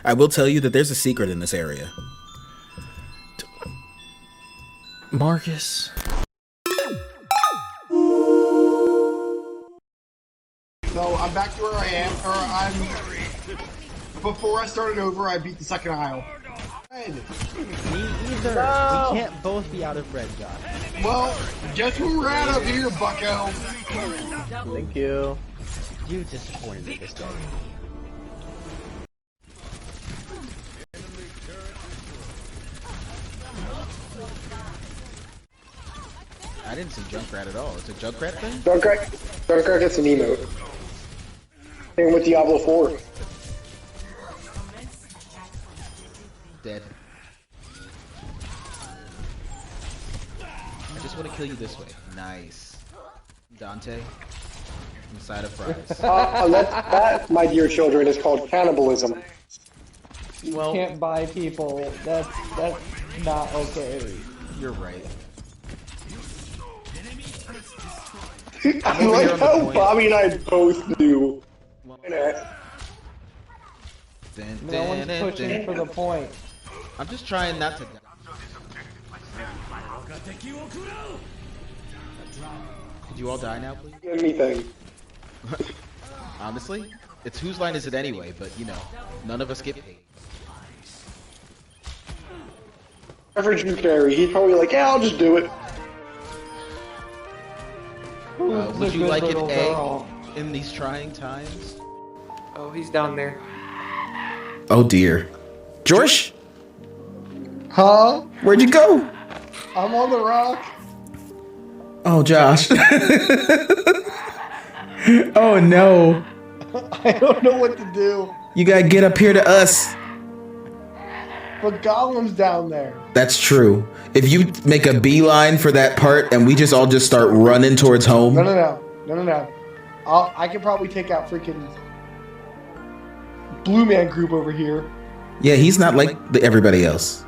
I will tell you that there's a secret in this area. Marcus. So I'm back to where I am, before I started over, I beat the second aisle. Me either. No. We can't both be out of bread, Josh. Well, guess where we're at up here, bucko? Thank you. You disappointed me this day. I didn't see Junkrat at all. It's a Junkrat thing? Junkrat gets an emote. Same with Diablo 4. Dead. I just want to kill you this way. Nice. Dante. Inside of fries. That, my dear children, is called cannibalism. You can't buy people. That's not okay. You're right. I like how Bobby and I both knew. No one's pushing for the point. I'm just trying not to die. Could you all die now, please? Anything. Honestly, it's whose line is it anyway, but you know, none of us get paid. Average Drew Carey, he's probably like, yeah, I'll just do it. Would you like an egg in these trying times? Oh, he's down there. Oh dear. George? Huh? Where'd you go? I'm on the rock. Oh, Josh. Oh no. I don't know what to do. You gotta get up here to us. But Golem's down there. That's true. If you make a beeline for that part and we just all just start running towards home. No. I can probably take out freaking Blue Man Group over here. Yeah, he's not like everybody else.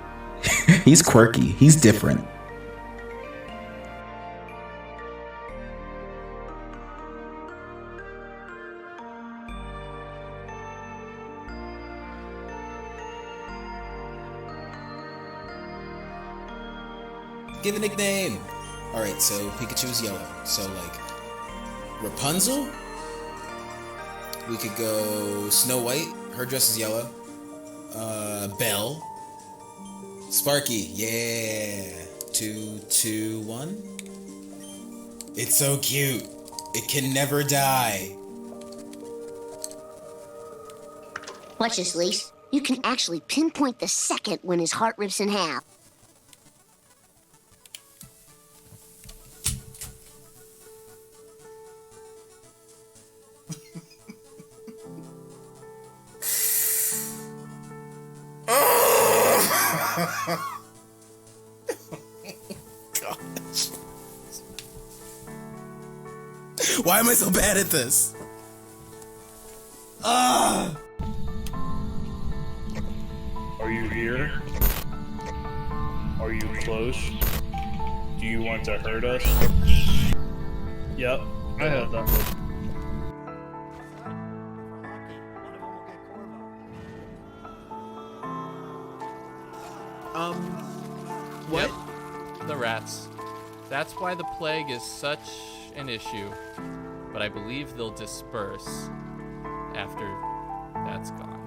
He's quirky. He's different. Give a nickname. Alright, so Pikachu's yellow. So, like, Rapunzel? We could go Snow White. Her dress is yellow. Belle. Sparky. Yeah. 2, 2, 1. It's so cute. It can never die. Watch this, Lise. You can actually pinpoint the second when his heart rips in half. Gosh. Why am I so bad at this? Are you here? Are you close? Do you want to hurt us? Yep, I have that one. What? Yep, the rats. That's why the plague is such an issue. But I believe they'll disperse after that's gone.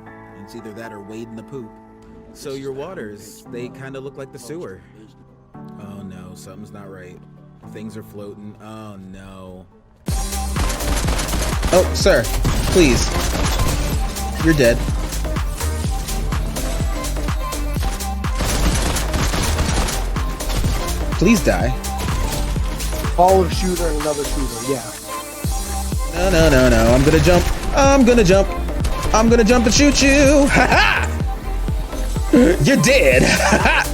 It's either that or wade in the poop. So your waters, they kind of look like the sewer. Oh no, something's not right. Things are floating. Oh no. Oh, sir, please. You're dead. Please die. Follow shooter and another shooter, yeah. No. I'm gonna jump. I'm gonna jump and shoot you. Ha ha! You're dead. Ha ha!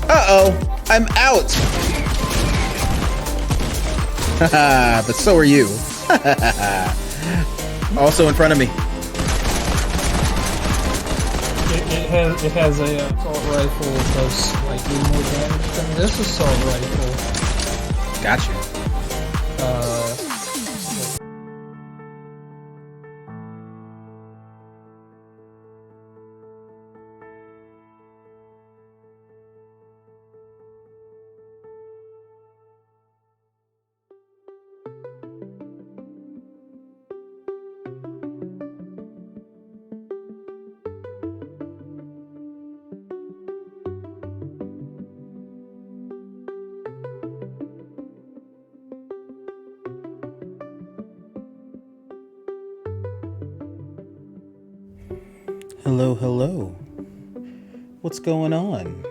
Uh-oh. I'm out. Ha ha! But so are you. Also in front of me. It has a assault rifle that does slightly more damage than this assault rifle. Gotcha. Hello, hello. What's going on?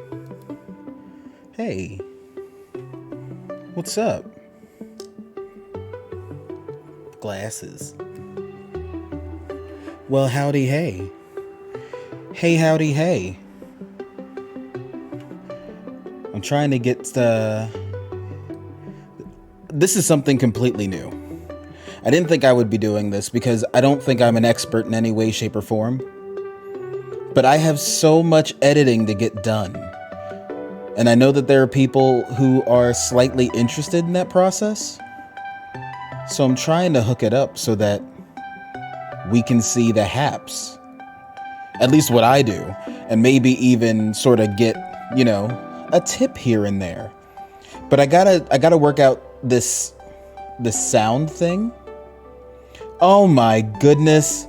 Hey. What's up? Glasses. Well, howdy, hey. Hey, howdy, hey. I'm trying to get This is something completely new. I didn't think I would be doing this because I don't think I'm an expert in any way, shape, or form. But I have so much editing to get done. And I know that there are people who are slightly interested in that process. So I'm trying to hook it up so that we can see the haps. At least what I do. And maybe even sort of get, you know, a tip here and there. But I gotta work out this sound thing. Oh my goodness.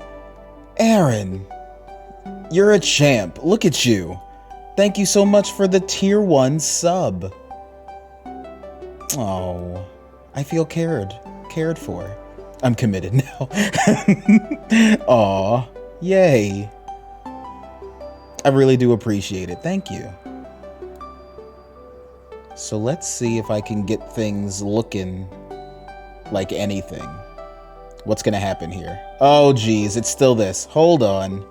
Aaron. You're a champ. Look at you. Thank you so much for the tier 1 sub. Oh, I feel cared for. I'm committed now. Aw, yay. I really do appreciate it. Thank you. So let's see if I can get things looking like anything. What's gonna happen here? Oh, geez, it's still this. Hold on.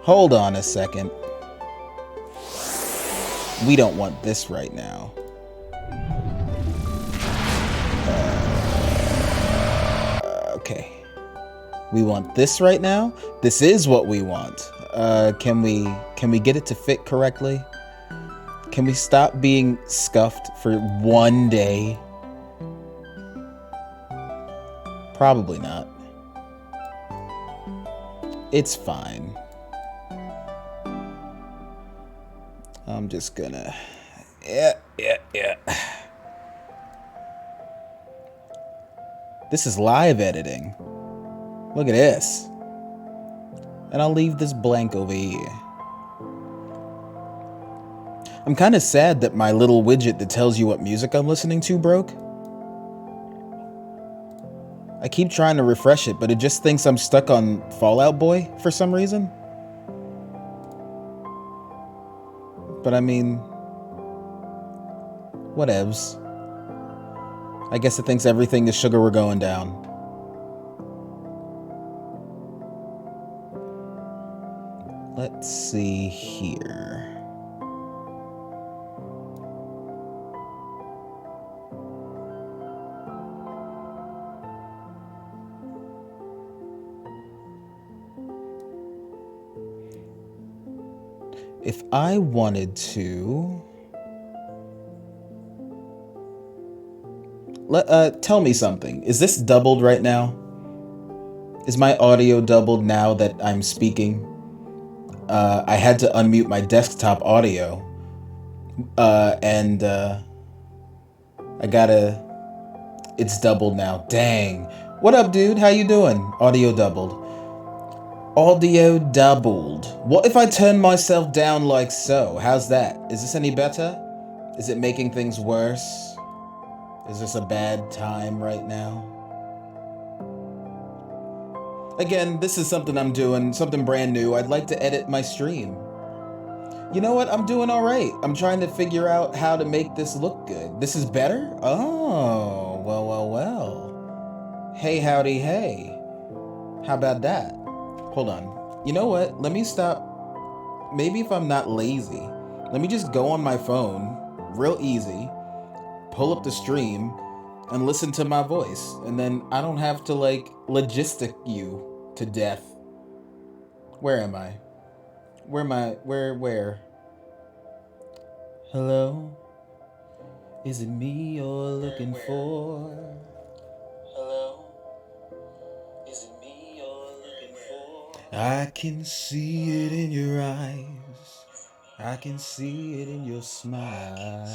Hold on a second. We don't want this right now. Okay. We want this right now. This is what we want. Can we get it to fit correctly? Can we stop being scuffed for one day? Probably not. It's fine. I'm just gonna... Yeah. This is live editing. Look at this. And I'll leave this blank over here. I'm kind of sad that my little widget that tells you what music I'm listening to broke. I keep trying to refresh it, but it just thinks I'm stuck on Fall Out Boy for some reason. But I mean, whatevs. I guess it thinks everything is sugar, we're going down. Let's see here. If I wanted to... tell me something. Is this doubled right now? Is my audio doubled now that I'm speaking? I had to unmute my desktop audio. And I gotta... It's doubled now. Dang. What up, dude? How you doing? Audio doubled. Audio doubled. What if I turn myself down like so? How's that? Is this any better? Is it making things worse? Is this a bad time right now? Again, this is something I'm doing, something brand new. I'd like to edit my stream. You know what? I'm doing all right. I'm trying to figure out how to make this look good. This is better? Oh, well. Hey, howdy, hey. How about that? Hold on. You know what? Let me stop. Maybe if I'm not lazy, let me just go on my phone, real easy, pull up the stream, and listen to my voice. And then I don't have to, like, logistic you to death. Where am I? Where? Hello? Is it me you're looking for? Hello? Is it me you're looking for? I can see it in your eyes. I can see it in your smile.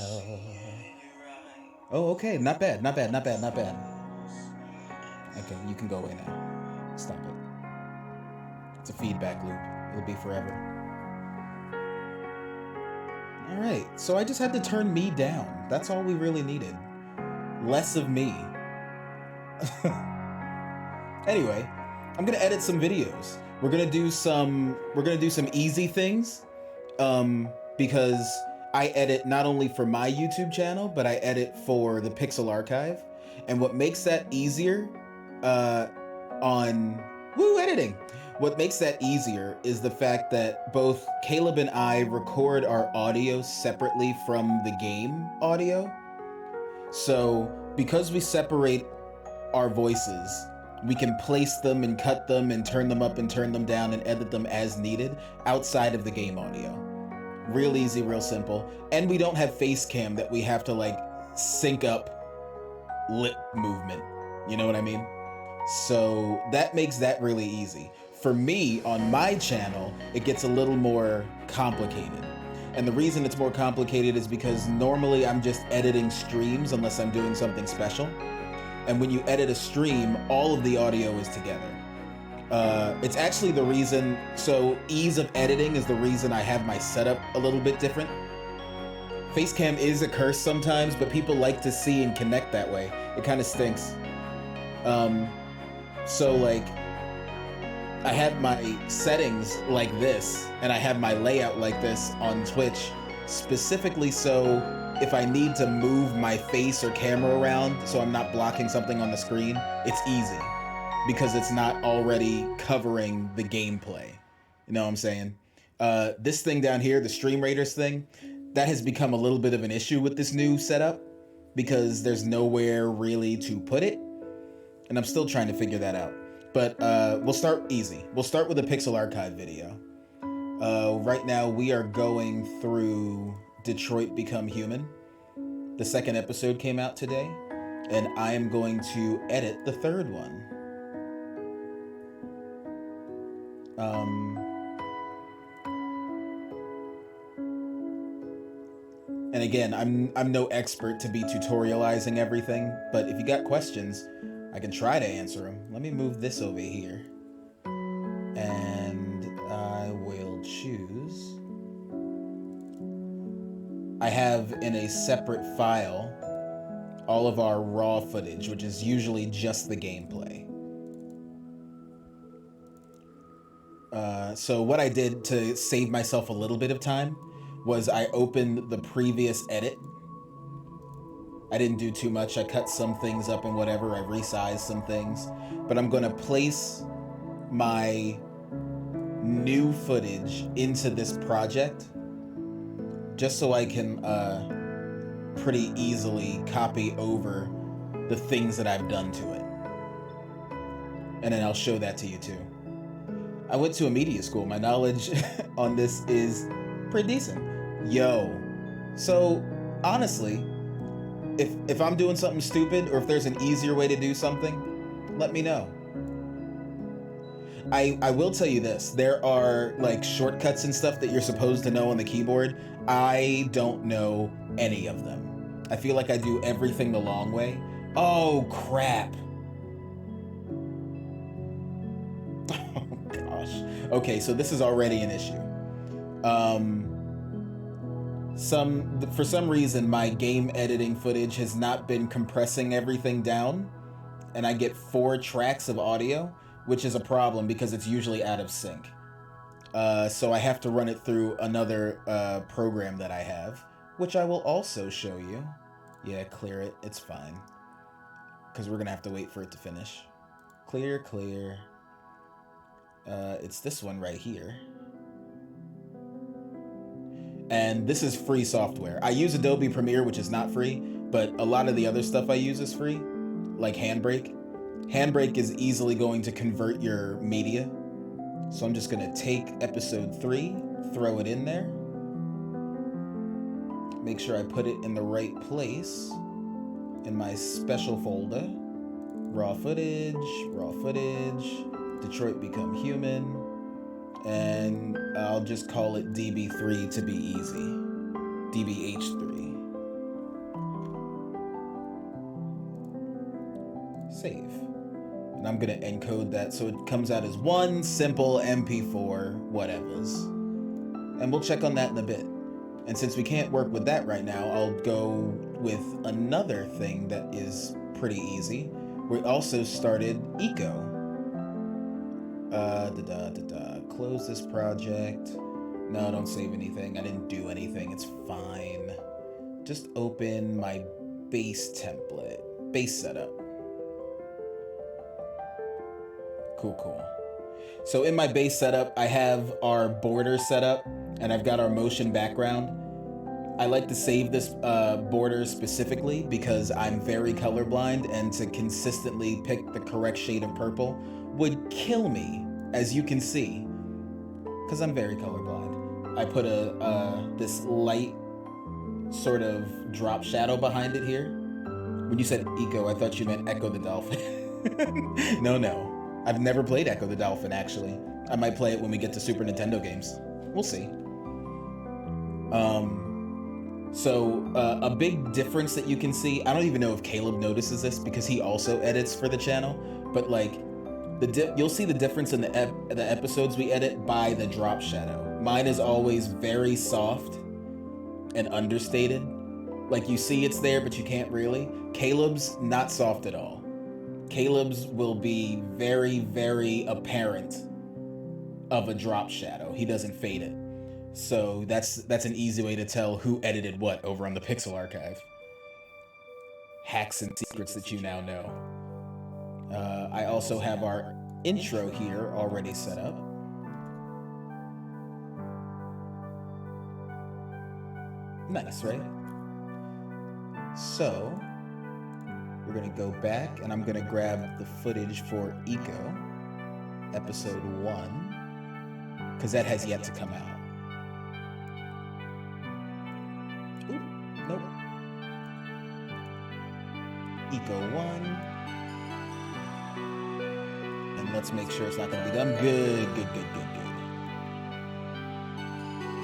Oh, okay. Not bad. Okay, you can go away now. Stop it. It's a feedback loop. It'll be forever. Alright, so I just had to turn me down. That's all we really needed. Less of me. Anyway, I'm gonna edit some videos. We're gonna do some easy things, because I edit not only for my YouTube channel, but I edit for the Pixel Archive. And what makes that easier, editing. What makes that easier is the fact that both Caleb and I record our audio separately from the game audio. So because we separate our voices, we can place them and cut them and turn them up and turn them down and edit them as needed outside of the game audio. Real easy, real simple. And we don't have face cam that we have to like sync up lip movement. You know what I mean? So that makes that really easy. For me, on my channel, it gets a little more complicated. And the reason it's more complicated is because normally I'm just editing streams unless I'm doing something special. And when you edit a stream, all of the audio is together. It's actually the reason, so ease of editing is the reason I have my setup a little bit different. Facecam is a curse sometimes, but people like to see and connect that way. It kind of stinks. So like, I have my settings like this, and I have my layout like this on Twitch, specifically so if I need to move my face or camera around so I'm not blocking something on the screen, it's easy because it's not already covering the gameplay. You know what I'm saying? This thing down here, the Stream Raiders thing, that has become a little bit of an issue with this new setup because there's nowhere really to put it. And I'm still trying to figure that out. But we'll start easy. We'll start with a Pixel Archive video. Right now we are going through Detroit Become Human. The second episode came out today, and I am going to edit the third one. And again, I'm no expert to be tutorializing everything, but if you got questions, I can try to answer them. Let me move this over here. And I will choose. I have in a separate file all of our raw footage, which is usually just the gameplay. So what I did to save myself a little bit of time was I opened the previous edit. I didn't do too much. I cut some things up and whatever. I resized some things. But I'm going to place my new footage into this project just so I can pretty easily copy over the things that I've done to it. And then I'll show that to you too. I went to a media school. My knowledge on this is pretty decent. Yo. So honestly, if I'm doing something stupid or if there's an easier way to do something, let me know. I will tell you this. There are like shortcuts and stuff that you're supposed to know on the keyboard. I don't know any of them. I feel like I do everything the long way. Oh, crap. Oh, gosh. Okay, so this is already an issue. For some reason, my game editing footage has not been compressing everything down, and I get 4 tracks of audio, which is a problem because it's usually out of sync. So I have to run it through another program that I have, which I will also show you. Yeah, clear it. It's fine. Because we're going to have to wait for it to finish. Clear, clear. It's this one right here. And this is free software. I use Adobe Premiere, which is not free, but a lot of the other stuff I use is free, like Handbrake. Handbrake is easily going to convert your media. So I'm just gonna take episode 3, throw it in there. Make sure I put it in the right place in my special folder. Raw footage, Detroit Become Human. And I'll just call it DB3 to be easy. DBH3. Save. And I'm gonna encode that so it comes out as one simple MP4 whatevers. And we'll check on that in a bit. And since we can't work with that right now, I'll go with another thing that is pretty easy. We also started Eco. Close this project. No, don't save anything. I didn't do anything. It's fine. Just open my base template. Base setup. Cool. So in my base setup, I have our border set up, and I've got our motion background. I like to save this border specifically because I'm very colorblind, and to consistently pick the correct shade of purple would kill me, as you can see, because I'm very colorblind. I put this light sort of drop shadow behind it here. When you said Eco, I thought you meant Echo the Dolphin. No. I've never played Echo the Dolphin, actually. I might play it when we get to Super Nintendo games. We'll see. So a big difference that you can see, I don't even know if Caleb notices this because he also edits for the channel, but like, you'll see the difference in the episodes we edit by the drop shadow. Mine is always very soft and understated. Like, you see it's there, but you can't really. Caleb's not soft at all. Caleb's will be very, very apparent of a drop shadow. He doesn't fade it. So that's an easy way to tell who edited what over on the Pixel Archive. Hacks and secrets that you now know. I also have our intro here already set up. Nice, right? So, we're gonna go back and I'm gonna grab the footage for Eco, episode 1, because that has yet to come out. Ooh, nope. Eco 1. And let's make sure it's not gonna be done. Good.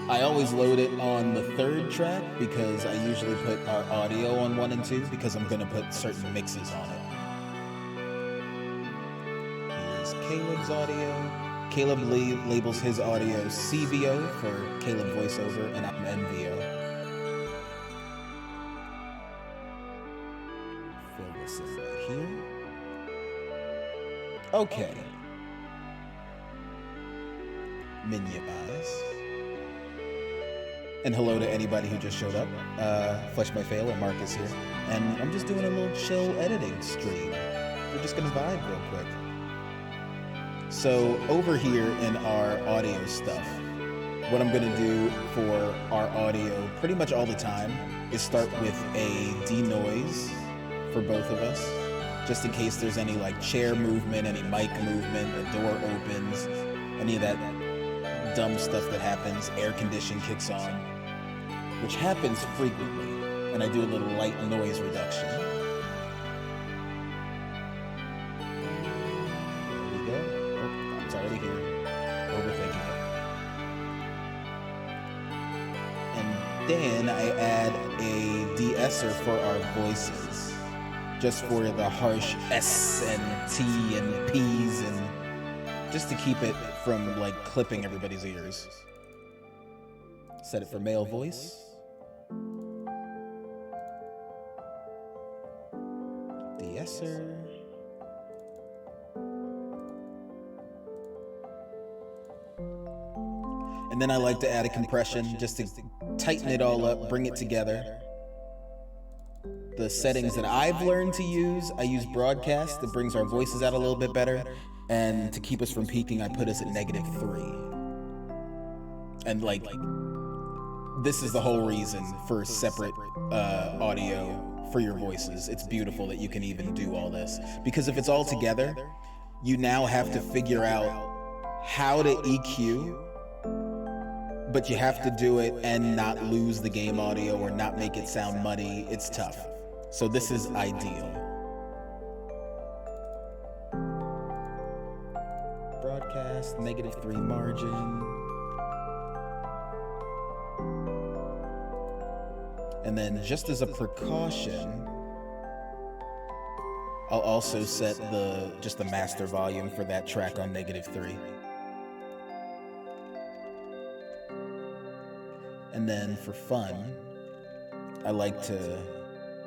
I always load it on the 3rd track because I usually put our audio on 1 and 2 because I'm gonna put certain mixes on it. Here's Caleb's audio. Caleb labels his audio CVO for Caleb voiceover, and I'm NVO. Fill this in right here. Okay. Minimize. And hello to anybody who just showed up. FleshMayFail and Marcus here. And I'm just doing a little chill editing stream. We're just gonna vibe real quick. So over here in our audio stuff, what I'm gonna do for our audio pretty much all the time is start with a denoise for both of us, just in case there's any like chair movement, any mic movement, a door opens, any of that dumb stuff that happens, air condition kicks on, which happens frequently, and I do a little light noise reduction. There we go. Oh, it's already here. Overthinking it. And then I add a de-esser for our voices, just for the harsh S and T and P's, and just to keep it from like clipping everybody's ears. Set it for male voice. De-esser. And then I like to add a compression just to tighten it all up, bring it together. The settings that I've learned to use, I use broadcast that brings our voices out a little bit better. And to keep us from peaking, I put us at -3. And like, this is the whole reason for separate audio for your voices. It's beautiful that you can even do all this. Because if it's all together, you now have to figure out how to EQ, but you have to do it and not lose the game audio or not make it sound muddy. It's tough. So this is ideal. Broadcast, -3 margin. And then just as a precaution, I'll also set just the master volume for that track on -3. And then for fun, I like to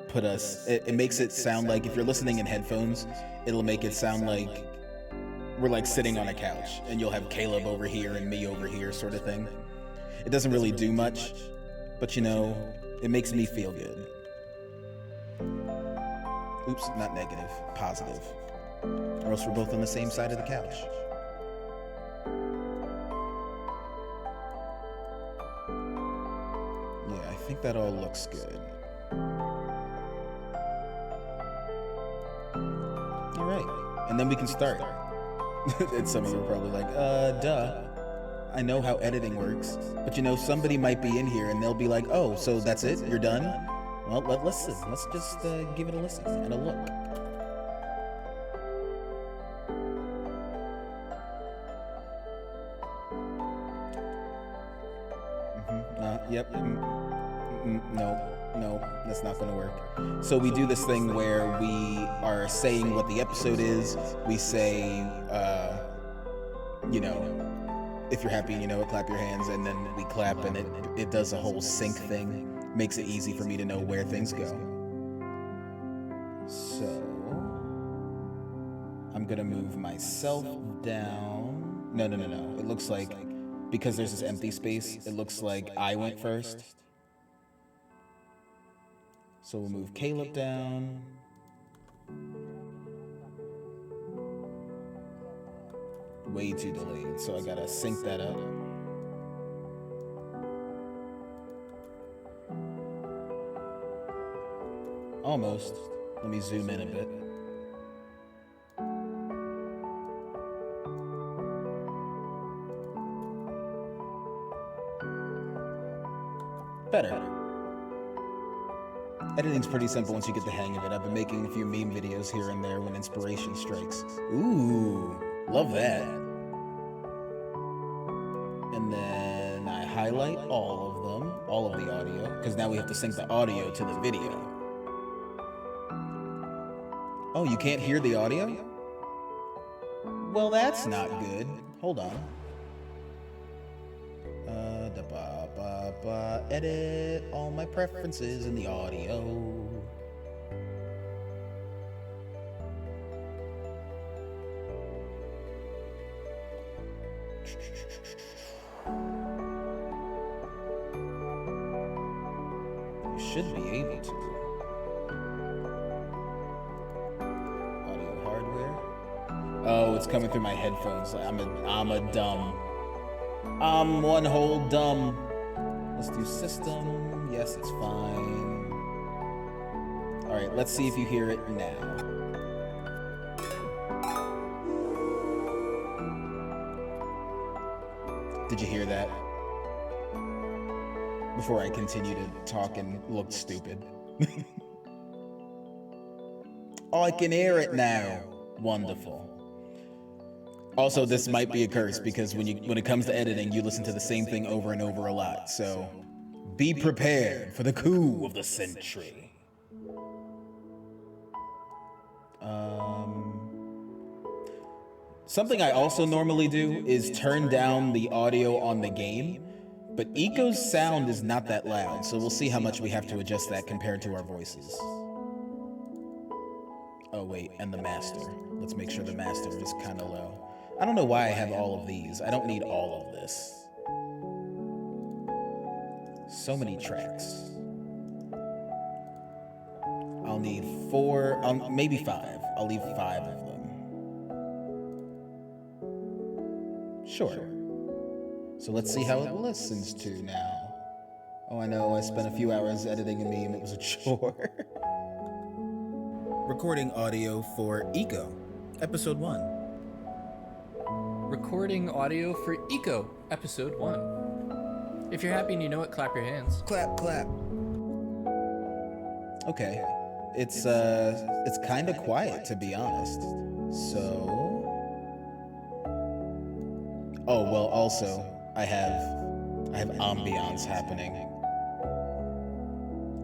put us, it makes it sound like, if you're listening in headphones, it'll make it sound like we're like sitting on a couch, and you'll have Caleb over here and me over here, sort of thing. It doesn't really do much, but you know, it makes me feel good. Oops, not negative, positive. Or else we're both on the same side of the couch. Yeah, I think that all looks good. All right, and then we can start. And some of you are probably like, duh. I know how editing works, but you know, somebody might be in here and they'll be like, oh, so that's it? You're done? Well, let's just give it a listen and a look. Yep. No, that's not gonna work. So we do this thing where we are saying what the episode is. We say, you know, if you're happy and you know it, clap your hands, and then we clap, and it does a whole sync thing. Makes it easy for me to know where things go. So I'm gonna move myself down. No. It looks like, because there's this empty space, it looks like I went first. So we'll move Caleb down. Way too delayed, so I gotta sync that up. Almost. Let me zoom in a bit. Better. Editing's pretty simple once you get the hang of it. I've been making a few meme videos here and there when inspiration strikes. Ooh, love that. And then I highlight all of them, all of the audio, because now we have to sync the audio to the video. Oh, you can't hear the audio? Well, that's not good. Hold on. Edit all my preferences in the audio. You should be able to. Audio hardware. Oh, it's coming through my headphones. I'm a dumb. I'm one whole dumb. Let's do system. Yes, it's fine. All right, let's see if you hear it now. Did you hear that? Before I continue to talk and look stupid. Oh, I can hear it now. Wonderful. Also, this might be a curse because when it comes to editing, you listen to the same thing over and over a lot. So be prepared for the coup of the century. Something I also normally do is turn down the audio on the game, but Eco's sound is not that loud, so we'll see how much we have to adjust that compared to our voices. Oh wait, and the master. Let's make sure the master is kind of low. I don't know why I have all of these. I don't need all of this. So many tracks. I'll need 4, maybe 5. I'll leave 5 of them. Sure. So let's see how it listens to now. Oh, I know, I spent a few hours editing a meme. It was a chore. Recording audio for Eco, episode 1. Recording audio for Eco, episode 1. If you're happy and you know it, clap your hands. Clap, clap. Okay. It's kind of quiet, to be honest. So... Oh, well, also, I have ambiance happening.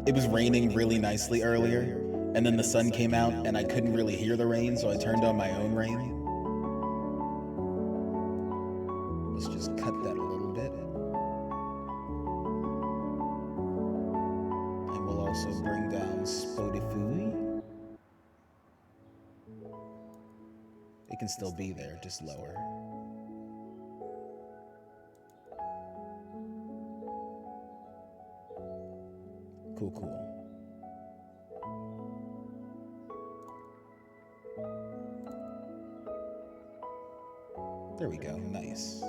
It was raining really nicely earlier, and then the sun came out, and I couldn't really hear the rain, so I turned on my own rain. Let's just cut that a little bit. And we'll also bring down Spotify. It can still be there, just lower. Cool, cool. There we go, nice.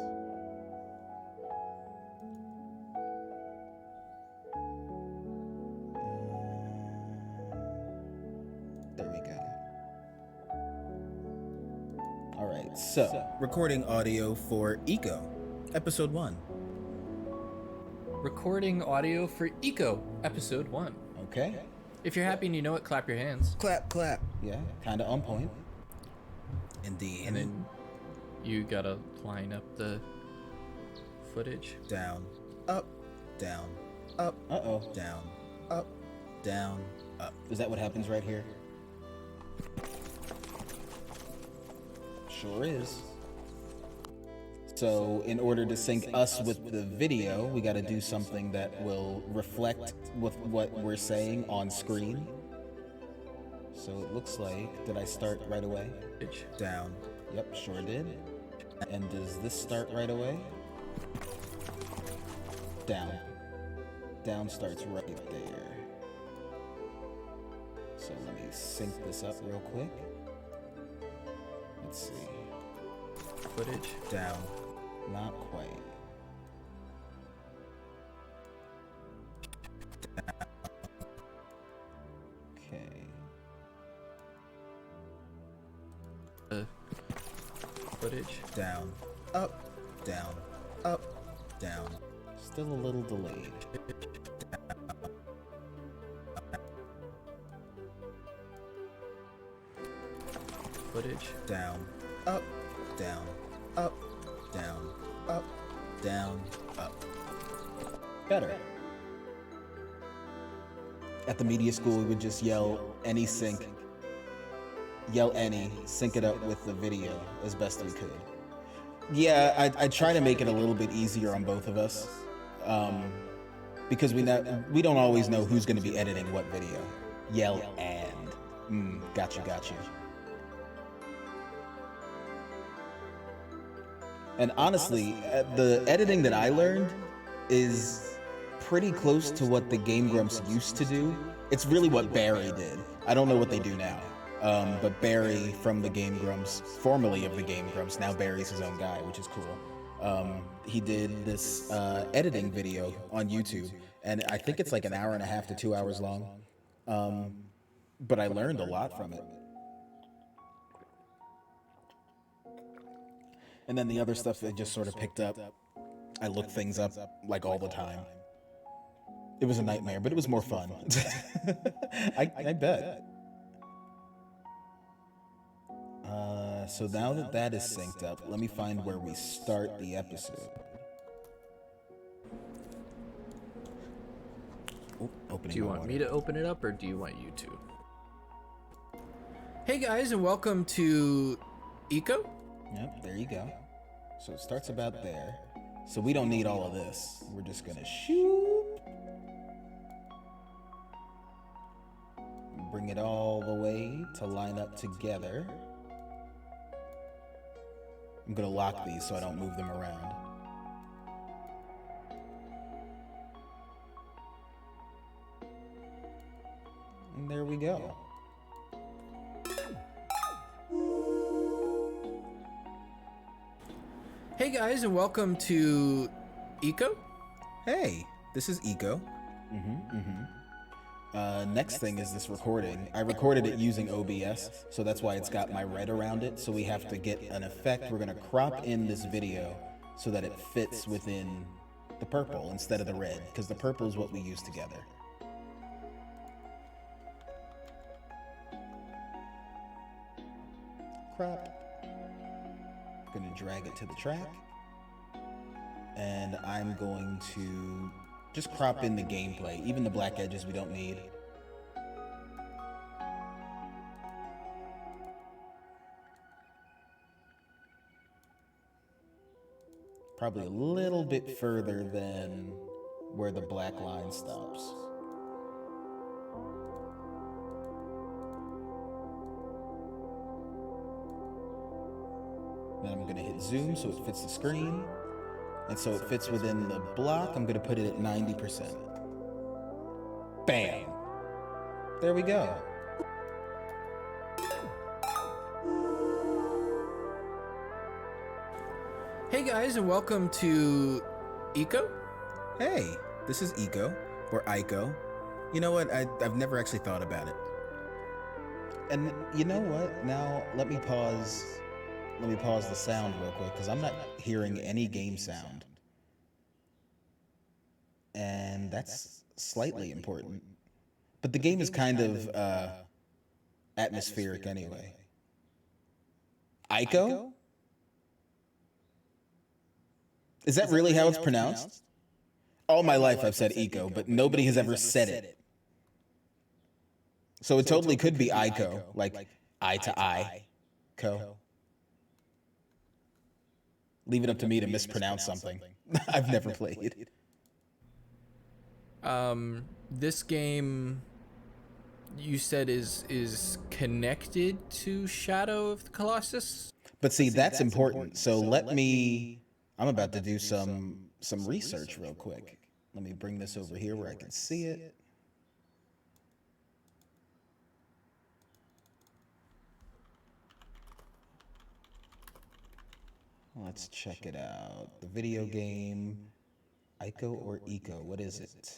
There we go. All right, so recording audio for Eco, episode 1. Recording audio for Eco, episode 1. Okay. If you're happy and you know it, clap your hands. Clap, clap. Yeah, kind of on point. Indeed. And then you gotta line up the footage. Down, up, down, up, uh-oh, down, up, down, up. Is that what happens right here? Sure is. So in order to sync us with the video, we gotta do something that will reflect with what we're saying on screen. So it looks like, did I start right away? Down. Yep, sure did. And does this start right away? Down. Down starts right there. So let me sync this up real quick. Let's see. Footage. Down. Not quite. Down. Okay. Footage. Down. Up. Down. Up. Down. Still a little delayed. Footage. Down. Up. Down. Up. Down. Up. Down. Up. Better. At the media school, we would just yell any sync. Yell any, sync it up with the video as best we could. Yeah, I try to make it a little bit easier on both of us, because we don't always know who's going to be editing what video. Yell and. Got you. And honestly, the editing that I learned is pretty close to what the Game Grumps used to do. It's really what Barry did. I don't know what they do now. But Barry from the Game Grumps, formerly of the Game Grumps, now Barry's his own guy, which is cool. He did this editing video on YouTube, and I think it's like an hour and a half to 2 hours long. But I learned a lot from it. And then the other stuff that just sort of picked up, I looked things up like all the time. It was a nightmare, but it was more fun. I bet. So now that that is synced up, let me find where we start the episode. Do you want me to open it up, or do you want you to? Hey guys, and welcome to Eco. Yep, there you go. So it starts about there. So we don't need all of this. We're just gonna shoot. Bring it all the way to line up together. I'm gonna lock these so I don't move them around. And there we go. Hey guys, and welcome to Eco. Hey, this is Eco. Next thing is this recording. I recorded it using OBS, so that's why it's got my red around it. So we have to get an effect. We're gonna crop in this video so that it fits within the purple instead of the red, because the purple is what we use together. Crop. Gonna drag it to the track. And I'm going to just crop in the gameplay. Even the black edges we don't need. Probably a little bit further than where the black line stops. Then I'm gonna hit zoom so it fits the screen. And so it fits within the block. I'm gonna put it at 90%. Bam! There we go. Hey guys, and welcome to Eco. Hey, this is Eco, or Ico. You know what? I've never actually thought about it. And you know what? Now let me pause the sound real quick because I'm not hearing any game sound. And that's slightly important. But the game is kind of atmospheric anyway. Ico? Is that really how it's pronounced? All my life I've said Eco, but nobody has ever said it. So it totally could be Ico, like eye to eye, co. Leave it up to me to mispronounce something I've never played. This game you said is connected to Shadow of the Colossus? But see, that's important. So I'm about to do some research real quick. Let me bring this over here where I can see it. Let's check it out. The video game, Ico or Eco, what is it?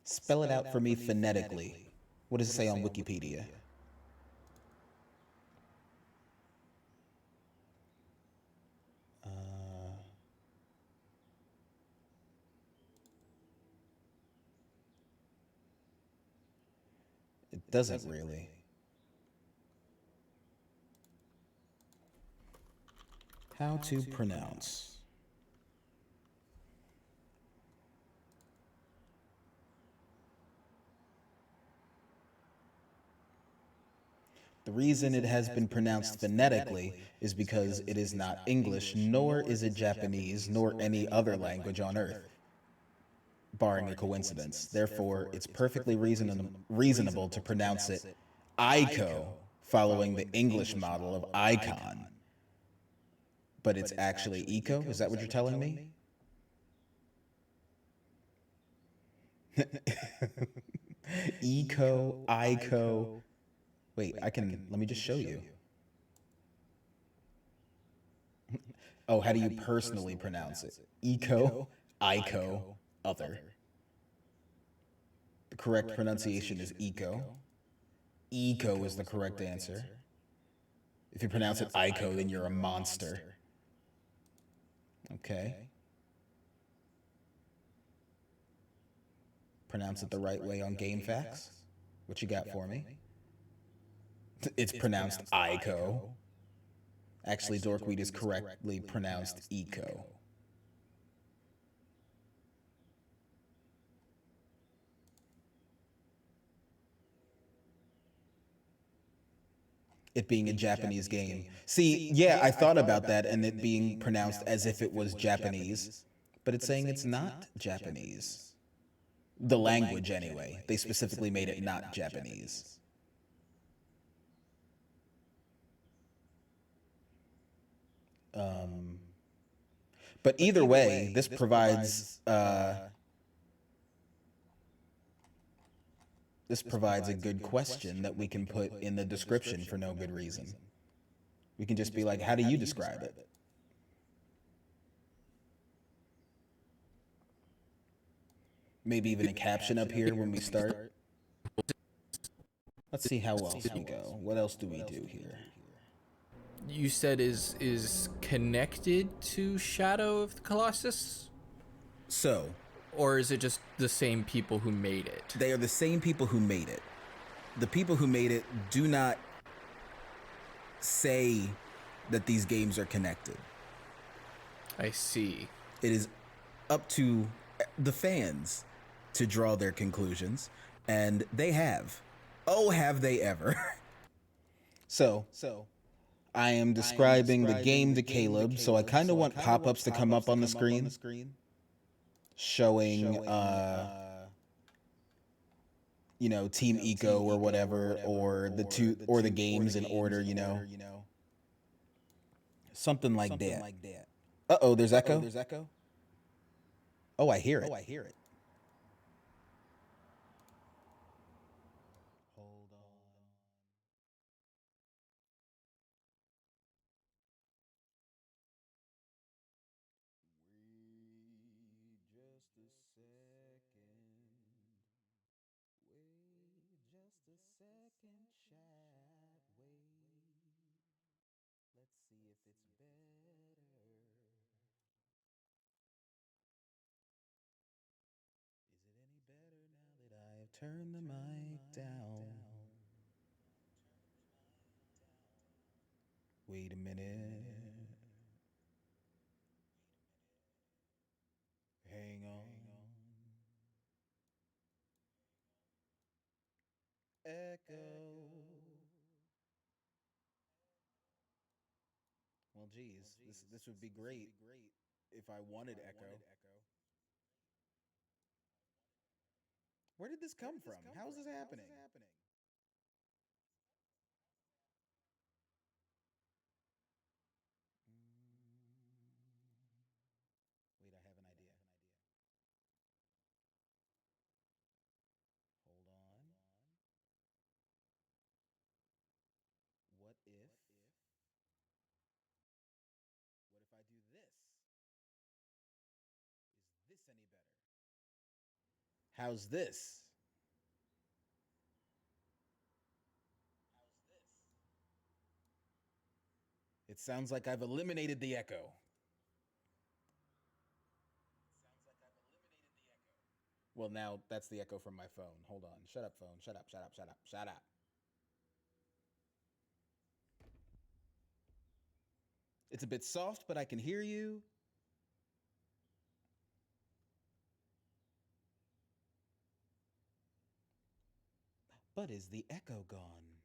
Spell it out for me phonetically. What does it say on Wikipedia? It doesn't really. How to pronounce. The reason it has been pronounced phonetically is because it is not English, nor is it Japanese, nor any other language on Earth, barring a coincidence. Therefore, it's perfectly reasonable to pronounce it Ico, following the English model of icon. But it's actually Eco? Is that what you're telling me? Eco, Ico. Wait, let me just show you. Oh, how do you personally pronounce it? Eco, Ico, other. The correct pronunciation is Eco. Eco is the correct answer. If you pronounce it Ico, then you're a monster. Okay. Pronounce it the right way on GameFAQs. What you got for me? It's pronounced Ico. Actually, Dorkweed is correctly pronounced Eco. It being a Japanese game. See, yeah, I thought about that and it being pronounced as if it was Japanese, but it's saying it's not Japanese. The language, anyway. They specifically made it not Japanese. But either way, this provides a good question that we can put in the description for no good reason. We can just be like, how do you describe it? Maybe even a caption up here when we start. Let's see how else we go. What else do we do here? You said is connected to Shadow of the Colossus? So, Or is it just the same people who made it? they are the same people who made it. The people who made it do not say that these games are connected. I see. It is up to the fans to draw their conclusions, and they have. Oh, have they ever? So I am describing the game to Caleb, so I kind of want pop-ups to come up on the screen showing you know, Team Eco or whatever, or the games in order, you know. Something like that. Uh-oh, there's echo. Oh, I hear it. Hold on. Wait just a second. Wait just a second, chat. Wait. Let's see if it's better. Is it any better now that I have turned the mic down? Wait a minute. Hang on. Echo. Well, geez, this would be great if I wanted echo. Where did this come from? How is this happening? Wait, I have an idea. Hold on. What if I do this? Is this any better? How's this? It sounds like I've eliminated the echo. Well, now that's the echo from my phone. Hold on. Shut up, phone. Shut up. It's a bit soft, but I can hear you. But is the echo gone?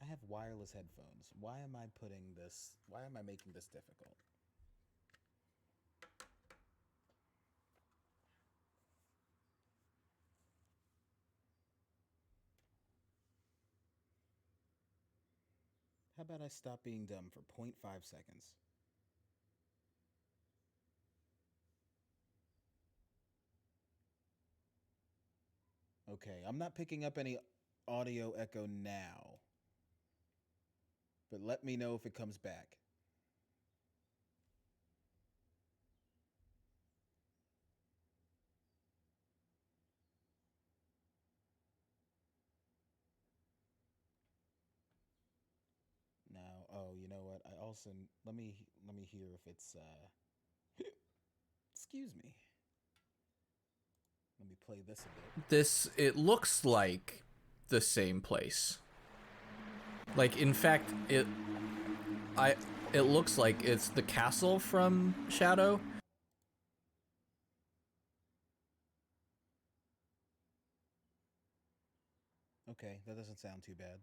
I have wireless headphones. Why am I making this difficult? How about I stop being dumb for 0.5 seconds? Okay, I'm not picking up any audio echo now. But let me know if it comes back. Now, oh, you know what? I also let me hear if it's excuse me. Let me play this a bit. It looks like the same place. Like, in fact, it looks like it's the castle from Shadow. Okay, that doesn't sound too bad.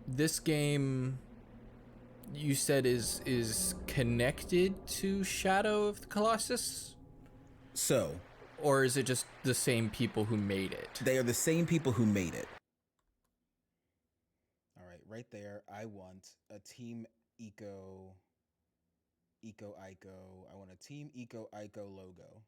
This game you said is connected to Shadow of the Colossus? So, or is it just the same people who made it? They are the same people who made it. All right, right there, I want a Team Ico. I want a Team Ico logo.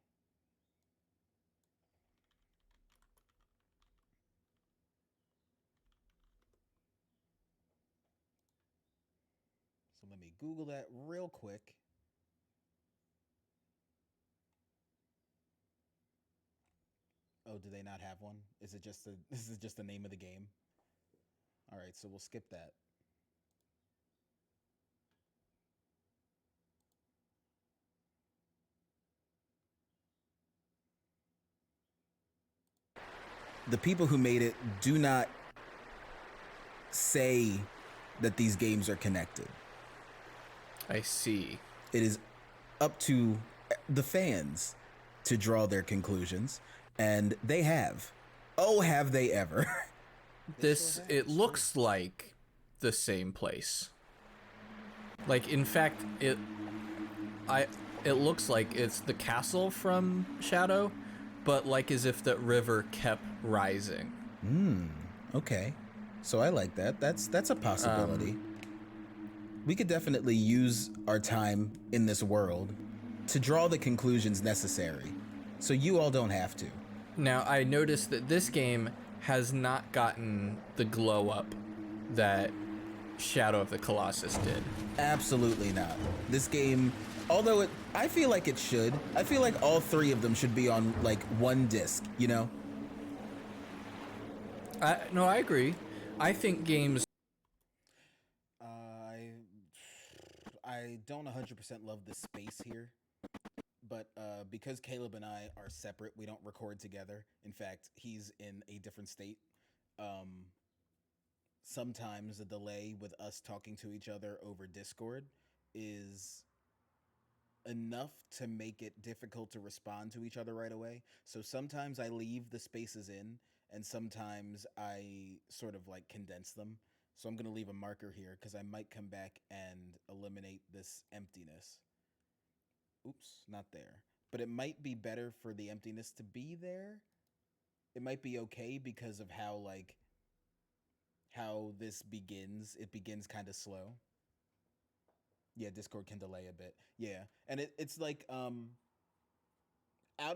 So let me Google that real quick. Oh, do they not have one? Is it just this is just the name of the game? All right, so we'll skip that. The people who made it do not say that these games are connected. I see. It is up to the fans to draw their conclusions, and they have. Oh, have they ever? It looks like the same place. Like, in fact, it looks like it's the castle from Shadow. but like as if the river kept rising. Okay. So I like that. That's a possibility. We could definitely use our time in this world to draw the conclusions necessary. So you all don't have to. Now, I noticed that this game has not gotten the glow up that Shadow of the Colossus did. Absolutely not. This game, although I feel like it should. I feel like all three of them should be on like one disc, you know? No, I agree. I think games... I don't 100% love the space here, but because Caleb and I are separate, we don't record together. In fact, he's in a different state. Sometimes the delay with us talking to each other over Discord is enough to make it difficult to respond to each other right away. So sometimes I leave the spaces in, and sometimes I sort of like condense them. So I'm going to leave a marker here because I might come back and eliminate this emptiness. Oops, not there. But it might be better for the emptiness to be there. It might be okay because of how this begins. It begins kind of slow. Yeah, Discord can delay a bit. Yeah. And it's like out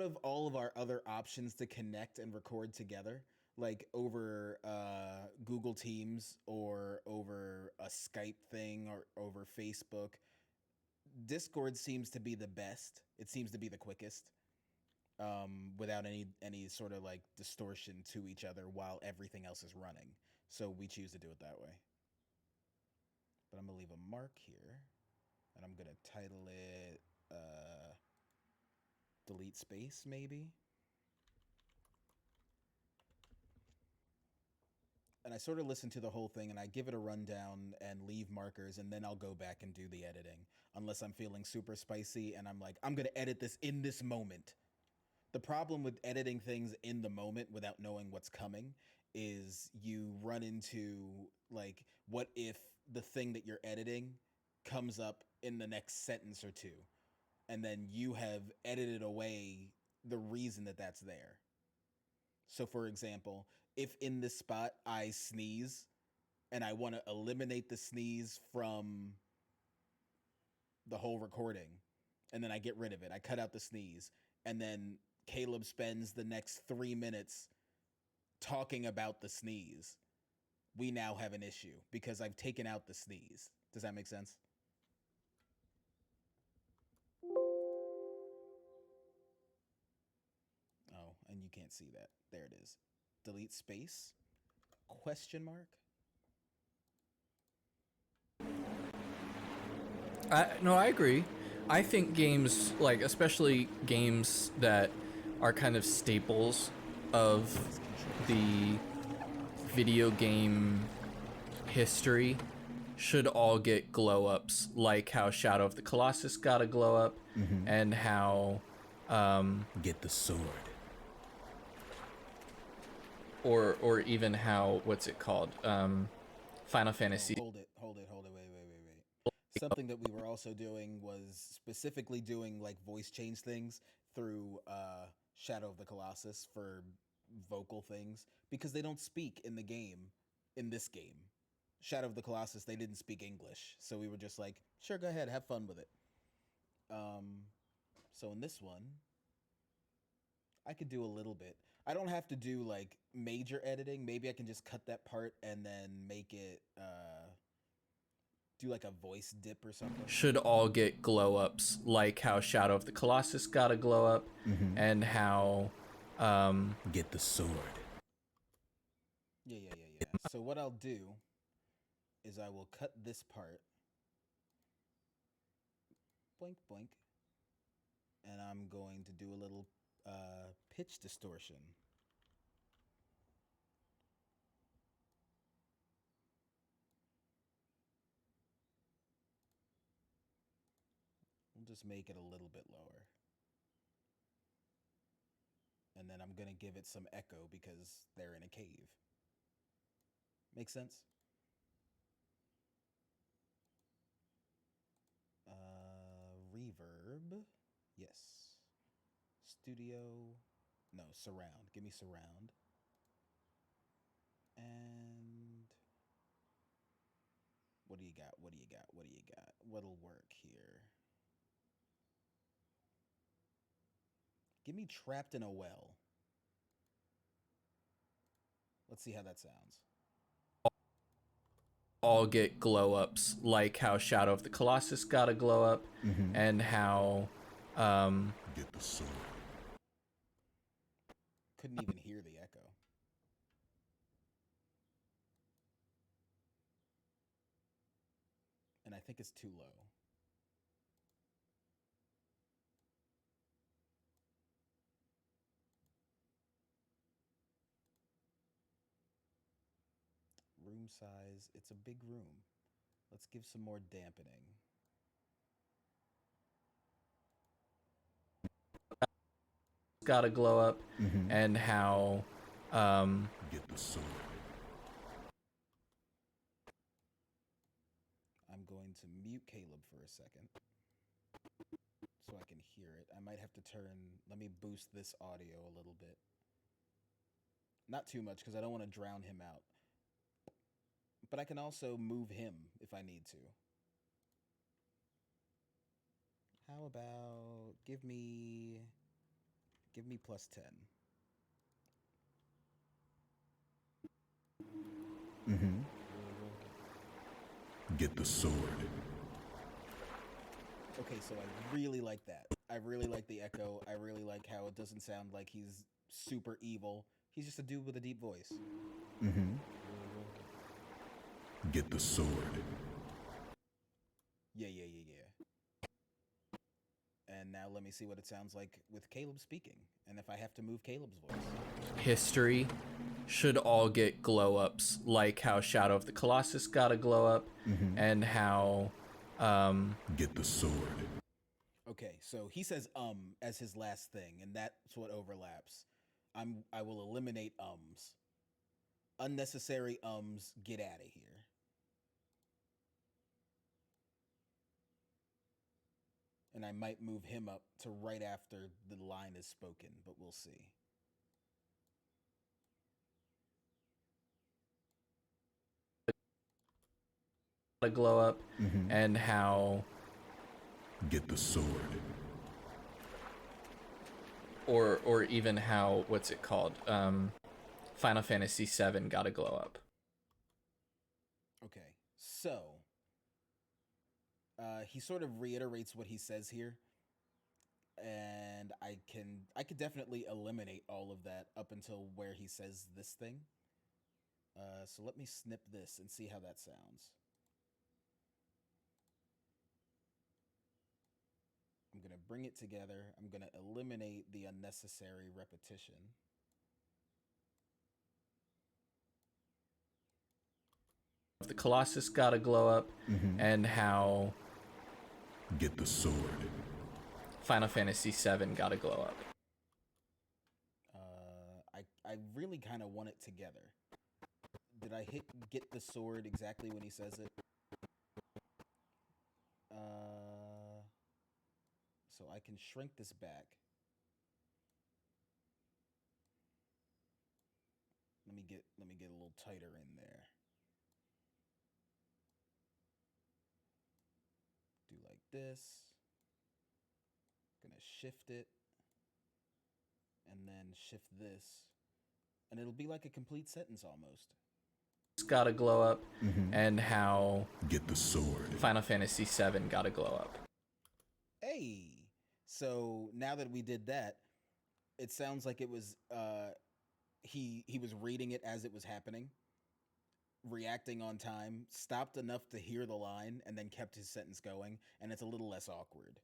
of all of our other options to connect and record together, like over Google Teams or over a Skype thing or over Facebook, Discord seems to be the best. It seems to be the quickest, without any sort of like distortion to each other while everything else is running. So we choose to do it that way. But I'm gonna leave a mark here, and I'm gonna title it delete space maybe. And I sort of listen to the whole thing and I give it a rundown and leave markers, and then I'll go back and do the editing unless I'm feeling super spicy and I'm like, I'm going to edit this in this moment. The problem with editing things in the moment without knowing what's coming is you run into like, what if the thing that you're editing comes up in the next sentence or two, and then you have edited away the reason that that's there. So for example, if in this spot I sneeze and I want to eliminate the sneeze from the whole recording, and then I get rid of it, I cut out the sneeze, and then Caleb spends the next 3 minutes talking about the sneeze, we now have an issue because I've taken out the sneeze. Does that make sense? Oh, and you can't see that. There it is. Delete space? Question mark? No, I agree. I think games, like especially games that are kind of staples of the video game history, should all get glow ups, like how Shadow of the Colossus got a glow up, and how Get the sword. or even how, what's it called, Final Fantasy. Hold it, wait. Something that we were also doing was specifically doing like voice change things through Shadow of the Colossus for vocal things, because they don't speak in the game, in this game. Shadow of the Colossus, they didn't speak English, so we were just like, sure, go ahead, have fun with it. So in this one, I could do a little bit. I don't have to do like major editing. Maybe I can just cut that part and then make it do like a voice dip or something. Should all get glow ups, like how Shadow of the Colossus got a glow up, and how Get the sword. Yeah. So what I'll do is I will cut this part. Boink, boink. And I'm going to do a little pitch distortion. We'll just make it a little bit lower. And then I'm going to give it some echo because they're in a cave. Make sense? Reverb. Yes. Studio. No, surround. Give me surround. And what do you got? What do you got? What do you got? What'll work here? Give me trapped in a well. Let's see how that sounds. All get glow ups, like how Shadow of the Colossus got a glow up, and how Get the sword. Couldn't even hear the echo. And I think it's too low. Room size, it's a big room. Let's give some more dampening. got a glow up, and how Get the sword. I'm going to mute Caleb for a second so I can hear it. I might have to let me boost this audio a little bit. Not too much because I don't want to drown him out. But I can also move him if I need to. How about give me +10. Get the sword. Okay, so I really like that. I really like the echo. I really like how it doesn't sound like he's super evil. He's just a dude with a deep voice. Get the sword. Yeah. And now let me see what it sounds like with Caleb speaking, and if I have to move Caleb's voice. history should all get glow ups, like how Shadow of the Colossus got a glow up, and how Get the sword. Okay, so he says as his last thing, and that's what overlaps. I will eliminate ums. Unnecessary ums, get out of here. And I might move him up to right after the line is spoken, but we'll see. a glow up, and how Get the sword. or even how, what's it called? Final Fantasy VII got a glow up. Okay, so he sort of reiterates what he says here, and I could definitely eliminate all of that up until where he says this thing. So let me snip this and see how that sounds. I'm gonna bring it together. I'm gonna eliminate the unnecessary repetition. The Colossus got a glow up, and how Get the sword. Final Fantasy VII got a glow up. I really kind of want it together. Did I hit get the sword exactly when he says it? So I can shrink this back. Let me get a little tighter in there. Do like this. Gonna shift it. And then shift this. And it'll be like a complete sentence almost. Got a glow up, and how Get the sword. Final Fantasy VII got a glow up. Hey! So now that we did that, it sounds like it was he was reading it as it was happening, reacting on time, stopped enough to hear the line, and then kept his sentence going, and it's a little less awkward.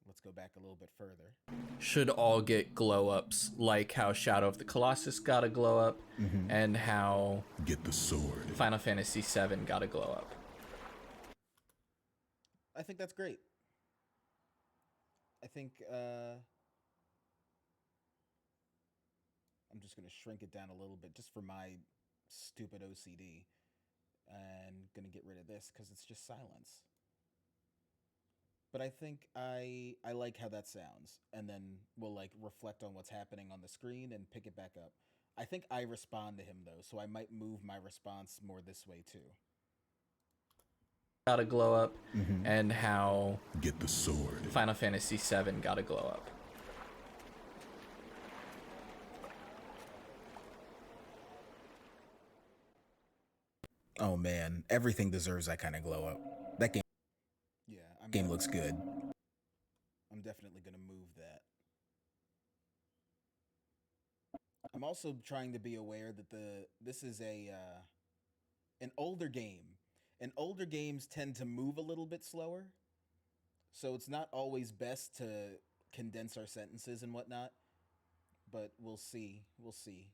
Let's go back a little bit further. Should all get glow ups, like how Shadow of the Colossus got a glow up, and how Get the sword. Final Fantasy VII got a glow up. I think that's great. I think I'm just gonna shrink it down a little bit just for my stupid OCD, and gonna get rid of this because it's just silence. But I think I like how that sounds, and then we'll like reflect on what's happening on the screen and pick it back up. I think I respond to him though, so I might move my response more this way too. Got a glow up, and how Get the sword. Final Fantasy VII got a glow up. Oh man, everything deserves that kind of glow up. That game, yeah, game looks good. I'm definitely gonna move that. I'm also trying to be aware that this is an older game, and older games tend to move a little bit slower, so it's not always best to condense our sentences and whatnot. But we'll see. We'll see.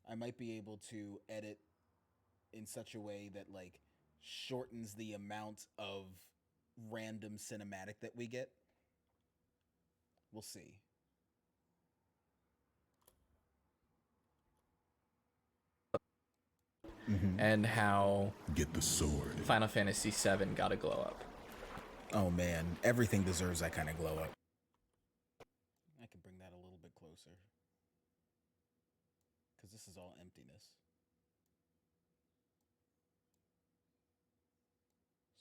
I might be able to edit in such a way that like shortens the amount of random cinematic that we get. We'll see. And how Get the sword. Final Fantasy VII got a glow up. Oh man, everything deserves that kind of glow up. I can bring that a little bit closer. Because this is all emptiness.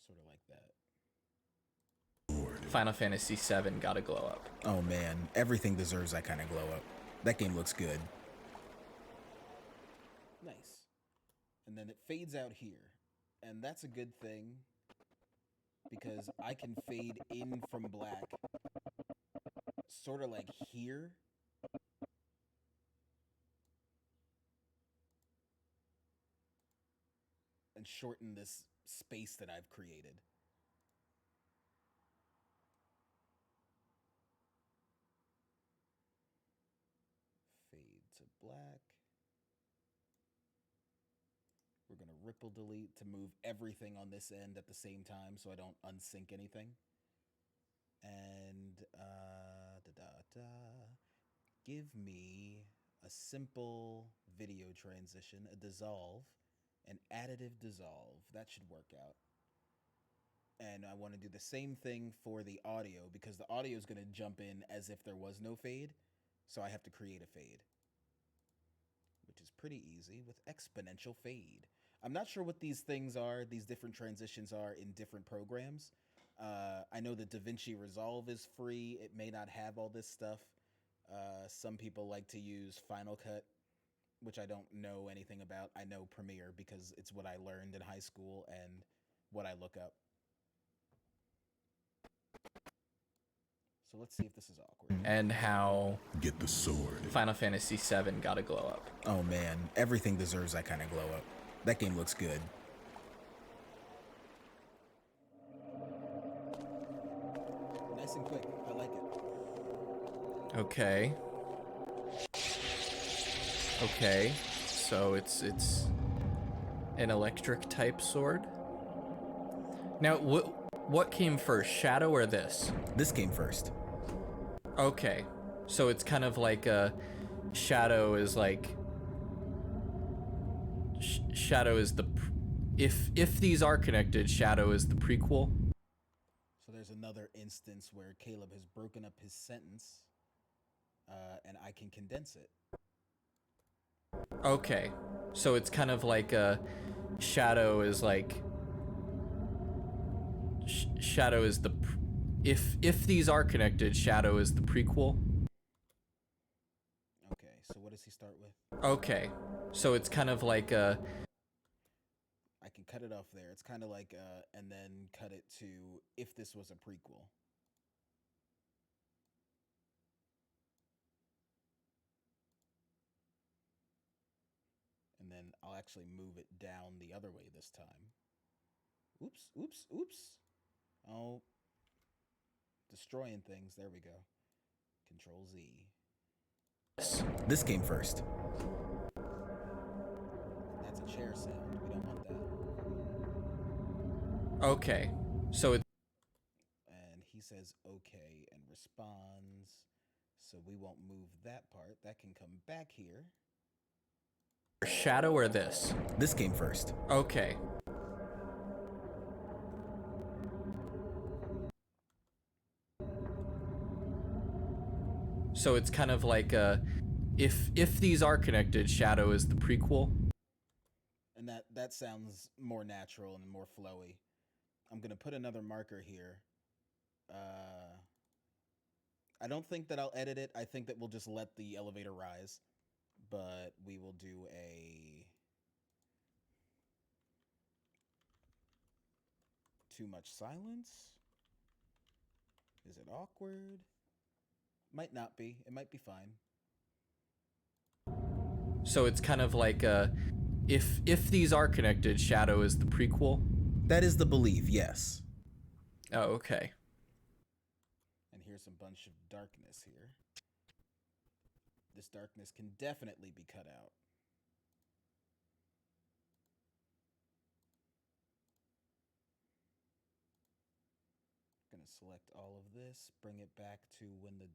Sort of like that. Final Fantasy VII got a glow up. Oh man, everything deserves that kind of glow up. That game looks good. Nice. And then it fades out here. And that's a good thing, because I can fade in from black sort of like here. And shorten this space that I've created. Fade to black. We're going to ripple delete to move everything on this end at the same time so I don't unsync anything. And give me a simple video transition, a dissolve, an additive dissolve. That should work out. And I want to do the same thing for the audio, because the audio is going to jump in as if there was no fade. So I have to create a fade, which is pretty easy with exponential fade. I'm not sure what these things are, these different transitions are in different programs. I know that DaVinci Resolve is free. It may not have all this stuff. Some people like to use Final Cut, which I don't know anything about. I know Premiere because it's what I learned in high school and what I look up. So let's see if this is awkward. And how Get the sword. Final Fantasy VII got a glow up. Oh man, everything deserves that kind of glow up. That game looks good. Nice and quick. I like it. Okay. Okay. So it's an electric type sword. Now, what came first, Shadow or this? This came first. Okay. So it's kind of like Shadow is like Shadow is the if these are connected, Shadow is the prequel. So there's another instance where Caleb has broken up his sentence, and I can condense it. Okay. So it's kind of like Shadow is like Shadow is the if these are connected, Shadow is the prequel. Okay, so what does he start with? Okay. So it's kind of like I can cut it off there. It's kind of like and then cut it to if this was a prequel. And then I'll actually move it down the other way this time. Oops, oops, oops. Oh, destroying things. There we go. Control Z. This came first. That's a chair sound. We don't want that. okay. So it And he says okay and responds. So we won't move that part. That can come back here. Shadow or this? This came first. Okay. So it's kind of like if these are connected, Shadow is the prequel. And that sounds more natural and more flowy. I'm gonna put another marker here. I don't think that I'll edit it. I think that we'll just let the elevator rise. But we will do a too much silence. Is it awkward? Might not be. It might be fine. So it's kind of like if these are connected, Shadow is the prequel. That is the belief, yes. Oh, okay. And here's a bunch of darkness here. This darkness can definitely be cut out. Gonna select all of this, bring it back to when the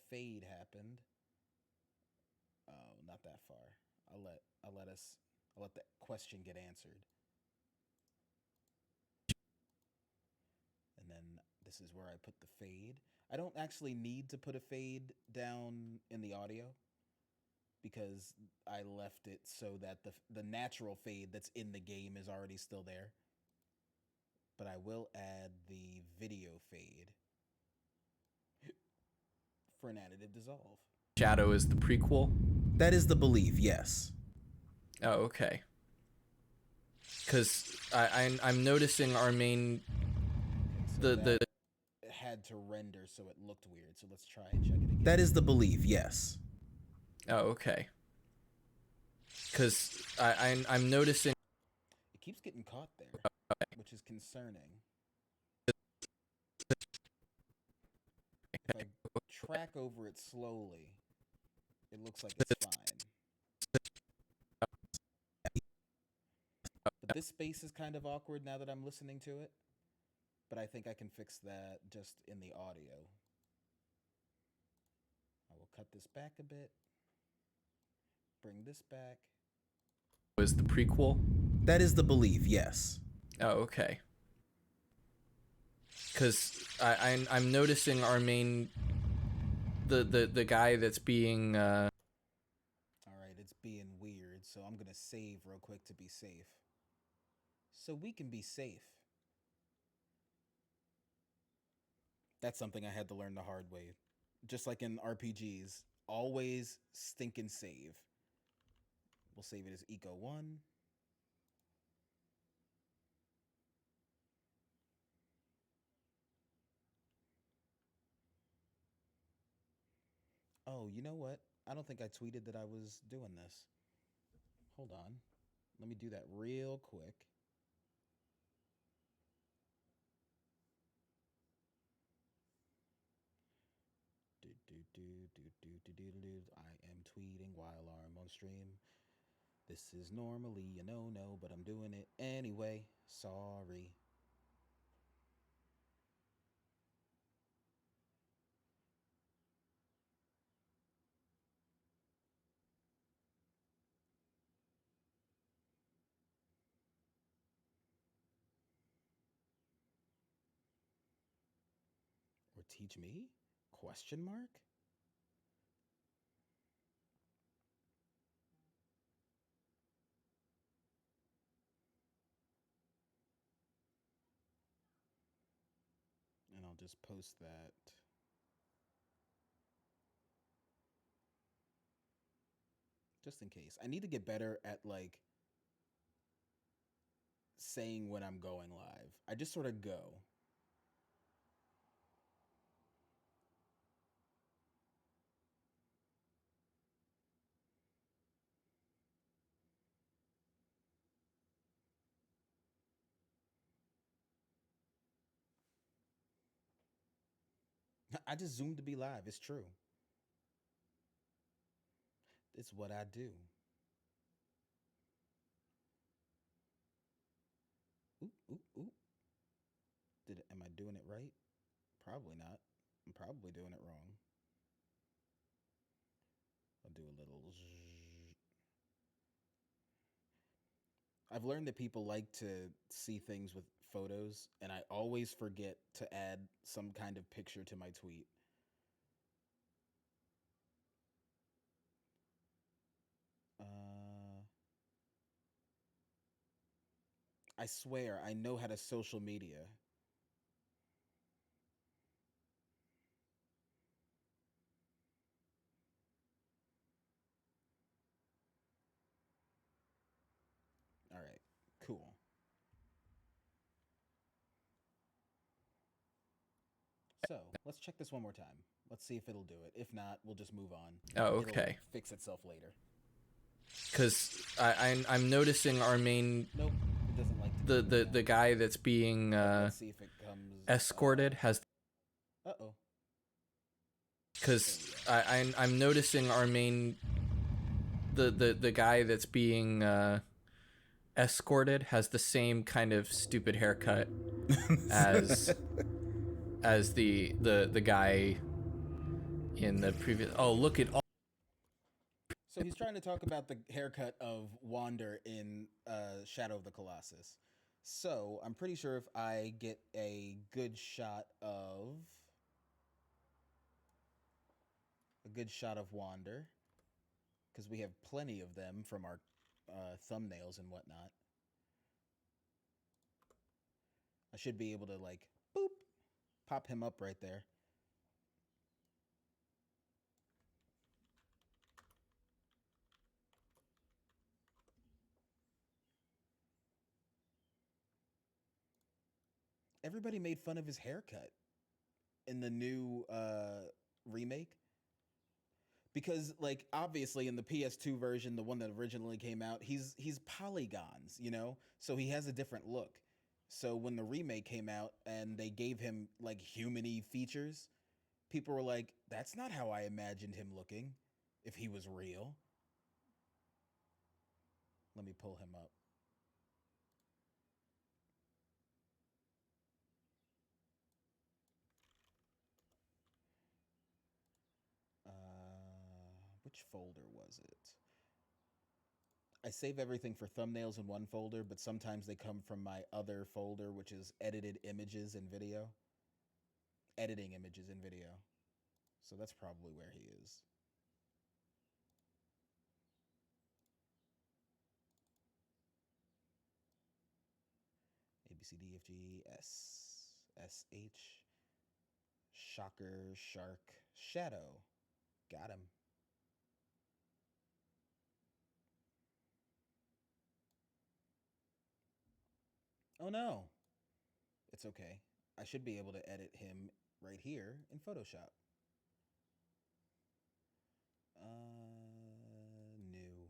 fade happened. Oh, not that far. I'll let the question get answered. And then this is where I put the fade. I don't actually need to put a fade down in the audio because I left it so that the natural fade that's in the game is already still there. But I will add the video fade for an additive dissolve. Shadow is the prequel. That is the belief, yes. Oh, okay. Because I'm noticing our main It had to render so it looked weird. So let's try and check it again. That is the belief, yes. Oh, okay. Because I'm noticing it keeps getting caught there, which is concerning. If I track over it slowly, it looks like it's fine. But this space is kind of awkward now that I'm listening to it. But I think I can fix that just in the audio. I will cut this back a bit. Bring this back. is the prequel. That is the belief, yes. Oh, okay. Because I'm noticing our main the guy that's being All right, it's being weird, so I'm gonna save real quick to be safe. So we can be safe. That's something I had to learn the hard way. Just like in RPGs, always stinking save. We'll save it as Eco1. Oh, you know what? I don't think I tweeted that I was doing this. Hold on. Let me do that real quick. I am tweeting while I'm on stream. This is normally a no-no, but I'm doing it anyway. Sorry. Or teach me? Question mark? And I'll just post that. Just in case. I need to get better at like saying when I'm going live. I just sort of go. I just zoomed to be live. It's true. It's what I do. Oop, oop, oop. Am I doing it right? Probably not. I'm probably doing it wrong. I'll do a little zzz. I've learned that people like to see things with photos, and I always forget to add some kind of picture to my tweet. I swear, I know how to social media. All right, cool. So let's check this one more time. Let's see if it'll do it. If not, we'll just move on. Oh, okay. It'll fix itself later. Because I'm noticing our main Nope, it doesn't like to the guy that's being let's see if it comes. escorted has. Uh-oh. Because I'm noticing our main the guy that's being escorted has the same kind of stupid haircut as the guy in the previous. Oh, look at all. So he's trying to talk about the haircut of Wander in Shadow of the Colossus. So I'm pretty sure if I get a good shot of Wander, because we have plenty of them from our thumbnails and whatnot, I should be able to like boop, pop him up right there. Everybody made fun of his haircut in the new remake. Because like obviously in the PS2 version, the one that originally came out, he's polygons, you know? So he has a different look. So when the remake came out and they gave him like human-y features, people were like, that's not how I imagined him looking if he was real. Let me pull him up. Which folder was it? I save everything for thumbnails in one folder, but sometimes they come from my other folder, which is edited images and video. Editing images and video. So that's probably where he is. A, B, C, D, F, G, S, S, H, Shocker, Shark, Shadow. Got him. Oh no. It's okay. I should be able to edit him right here in Photoshop. New.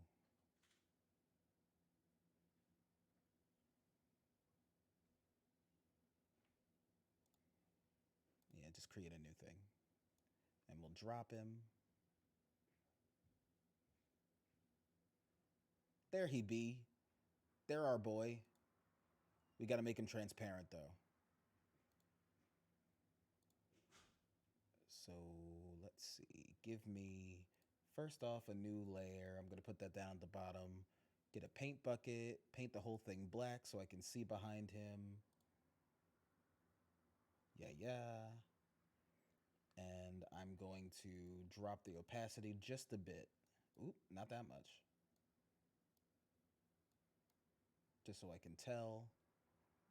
Yeah, just create a new thing. And we'll drop him. There he be. There our boy. We got to make him transparent though. So let's see. Give me, first off, a new layer. I'm going to put that down at the bottom. Get a paint bucket. Paint the whole thing black so I can see behind him. Yeah. And I'm going to drop the opacity just a bit. Oop, not that much. Just so I can tell.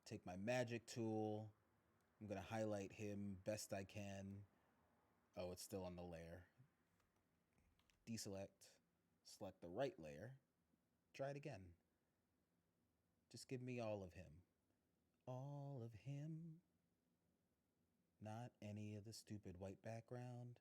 Take my magic tool. I'm going to highlight him best I can. Oh, it's still on the layer. Deselect. Select the right layer. Try it again. Just give me all of him. All of him. Not any of the stupid white background.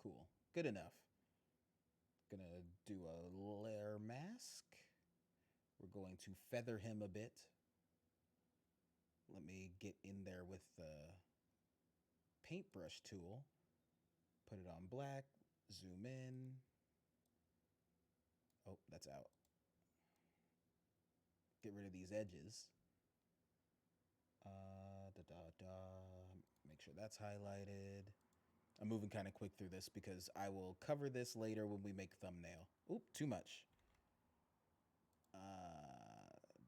Cool. Good enough. Gonna do a layer mask. We're going to feather him a bit. Let me get in there with the paintbrush tool. Put it on black. Zoom in. Oh, that's out. Get rid of these edges. Make sure that's highlighted. I'm moving kind of quick through this because I will cover this later when we make thumbnail. Oop, too much.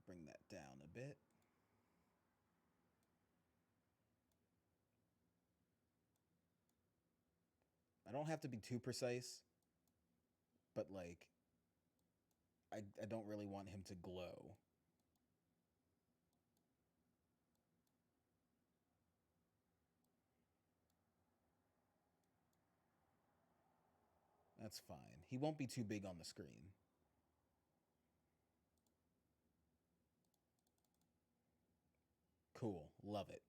Bring that down a bit. don't have to be too precise, but like, I don't really want him to glow. That's fine. He won't be too big on the screen. Cool. Love it.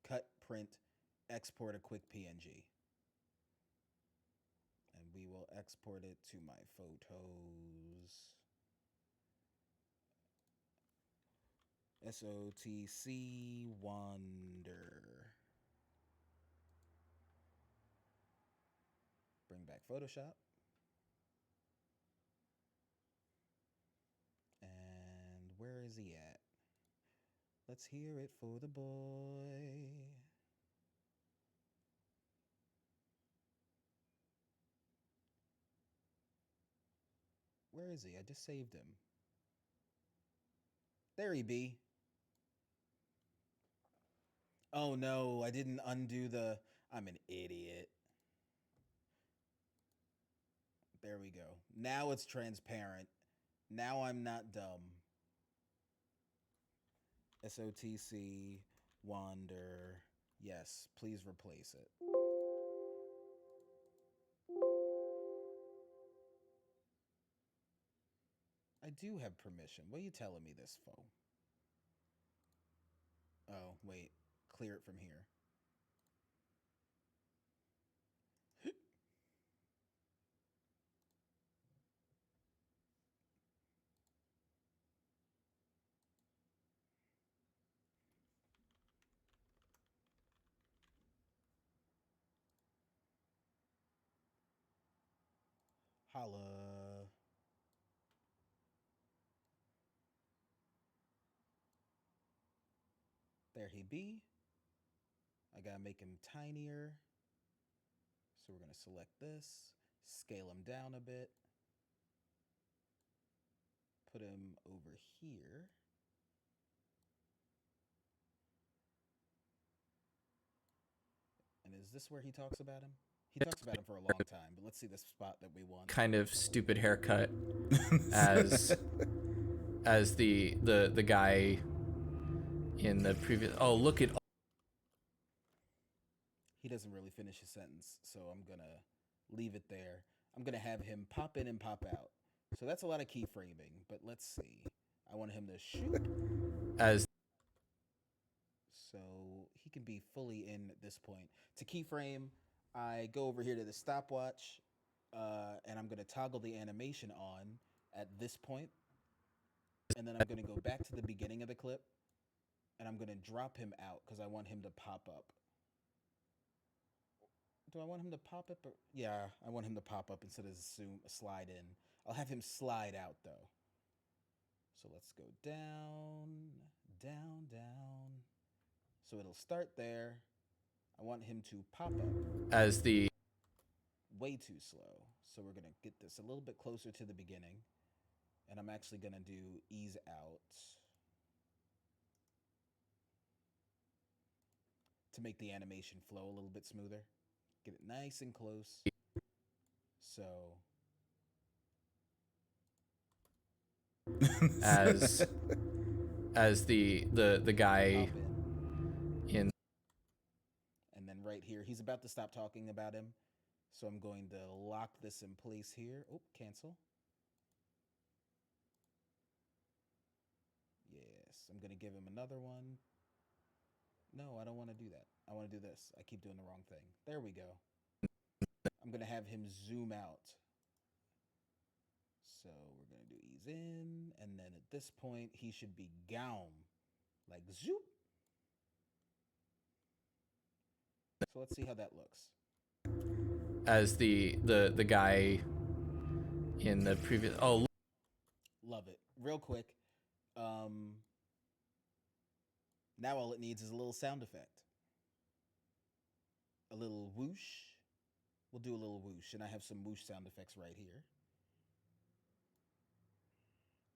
Cut, print, export a quick PNG. And we will export it to my photos. SOTC Wonder. Bring back Photoshop. And where is he at? Let's hear it for the boy. Where is he? I just saved him. There he be. Oh no, I didn't undo the... I'm an idiot. There we go. Now it's transparent. Now I'm not dumb. SOTC, Wander. Yes, please replace it. I do have permission. What are you telling me this for? Oh, wait. Clear it from here. Holla. There he be. I gotta make him tinier. So we're gonna select this, scale him down a bit, put him over here. And is this where he talks about him? He talks about him for a long time, but let's see the spot that we want. Kind of stupid haircut as the guy in the previous. Oh, look at. He doesn't really finish his sentence, so I'm gonna leave it there. I'm gonna have him pop in and pop out. So that's a lot of keyframing, but let's see. I want him to shoot. As. So he can be fully in at this point. To keyframe, I go over here to the stopwatch, and I'm gonna toggle the animation on at this point. And then I'm gonna go back to the beginning of the clip, and I'm gonna drop him out because I want him to pop up. Do I want him to pop up? Or... Yeah, I want him to pop up instead of slide in. I'll have him slide out, though. So let's go down, down, down. So it'll start there. I want him to pop up. As the... Way too slow. So we're going to get this a little bit closer to the beginning. And I'm actually going to do ease out. To make the animation flow a little bit smoother. Get it nice and close. So... as the guy in. And then right here, he's about to stop talking about him. So I'm going to lock this in place here. Oh, cancel. Yes, I'm going to give him another one. No, I don't want to do that. I want to do this. I keep doing the wrong thing. There we go. I'm going to have him zoom out. So we're going to do ease in. And then at this point, he should be gown. Like zoop. So let's see how that looks. As the guy in the previous. Oh, love it. Real quick. Now all it needs is a little sound effect. A little whoosh. We'll do a little whoosh, and I have some whoosh sound effects right here.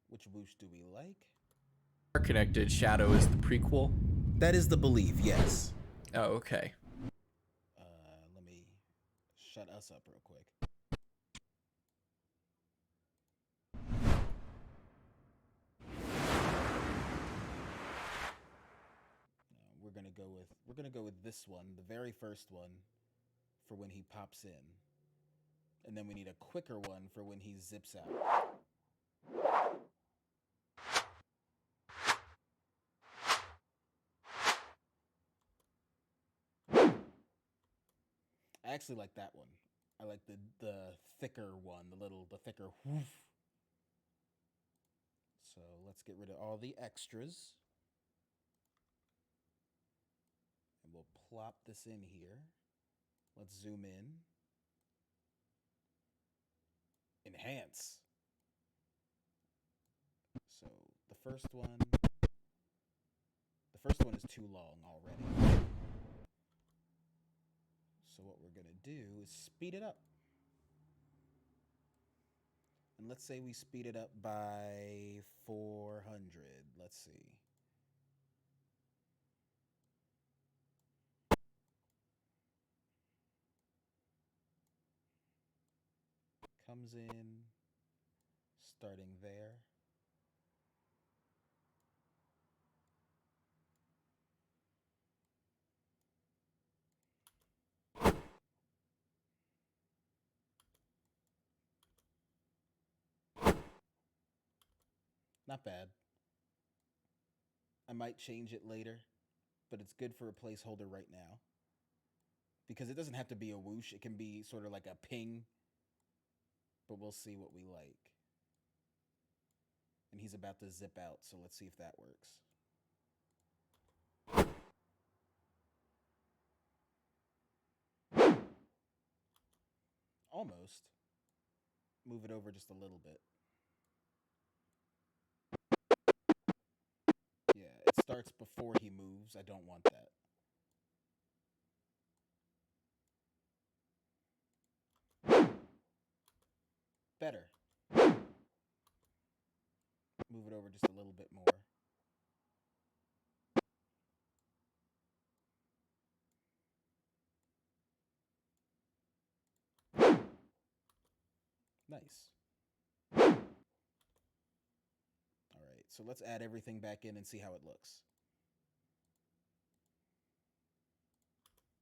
Which whoosh do we like? Connected Shadow is the prequel. That is the belief, yes. Oh, okay. Let me shut us up real quick. We're gonna go with this one, the very first one, for when he pops in. And then we need a quicker one for when he zips out. I actually like that one. I like the thicker one, the thicker whoof. So let's get rid of all the extras. And we'll plop this in here. Let's zoom in. Enhance. So the first one is too long already. So what we're gonna do is speed it up. And let's say we speed it up by 400. Let's see. Comes in, starting there. Not bad. I might change it later, but it's good for a placeholder right now. Because it doesn't have to be a whoosh, it can be sort of like a ping. But we'll see what we like. And he's about to zip out, so let's see if that works. Almost. Move it over just a little bit. Yeah, it starts before he moves. I don't want that. Better. Move it over just a little bit more. Nice. All right, so let's add everything back in and see how it looks.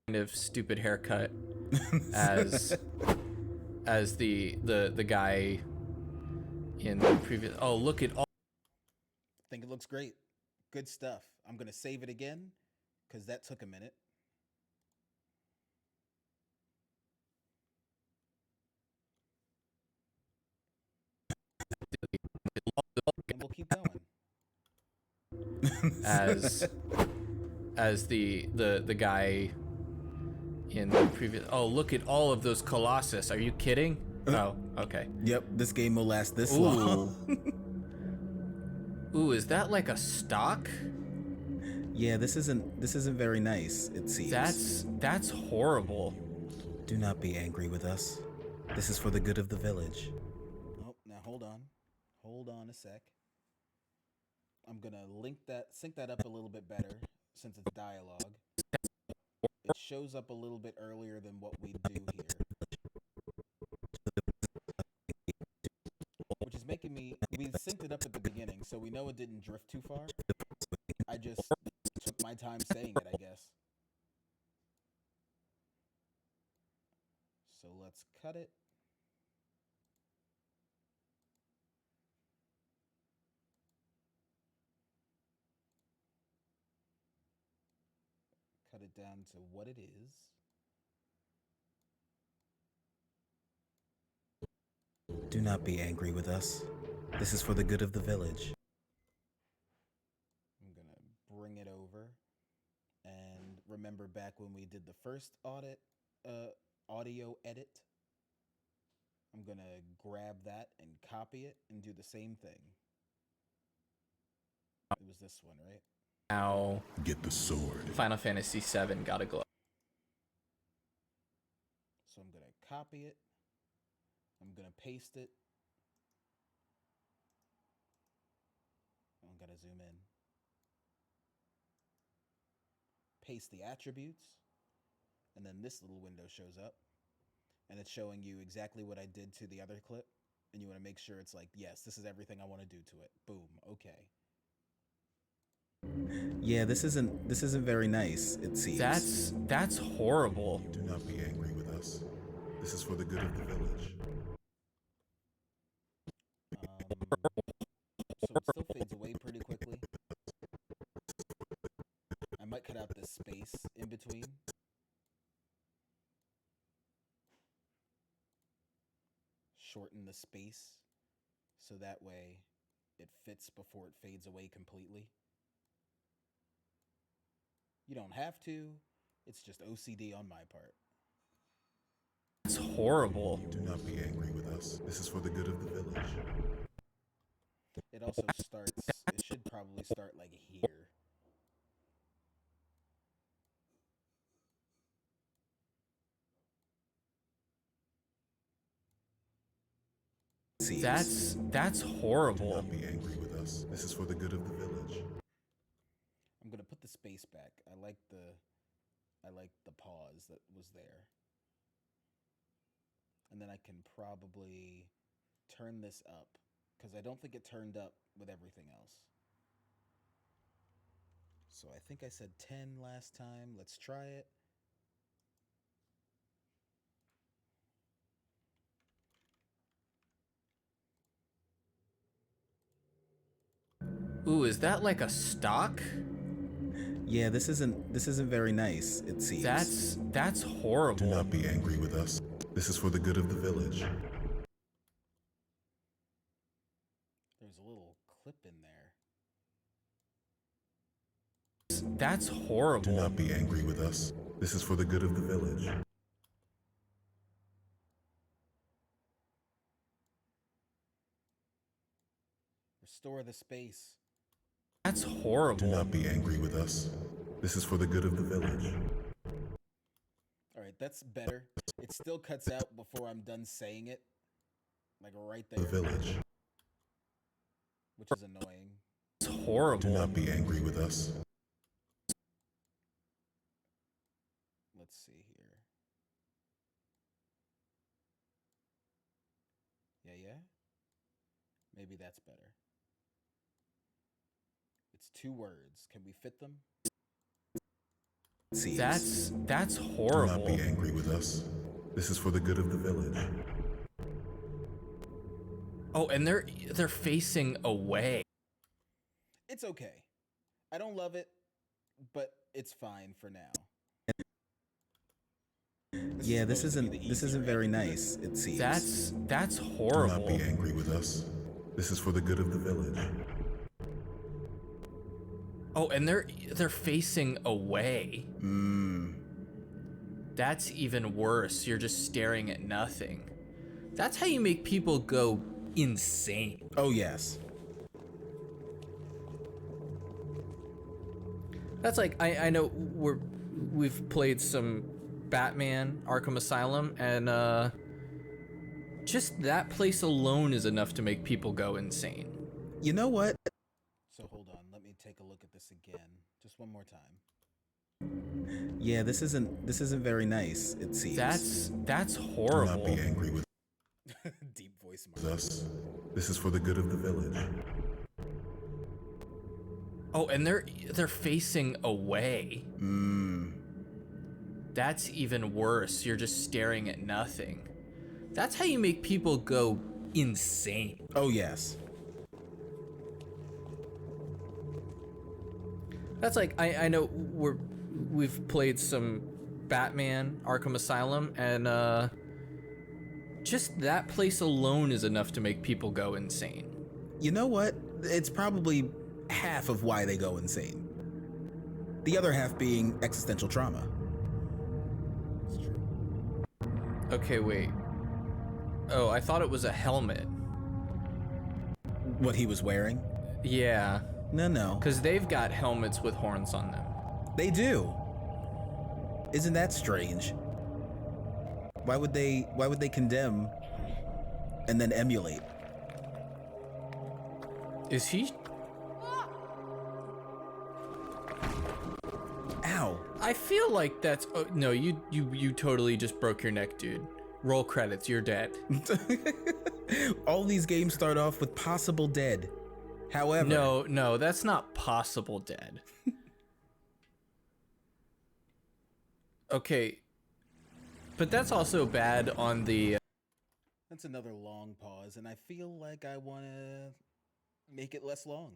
Kind of stupid haircut as the guy in the previous. Oh, look at all. I think it looks great. Good stuff. I'm gonna save it again because that took a minute. And we'll keep going. as the guy in the previous. Oh, look at all of those Colossus. Are you kidding? Oh, okay. Yep, this game will last this Ooh. long. Ooh, is that like a stock? Yeah, this isn't very nice, it seems. That's horrible. Do not be angry with us. This is for the good of the village. Oh, now hold on. Hold on a sec. I'm gonna sync that up a little bit better since it's dialogue. It shows up a little bit earlier than what we do here. Which is making me... We synced it up at the beginning, so we know it didn't drift too far. I just took my time saying it, I guess. So let's cut it. Cut it down to what it is. Do not be angry with us. This is for the good of the village. I'm gonna bring it over and remember back when we did the first audio edit. I'm gonna grab that and copy it and do the same thing. It was this one, right? Now, Get the sword. Final Fantasy VII got a glow. So I'm gonna copy it. I'm gonna paste it. I'm gonna zoom in. Paste the attributes. And then this little window shows up. and it's showing you exactly what I did to the other clip, and you want to make sure it's like, yes, this is everything I want to do to it. Boom. Okay. Yeah, this isn't very nice, it seems. That's horrible. Do not be angry with us. This is for the good of the village. So it still fades away pretty quickly. I might cut out this space in between. Shorten the space so that way it fits before it fades away completely. You don't have to. It's just OCD on my part. It's horrible. Do not be angry with us. This is for the good of the village. It also starts, it should probably start like here. That's horrible. Do not be angry with us. This is for the good of the village. I'm gonna put the space back. I like the pause that was there. And then I can probably turn this up, because I don't think it turned up with everything else. So I think I said 10 last time. Let's try it. Ooh, is that like a stock? Yeah, this isn't very nice, it seems. That's horrible. Do not be angry with us. This is for the good of the village. There's a little clip in there. That's horrible. Do not be angry with us. This is for the good of the village. Restore the space. That's horrible. Do not be angry with us. This is for the good of the village. All right, that's better. It still cuts out before I'm done saying it. Like right there. The village. Which is annoying. It's horrible. Do not be angry with us. Let's see here. Yeah? Maybe that's better. It's 2 words. Can we fit them? That's horrible. Do not be angry with us. This is for the good of the village. Oh, and they're facing away. It's okay. I don't love it, but it's fine for now. Yeah, this isn't very nice, it seems. That's Do horrible. not be angry with us. This is for the good of the village. Oh, and they're facing away. That's even worse. You're just staring at nothing. That's how you make people go insane. Oh, yes. That's like, I know we've played some Batman Arkham Asylum, and just that place alone is enough to make people go insane. You know what? So hold on, let me take a look at this again. Just one more time. Yeah, this isn't very nice, it seems. That's Do horrible. not be angry with Deep voice us. This is for the good of the village. Oh, and they're facing away. That's even worse. You're just staring at nothing. That's how you make people go insane. Oh, yes. That's like, I know we've played some Batman Arkham Asylum, and just that place alone is enough to make people go insane. You know what? It's probably half of why they go insane. The other half being existential trauma. It's true. Okay, wait. Oh, I thought it was a helmet. What he was wearing? Yeah. No. Because they've got helmets with horns on them. They do. Isn't that strange? Why would they condemn and then emulate? Is he? Ow. I feel like that's... Oh, no, you totally just broke your neck, dude. Roll credits, you're dead. All these games start off with possible dead. However... No, that's not possible dead. Okay. But that's also bad on the... That's another long pause, and I feel like I want to make it less long.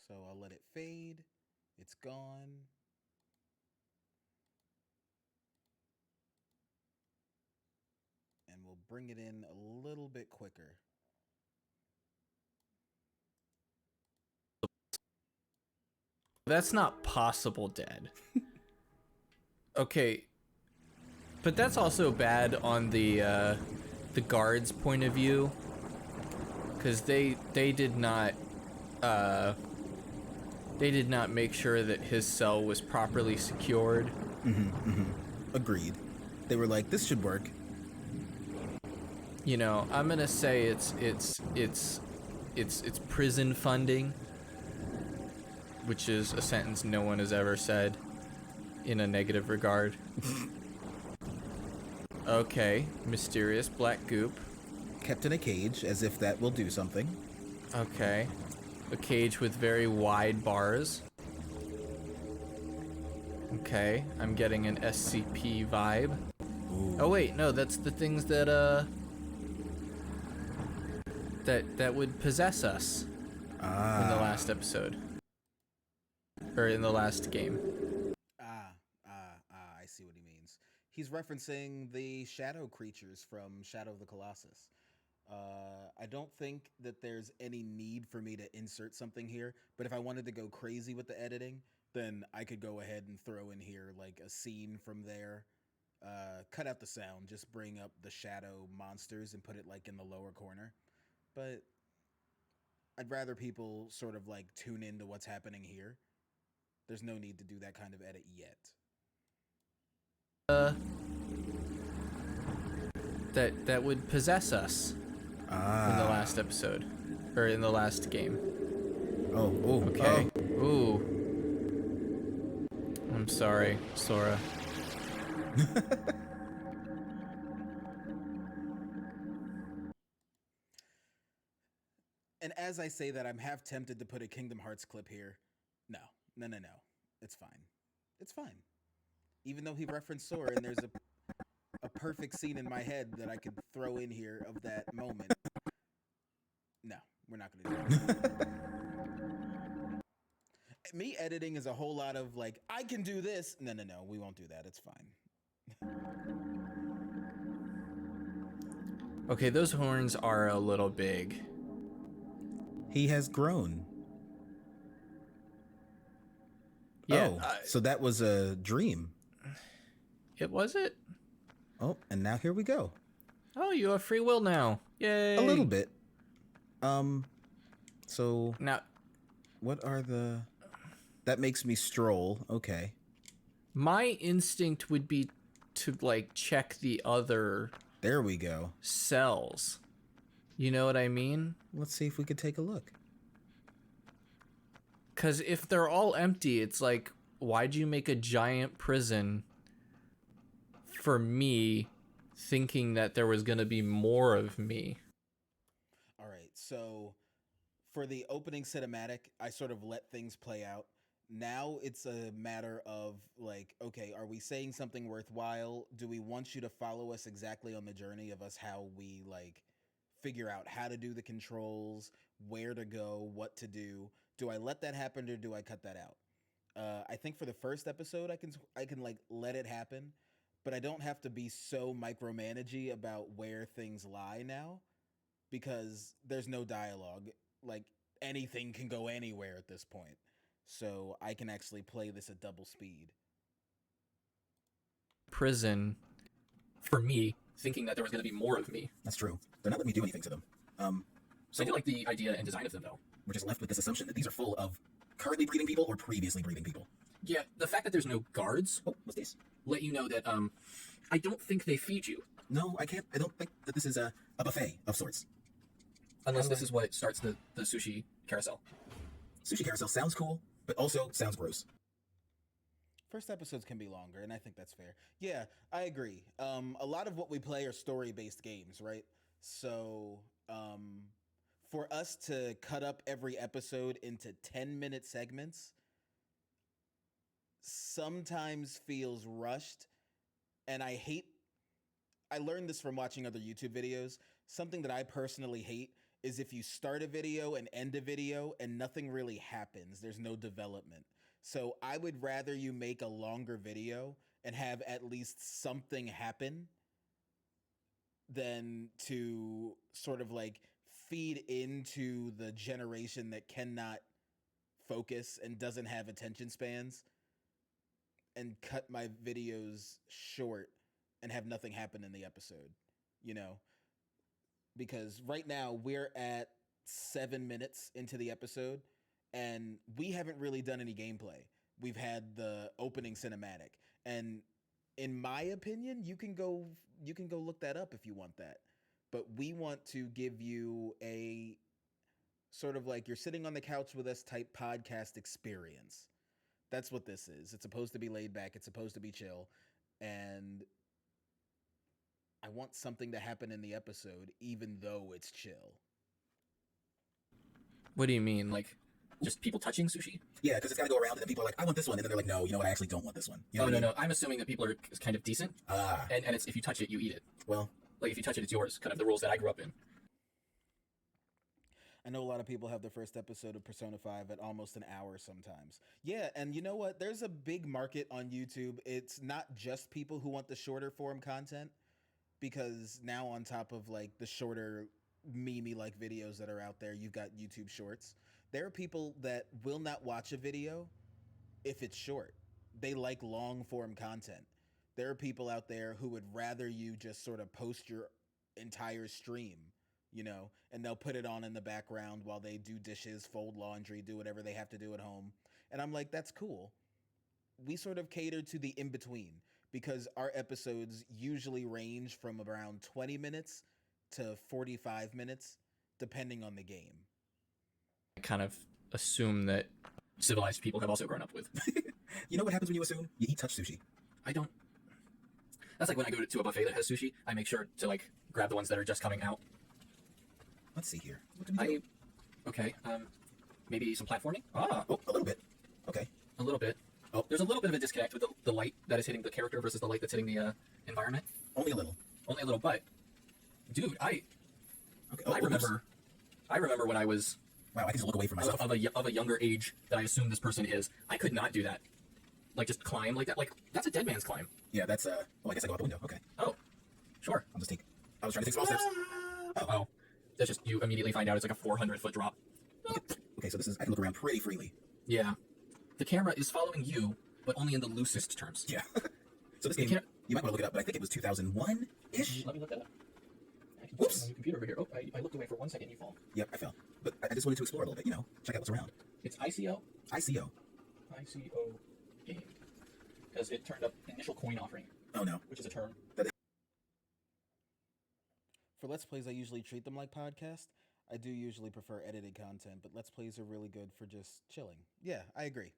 So I'll let it fade. It's gone. And we'll bring it in a little bit quicker. That's not possible dead. Okay. But that's also bad on the guard's point of view. Because they did not make sure that his cell was properly secured. Agreed. They were like, this should work. You know, I'm gonna say it's prison funding, which is a sentence no one has ever said in a negative regard. Okay, mysterious black goop. Kept in a cage, as if that will do something. Okay, a cage with very wide bars. Okay, I'm getting an SCP vibe. Ooh. Oh wait, no, that's the things that that would possess us in the last episode. Or in the last game. I see what he means. He's referencing the shadow creatures from Shadow of the Colossus. I don't think that there's any need for me to insert something here, but if I wanted to go crazy with the editing, then I could go ahead and throw in here like a scene from there. Cut out the sound, just bring up the shadow monsters and put it like in the lower corner. But I'd rather people sort of like tune into what's happening here. There's no need to do that kind of edit yet. That would possess us in the last episode. Or in the last game. Oh, okay. Ooh. I'm sorry, Sora. And as I say that, I'm half tempted to put a Kingdom Hearts clip here. No. It's fine. It's fine. Even though he referenced Sora, and there's a perfect scene in my head that I could throw in here of that moment. No, we're not going to do that. Me editing is a whole lot of like, I can do this. No, we won't do that. It's fine. Okay, those horns are a little big. He has grown. Yeah. So that was a dream. It was it? Oh, and now here we go. Oh, you have free will now. Yay. A little bit. So now, what are the... That makes me stroll. Okay. My instinct would be to like check the other... There we go. Cells. You know what I mean? Let's see if we could take a look. Because if they're all empty, it's like, why'd you make a giant prison for me, thinking that there was going to be more of me? All right, so for the opening cinematic, I sort of let things play out. Now it's a matter of like, okay, are we saying something worthwhile? Do we want you to follow us exactly on the journey of us, how we like figure out how to do the controls, where to go, what to do? Do I let that happen or do I cut that out? I think for the first episode, I can like let it happen, but I don't have to be so micromanagey about where things lie now, because there's no dialogue. Like anything can go anywhere at this point, so I can actually play this at double speed. Prison for me, thinking that there was going to be more of me. That's true. They're not letting me do anything to them. So I do like the idea and design of them, though. We're just left with this assumption that these are full of currently breathing people or previously breathing people. Yeah, the fact that there's no guards. Oh, what's this? Let you know that I don't think they feed you. No, I can't. I don't think that this is a buffet of sorts. Unless this is what starts the sushi carousel. Sushi carousel sounds cool, but also sounds gross. First episodes can be longer, and I think that's fair. Yeah, I agree. A lot of what we play are story-based games, right? So, for us to cut up every episode into 10-minute segments sometimes feels rushed, and I learned this from watching other YouTube videos. Something that I personally hate is if you start a video and end a video and nothing really happens. There's no development. So I would rather you make a longer video and have at least something happen than to sort of like feed into the generation that cannot focus and doesn't have attention spans and cut my videos short and have nothing happen in the episode, you know? Because right now we're at 7 minutes into the episode and we haven't really done any gameplay. We've had the opening cinematic, and in my opinion, you can go look that up if you want that. But we want to give you a sort of like you're sitting on the couch with us type podcast experience. That's what this is. It's supposed to be laid back, it's supposed to be chill, and I want something to happen in the episode even though it's chill. What do you mean, like just people touching sushi? Yeah, because it's got to go around, and then people are like, I want this one, and then they're like, no, you know what, I actually don't want this one. You know Oh, what I no, mean? no. I'm assuming that people are kind of decent. And it's if you touch it, you eat it. Well, Like, if you touch it, it's yours. Kind of the rules that I grew up in. I know a lot of people have their first episode of Persona 5 at almost an hour sometimes. Yeah, and you know what? There's a big market on YouTube. It's not just people who want the shorter form content, because now on top of like the shorter meme like videos that are out there, you've got YouTube Shorts. There are people that will not watch a video if it's short. They like long form content. There are people out there who would rather you just sort of post your entire stream, you know, and they'll put it on in the background while they do dishes, fold laundry, do whatever they have to do at home. And I'm like, that's cool. We sort of cater to the in-between because our episodes usually range from around 20 minutes to 45 minutes, depending on the game. I kind of assume that civilized people have also grown up with. you know what happens when you assume? You eat touch sushi. I don't. That's like when I go to a buffet that has sushi, I make sure to like grab the ones that are just coming out. Let's see here. What do we do? Okay, maybe some platforming? Oh, a little bit. Okay. A little bit. Oh, there's a little bit of a disconnect with the light that is hitting the character versus the light that's hitting the environment. Only a little. Only a little, but dude, Okay. I remember when I was Wow, I can just look away from myself. of a younger age that I assume this person is. I could not do that. Like just climb like that. Like that's a dead man's climb. Yeah, that's oh, I guess I go out the window. Okay. Oh, sure. I was trying to take small steps. Oh, that's just you immediately find out it's like a 400-foot drop. Okay, so I can look around pretty freely. Yeah, the camera is following you, but only in the loosest terms. Yeah. So this game, you might want to look it up, but I think it was 2001-ish. Let me look that up. Whoops. On your computer over here. Oh, I looked away for 1 second. You fall. Yep, I fell. But I just wanted to explore a little bit, you know, check out what's around. It's ICO. ICO. ICO game. Because it turned up initial coin offering. Oh no. Which is a term. For Let's Plays, I usually treat them like podcasts. I do usually prefer edited content, but Let's Plays are really good for just chilling. Yeah, I agree.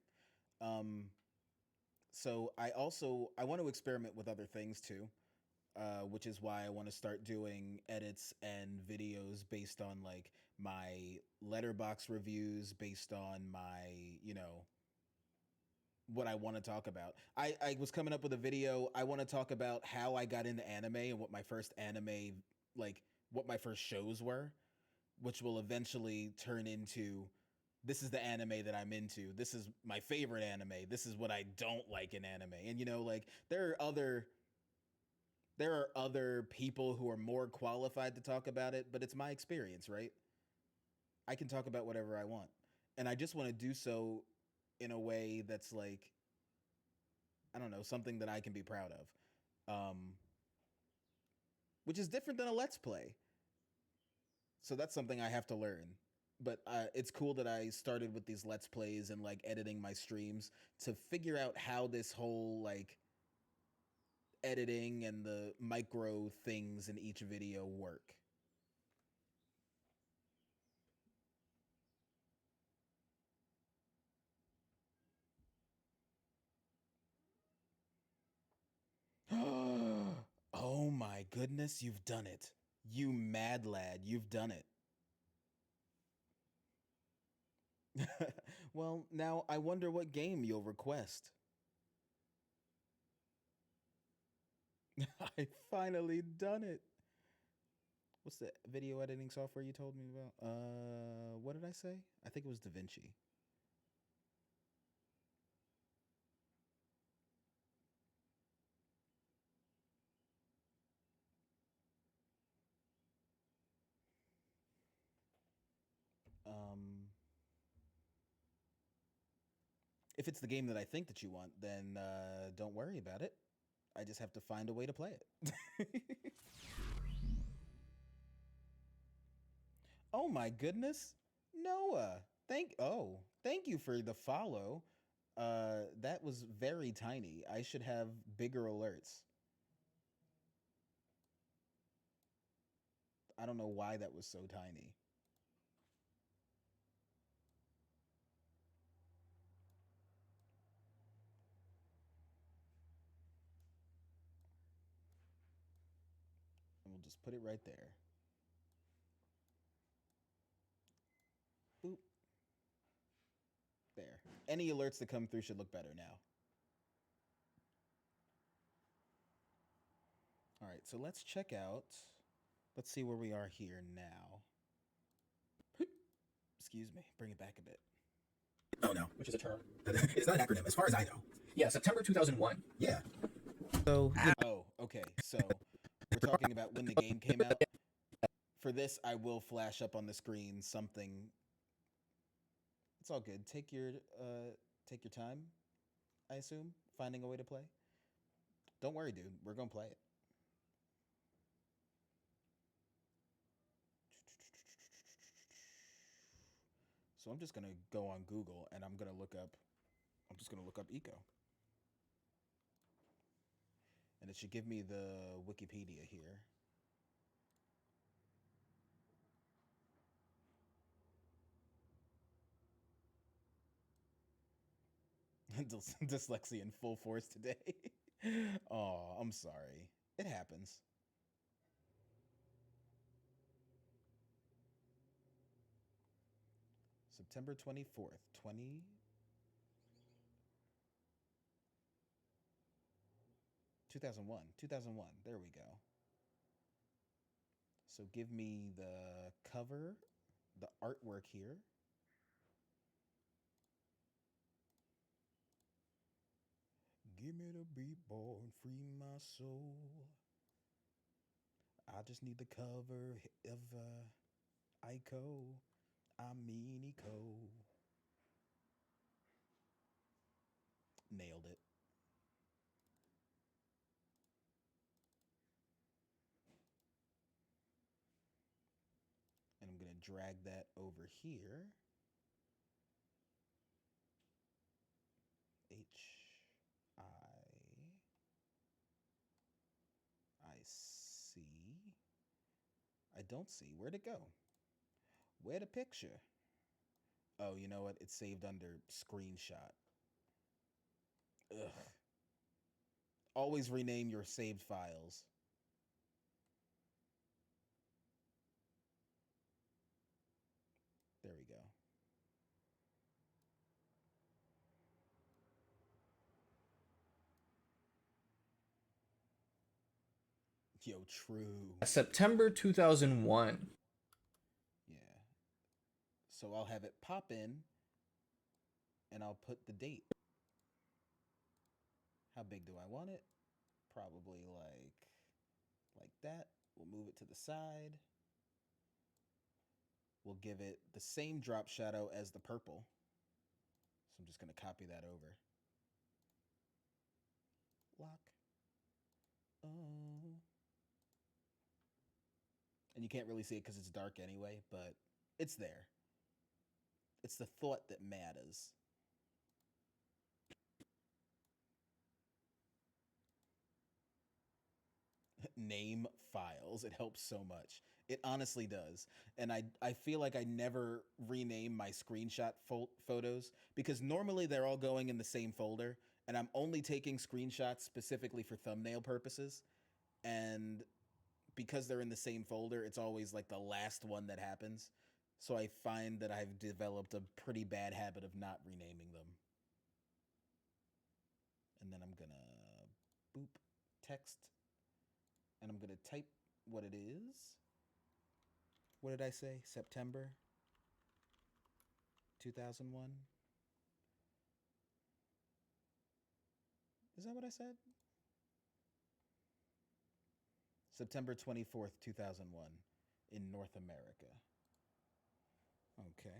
So I want to experiment with other things too, which is why I want to start doing edits and videos based on like my letterbox reviews, based on my, you know, what I want to talk about. I was coming up with a video. I want to talk about how I got into anime and what my first anime, like what my first shows were, which will eventually turn into, this is the anime that I'm into. This is my favorite anime. This is what I don't like in anime. And you know, like there are other people who are more qualified to talk about it, but it's my experience, right? I can talk about whatever I want. And I just want to do so in a way that's like, I don't know, something that I can be proud of. Which is different than a Let's Play. So that's something I have to learn. But it's cool that I started with these Let's Plays and like editing my streams to figure out how this whole like editing and the micro things in each video work. goodness, you've done it. You mad lad, you've done it. Well, now I wonder what game you'll request. I finally done it. What's the video editing software you told me about? What did I say? I think it was DaVinci. If it's the game that I think that you want, then don't worry about it. I just have to find a way to play it. Oh my goodness. Noah. Thank you for the follow. That was very tiny. I should have bigger alerts. I don't know why that was so tiny. And we'll just put it right there. Boop. There. Any alerts that come through should look better now. All right, so let's check out. Let's see where we are here now. Excuse me, bring it back a bit. Oh no, which is a term. It's not an acronym, as far as I know. Yeah, September 2001. Yeah. So, okay. So, we're talking about when the game came out. For this, I will flash up on the screen something. It's all good. Take your time, I assume, finding a way to play. Don't worry, dude. We're going to play it. So I'm just going to go on Google and I'm just going to look up eco. And it should give me the Wikipedia here. Dyslexia in full force today. Oh, I'm sorry. It happens. September 24th, 2001. 2001. There we go. So give me the cover, the artwork here. Give me the beat, boy, and free my soul. I just need the cover of Ico. I mean Eco. Nailed it. And I'm going to drag that over here. I see. I don't see. Where'd it go? Where'd the picture? Oh, you know what? It's saved under screenshot. Ugh. Always rename your saved files. There we go. Yo, true. September 2001. Yeah. So I'll have it pop in and I'll put the date. How big do I want it? Probably like that. We'll move it to the side. We'll give it the same drop shadow as the purple. So I'm just going to copy that over. Lock. Oh. And you can't really see it because it's dark anyway, but it's there. It's the thought that matters. Name files. It helps so much. It honestly does. And I feel like I never rename my screenshot photos because normally they're all going in the same folder and I'm only taking screenshots specifically for thumbnail purposes. And because they're in the same folder, it's always like the last one that happens. So I find that I've developed a pretty bad habit of not renaming them. And then I'm gonna boop text, and I'm gonna type what it is. What did I say? September 2001? Is that what I said? September 24th, 2001 in North America. Okay.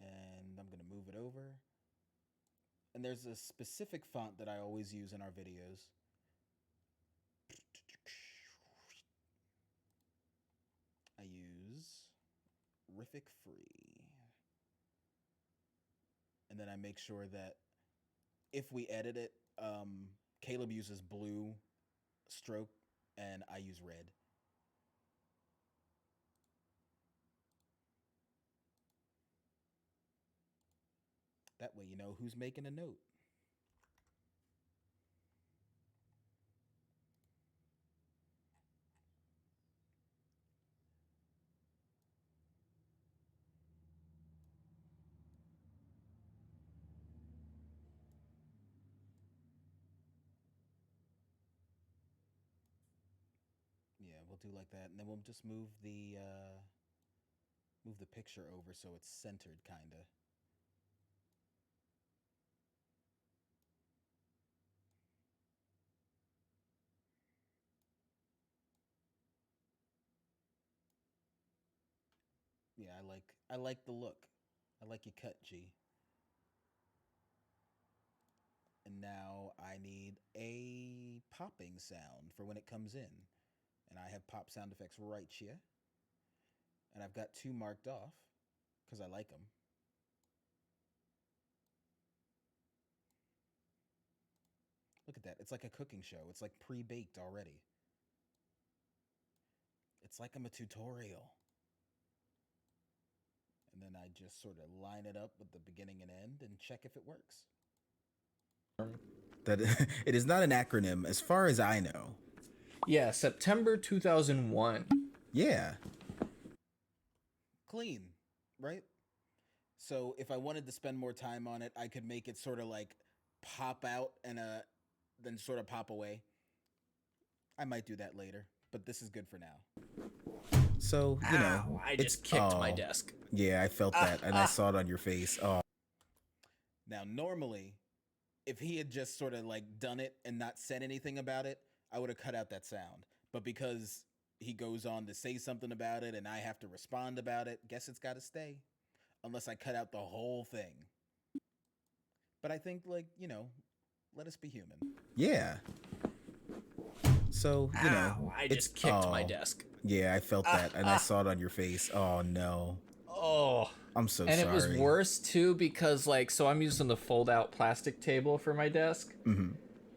And I'm going to move it over. And there's a specific font that I always use in our videos. I use Riffic Free. And then I make sure that if we edit it, Caleb uses blue stroke and I use red. That way you know who's making a note. Yeah, we'll do like that, and then we'll just move the picture over so it's centered, kinda. Yeah, I like the look. I like your cut, G. And now I need a popping sound for when it comes in. And I have pop sound effects right here. And I've got 2 marked off because I like them. Look at that. It's like a cooking show. It's like pre-baked already. It's like I'm a tutorial. And then I just sort of line it up with the beginning and end and check if it works. That it is not an acronym as far as I know. Yeah, September 2001. Yeah. Clean, right? So if I wanted to spend more time on it, I could make it sort of like pop out and then sort of pop away. I might do that later, but this is good for now. So, you know, I just kicked my desk. Yeah, I felt that, and I saw it on your face. Oh. Now, normally, if he had just sort of like done it and not said anything about it, I would have cut out that sound. But because he goes on to say something about it and I have to respond about it, guess it's got to stay. Unless I cut out the whole thing. But I think, like, you know, let us be human. Yeah. So, you know, I just kicked my desk. Yeah, I felt that, and I saw it on your face. Oh, no. Oh. I'm so and sorry. And it was worse, too, because, like, so I'm using the fold-out plastic table for my desk. Mm-hmm.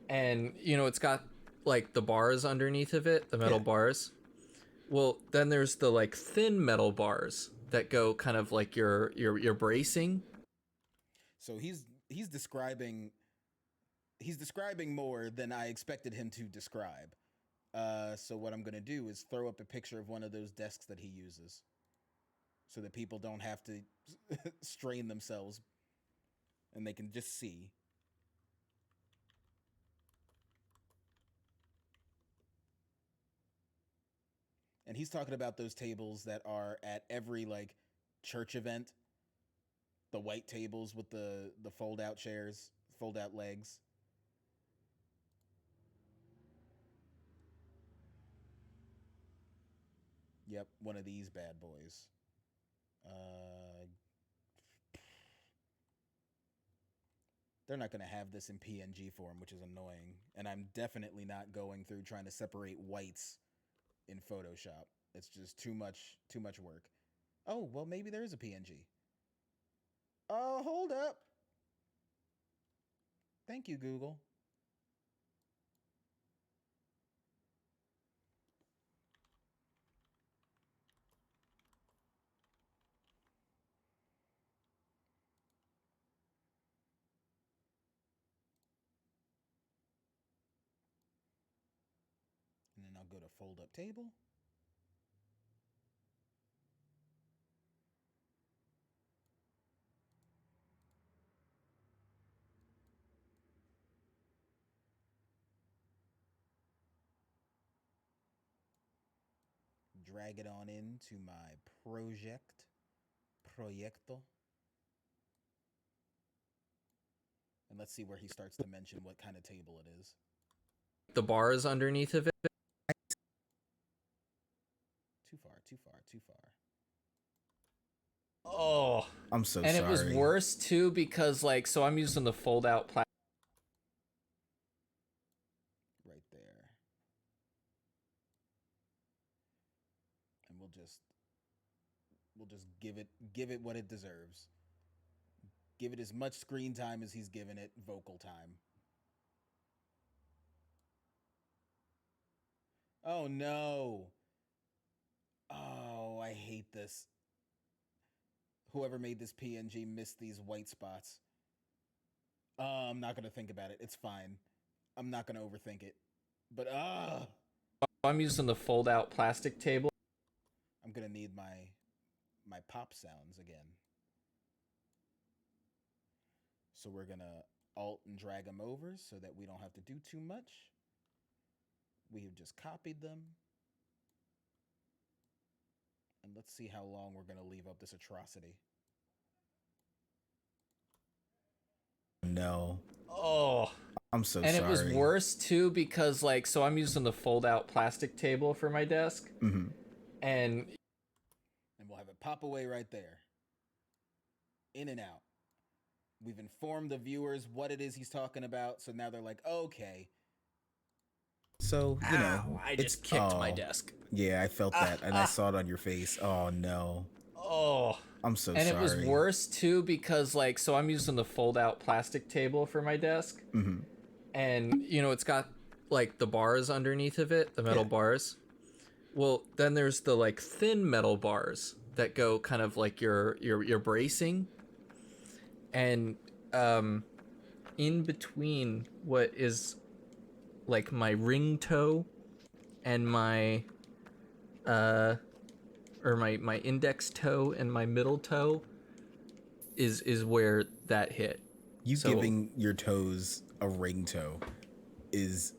And, you know, it's got, like, the bars underneath of it, the metal bars. Well, then there's the, like, thin metal bars that go kind of like your bracing. So he's describing more than I expected him to describe. So what I'm gonna do is throw up a picture of one of those desks that he uses, so that people don't have to strain themselves, and they can just see. And he's talking about those tables that are at every like church event. The white tables with the fold-out chairs, fold-out legs. Yep, one of these bad boys. They're not going to have this in PNG form, which is annoying. And I'm definitely not going through trying to separate whites in Photoshop. It's just too much work. Oh, well, maybe there is a PNG. Oh, hold up. Thank you, Google. go to fold up table. Drag it on into my proyecto. And let's see where he starts to mention what kind of table it is. The bars underneath of it. Too far. Oh, I'm so and sorry. it was worse too because like, so I'm using the fold out plastic. Right there. And we'll just give it what it deserves. Give it as much screen time as he's given it vocal time. Oh no. Oh, I hate this. Whoever made this PNG missed these white spots. I'm not going to think about it. It's fine. I'm not going to overthink it. But I'm using the fold out plastic table. I'm going to need my pop sounds again. So we're going to alt and drag them over so that we don't have to do too much. We have just copied them. And let's see how long we're going to leave up this atrocity. No. Oh, I'm so and sorry. it was worse too because like, so I'm using the fold out plastic table for my desk. Mm-hmm. And we'll have it pop away right there. In and out. We've informed the viewers what it is he's talking about, so now they're like, okay. So, you know, I just kicked my desk. Yeah, I felt that, and I saw it on your face. Oh, no. Oh. I'm so and sorry. it was worse too because like, so I'm using the fold out plastic table for my desk. Mm-hmm. And, you know, it's got like the bars underneath of it, the metal bars. Well, then there's the like thin metal bars that go kind of like your bracing. And in between what is like my ring toe and my or my index toe and my middle toe is where that hit. You giving your toes a ring toe is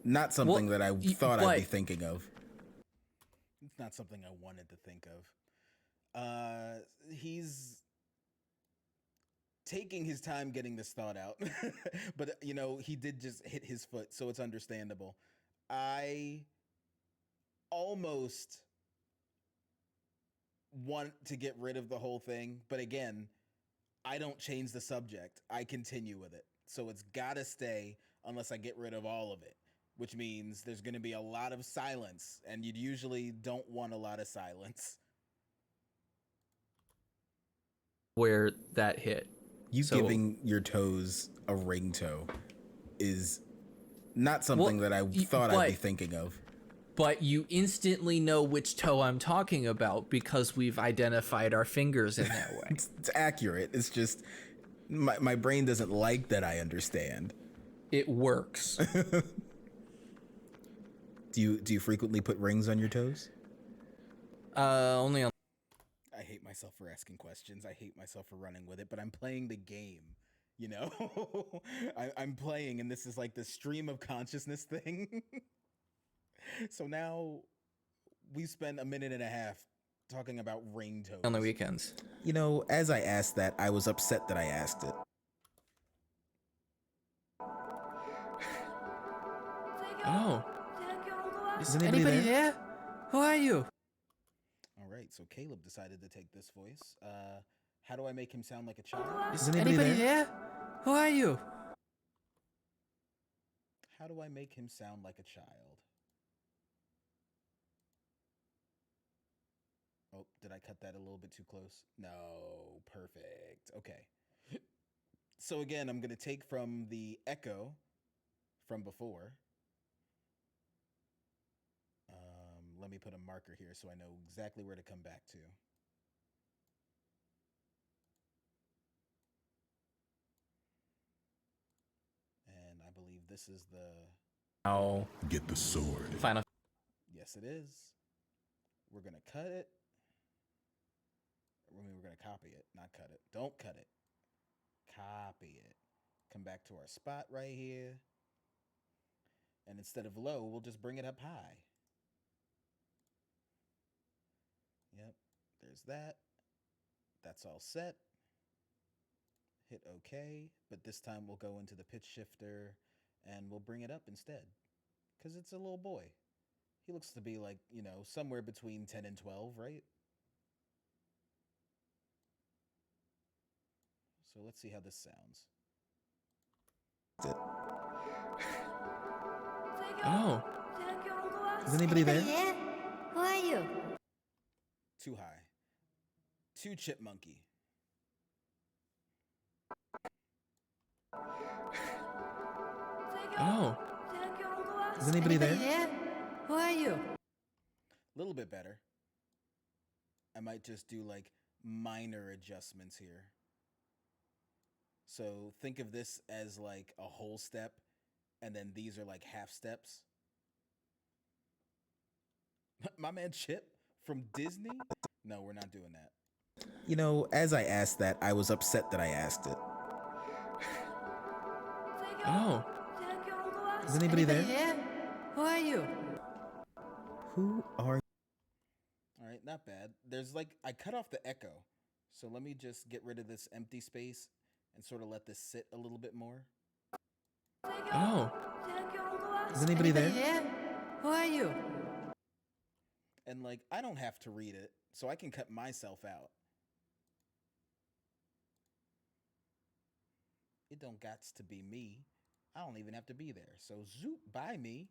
not something that I thought I'd be thinking of. It's not something I wanted to think of. He's taking his time getting this thought out. But, you know, he did just hit his foot, so it's understandable. I almost want to get rid of the whole thing, but again, I don't change the subject. I continue with it. So it's gotta stay unless I get rid of all of it, which means there's gonna be a lot of silence, and you usually don't want a lot of silence. Where that hit. You giving your toes a ring toe is not something that I thought I'd be thinking of. But you instantly know which toe I'm talking about because we've identified our fingers in that way. It's accurate. It's just my brain doesn't like that I understand. It works. Do you frequently put rings on your toes? Only on. I hate myself for asking questions. I hate myself for running with it, but I'm playing the game, you know? I'm playing, and this is like the stream of consciousness thing. So now we spend a minute and a half talking about ring toes. On the weekends. You know, as I asked that, I was upset that I asked it. Oh. Is anybody there? Who are you? All right, so Caleb decided to take this voice. How do I make him sound like a child? Is anybody there? Who are you? How do I make him sound like a child? Oh, did I cut that a little bit too close? No, perfect. Okay. So again, I'm going to take from the echo from before. Let me put a marker here so I know exactly where to come back to. And I believe this is the... Oh. Get the sword. Final. Yes, it is. We're going to cut it. I mean, we're going to copy it, not cut it. Don't cut it. Copy it. Come back to our spot right here. And instead of low, we'll just bring it up high. Yep, there's that. That's all set. Hit OK, but this time we'll go into the pitch shifter and we'll bring it up instead. Because it's a little boy. He looks to be like, you know, somewhere between 10 and 12, right? So let's see how this sounds. Oh. Is anybody there? Who are you? Too high. Too chipmunky. Oh. Is anybody there? Who are you? A little bit better. I might just do like minor adjustments here. So think of this as like a whole step, and then these are like half steps. My man Chip from Disney? No, we're not doing that. You know, as I asked that, I was upset that I asked it. Oh. Is anybody there? Who are you? Who are you? All right, not bad. There's like, I cut off the echo. So let me just get rid of this empty space and sort of let this sit a little bit more. Oh. Is anybody there? Who are you? And like, I don't have to read it, so I can cut myself out. It don't gots to be me. I don't even have to be there. So zoop by me.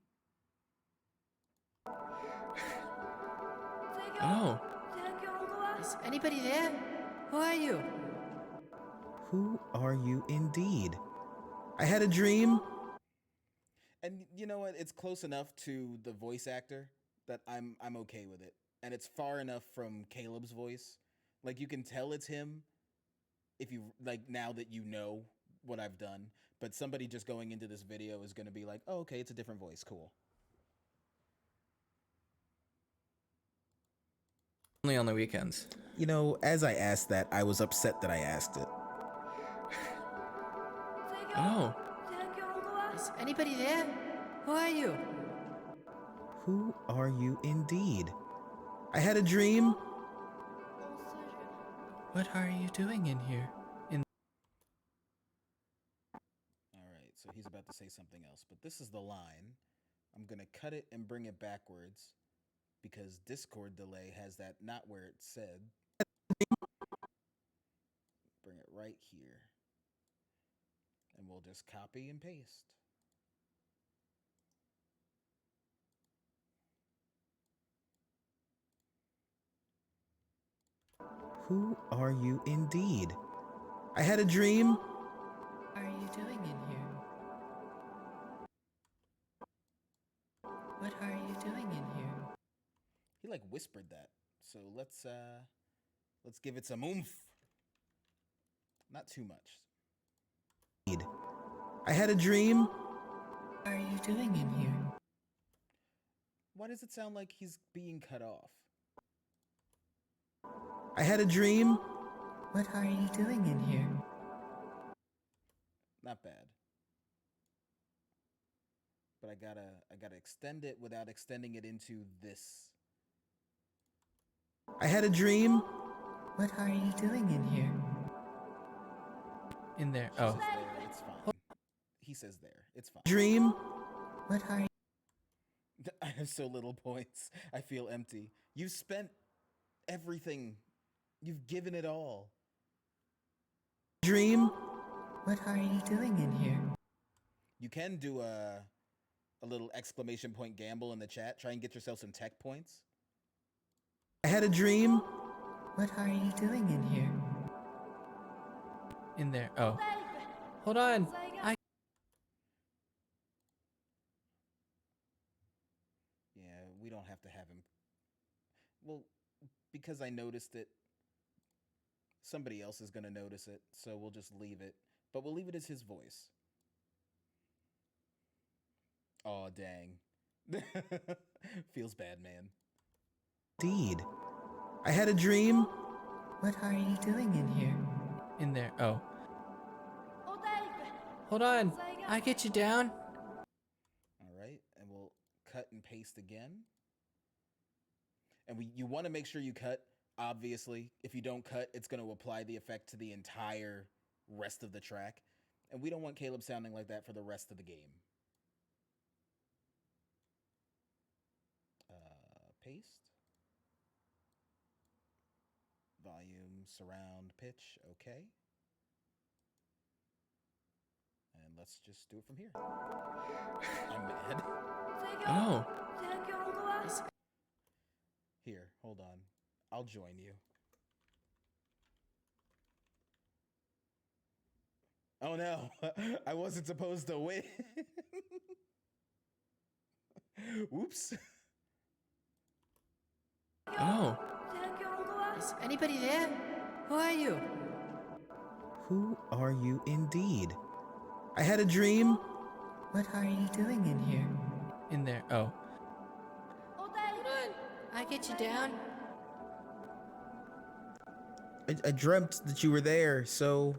Oh. Is anybody there? Who are you? Who are you indeed? I had a dream. And you know what? It's close enough to the voice actor that I'm okay with it. And it's far enough from Caleb's voice. Like you can tell it's him if you like now that you know what I've done. But somebody just going into this video is going to be like, "Oh, okay, it's a different voice. Cool." Only on the weekends. You know, as I asked that, I was upset that I asked it. Oh. Is anybody there? Who are you? Who are you indeed? I had a dream. What are you doing in here? All right, so he's about to say something else, but this is the line. I'm going to cut it and bring it backwards because Discord delay has that not where it said. Bring it right here. And we'll just copy and paste. Who are you indeed? I had a dream. What are you doing in here? What are you doing in here? He like whispered that. So let's give it some oomph. Not too much. I had a dream. What are you doing in here? Why does it sound like he's being cut off? I had a dream. What are you doing in here? Not bad. But I gotta extend it without extending it into this. I had a dream. What are you doing in here? In there. She says there, it's fine. He says there, it's fine. Dream. What are you? I have so little points. I feel empty. You've spent everything. You've given it all. Dream. What are you doing in here? You can do a little exclamation point gamble in the chat. Try and get yourself some tech points. I had a dream. What are you doing in here? In there. Oh. Hold on. Yeah, we don't have to have him. Well, because I noticed it, somebody else is going to notice it, so we'll just leave it. But we'll leave it as his voice. Oh, dang. Feels bad, man. Indeed. I had a dream. What are you doing in here? In there. Oh. Hold on. I get you down. All right, and we'll cut and paste again. And you want to make sure you cut, obviously. If you don't cut, it's going to apply the effect to the entire rest of the track. And we don't want Caleb sounding like that for the rest of the game. Paste. Volume, surround, pitch, okay. And let's just do it from here. I'm mad. Oh. Here, hold on. I'll join you. Oh no, I wasn't supposed to win. Whoops. Oh. Is anybody there? Who are you? Who are you indeed? I had a dream. What are you doing in here? In there. Oh. Hold on. I get you down. I dreamt that you were there, so...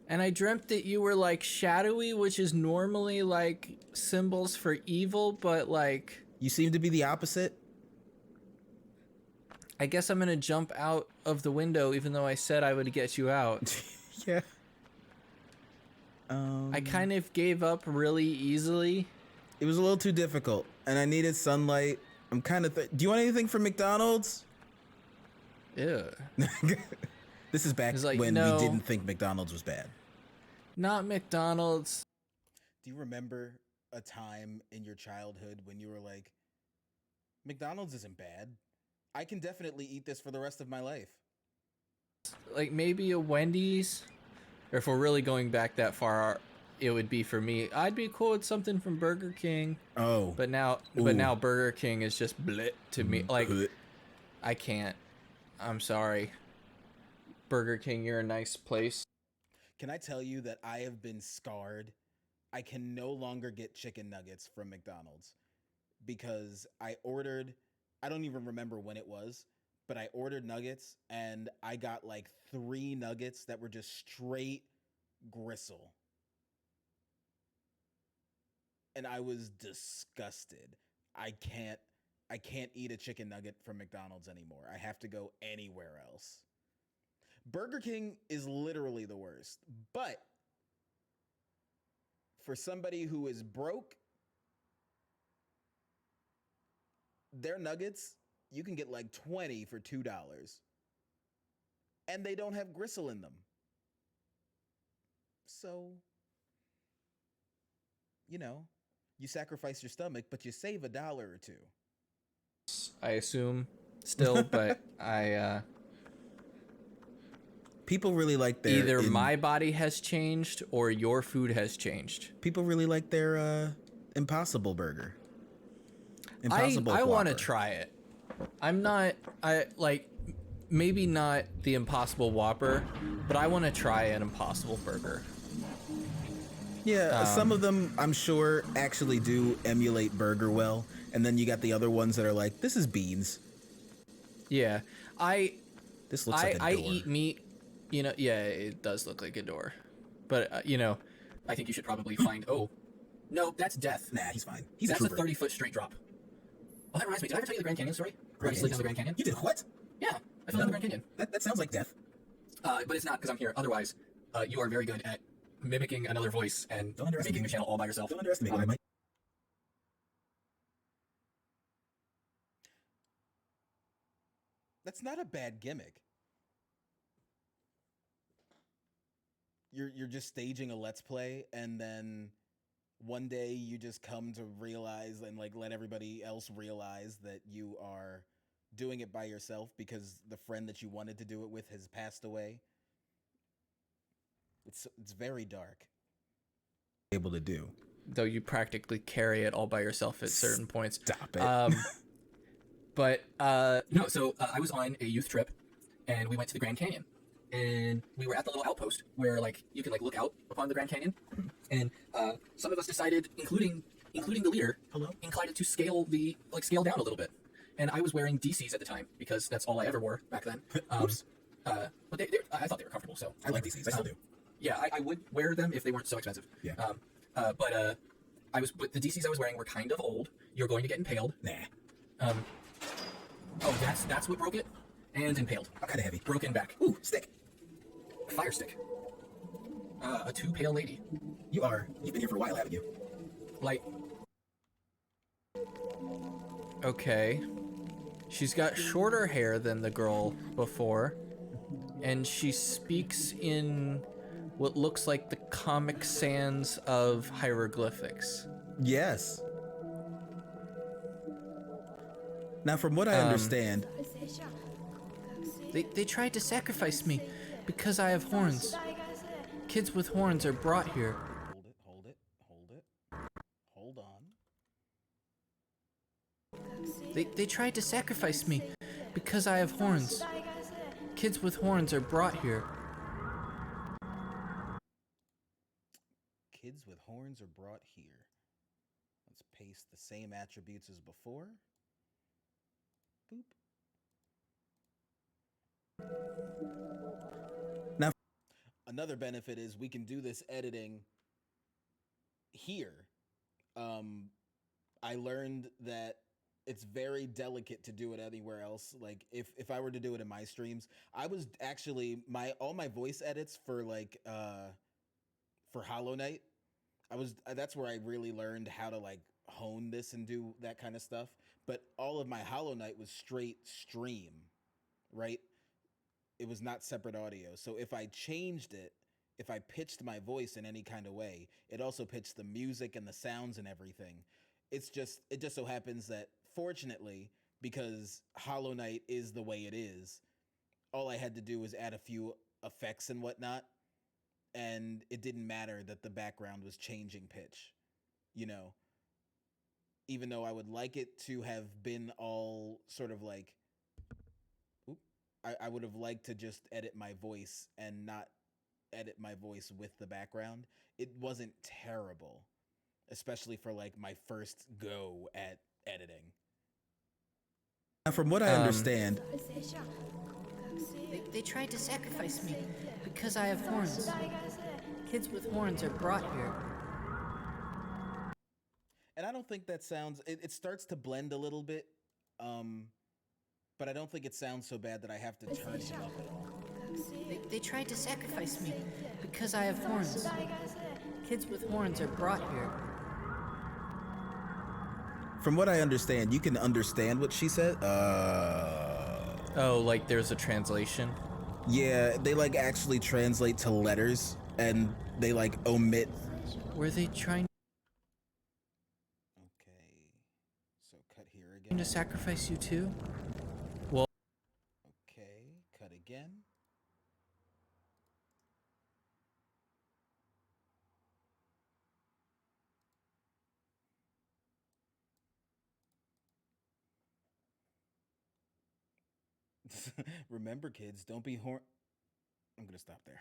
And I dreamt that you were like shadowy, which is normally like symbols for evil, but like... You seem to be the opposite. I guess I'm gonna jump out of the window, even though I said I would get you out. Yeah. I kind of gave up really easily. It was a little too difficult, and I needed sunlight. I'm kind of... Do you want anything from McDonald's? Ew. This is back like, when no, we didn't think McDonald's was bad. Not McDonald's. Do you remember a time in your childhood when you were like, McDonald's isn't bad. I can definitely eat this for the rest of my life. Like maybe a Wendy's? Or if we're really going back that far, it would be for me. I'd be cool with something from Burger King. Oh. But now Burger King is just bleh to me. Like, I can't. I'm sorry. Burger King, you're a nice place. Can I tell you that I have been scarred? I can no longer get chicken nuggets from McDonald's because I ordered, I don't even remember when it was, but I ordered nuggets and I got like 3 nuggets that were just straight gristle. And I was disgusted. I can't eat a chicken nugget from McDonald's anymore. I have to go anywhere else. Burger King is literally the worst, but for somebody who is broke, their nuggets, you can get like 20 for $2. And they don't have gristle in them. So, you know, you sacrifice your stomach, but you save $1 or $2. I assume still, but people really like their... Either my body has changed or your food has changed. People really like their Impossible Burger. Impossible I want to Whopper. try it. Maybe not the Impossible Whopper, but I want to try an Impossible Burger. Yeah, some of them, I'm sure, actually do emulate burger well. And then you got the other ones that are like, this is beans. Yeah. This looks like a door. I eat meat. You know, yeah, it does look like a door. But, you know, I think you should probably find... Oh. No, that's death. Nah, he's fine. That's a 30-foot straight drop. Oh, that reminds me. Did I ever tell you the Grand Canyon story? Where I slid down the Grand Canyon? You did what? Yeah, I fell down the Grand Canyon. That sounds like death. But it's not, because I'm here. Otherwise, you are very good at mimicking another voice and making the channel all by yourself. Don't underestimate me. That's not a bad gimmick. You're just staging a Let's Play, and then one day you just come to realize and like let everybody else realize that you are doing it by yourself because the friend that you wanted to do it with has passed away. It's very dark. Able to do. Though you practically carry it all by yourself at certain points. Stop it. But no, so I was on a youth trip, and we went to the Grand Canyon, and we were at the little outpost where like you can like look out upon the Grand Canyon, and some of us decided, including including the leader, inclined to scale down a little bit. And I was wearing DCs at the time because that's all I ever wore back then. But I thought they were comfortable, so I like DCs. I still do. Yeah, I would wear them if they weren't so expensive. Yeah. But the DCs I was wearing were kind of old. You're going to get impaled. Nah. Oh, that's what broke it? And impaled. I'm kind of heavy. Broken back. Ooh, stick. Fire stick. A 2 pale lady. You've been here for a while, haven't you? Like. Okay. She's got shorter hair than the girl before, and she speaks in what looks like the Comic Sans of hieroglyphics. Yes. Now, from what I understand, they tried to sacrifice me because I have horns. Kids with horns are brought here. Hold it. Hold on. They tried to sacrifice me because I have horns. Kids with horns are brought here. Kids with horns are brought here. Let's paste the same attributes as before. Boop. Now, another benefit is we can do this editing here. I learned that it's very delicate to do it anywhere else. Like if I were to do it in my streams, I was actually all my voice edits for for Hollow Knight. That's where I really learned how to like hone this and do that kind of stuff. But all of my Hollow Knight was straight stream, right? It was not separate audio. So if I changed it, if I pitched my voice in any kind of way, it also pitched the music and the sounds and everything. It just so happens that fortunately, because Hollow Knight is the way it is, all I had to do was add a few effects and whatnot, and it didn't matter that the background was changing pitch, you know? Even though I would like it to have been all sort of like, I would have liked to just edit my voice and not edit my voice with the background. It wasn't terrible, especially for like my first go at editing. Now, from what I understand, They tried to sacrifice me because I have horns. Kids with horns are brought here. and I don't think that sounds. It starts to blend a little bit, but I don't think it sounds so bad that I have to turn it up at all. They tried to sacrifice me because I have horns. Kids with horns are brought here. From what I understand, you can understand what she said. Oh, like there's a translation? Yeah, they like actually translate to letters and they like omit. Were they trying So cut here again. to sacrifice you too? Well, Okay, cut again. Remember, kids, don't be I'm gonna stop there.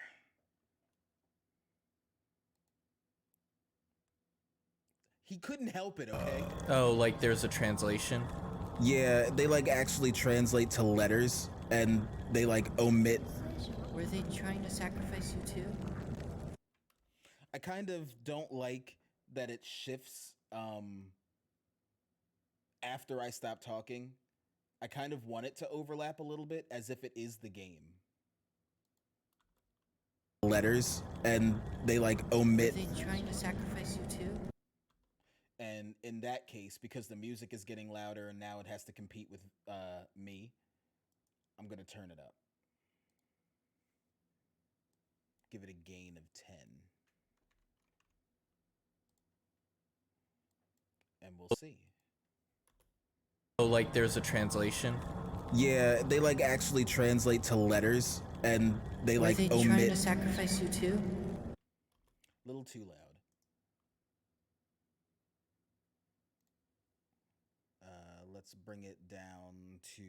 He couldn't help it, okay? oh, like there's a translation? Yeah, they like actually translate to letters and they like omit. Were they trying to sacrifice you too? I kind of don't like that it shifts after I stop talking. I kind of want it to overlap a little bit as if it is the game. Letters and they like omit. Were they trying to sacrifice you too? And in that case, because the music is getting louder and now it has to compete with me, I'm going to turn it up. Give it a gain of 10. And we'll see. Oh, like there's a translation? Yeah, they like actually translate to letters and they Were like they omit. trying to sacrifice you too? A little too loud. Let's bring it down to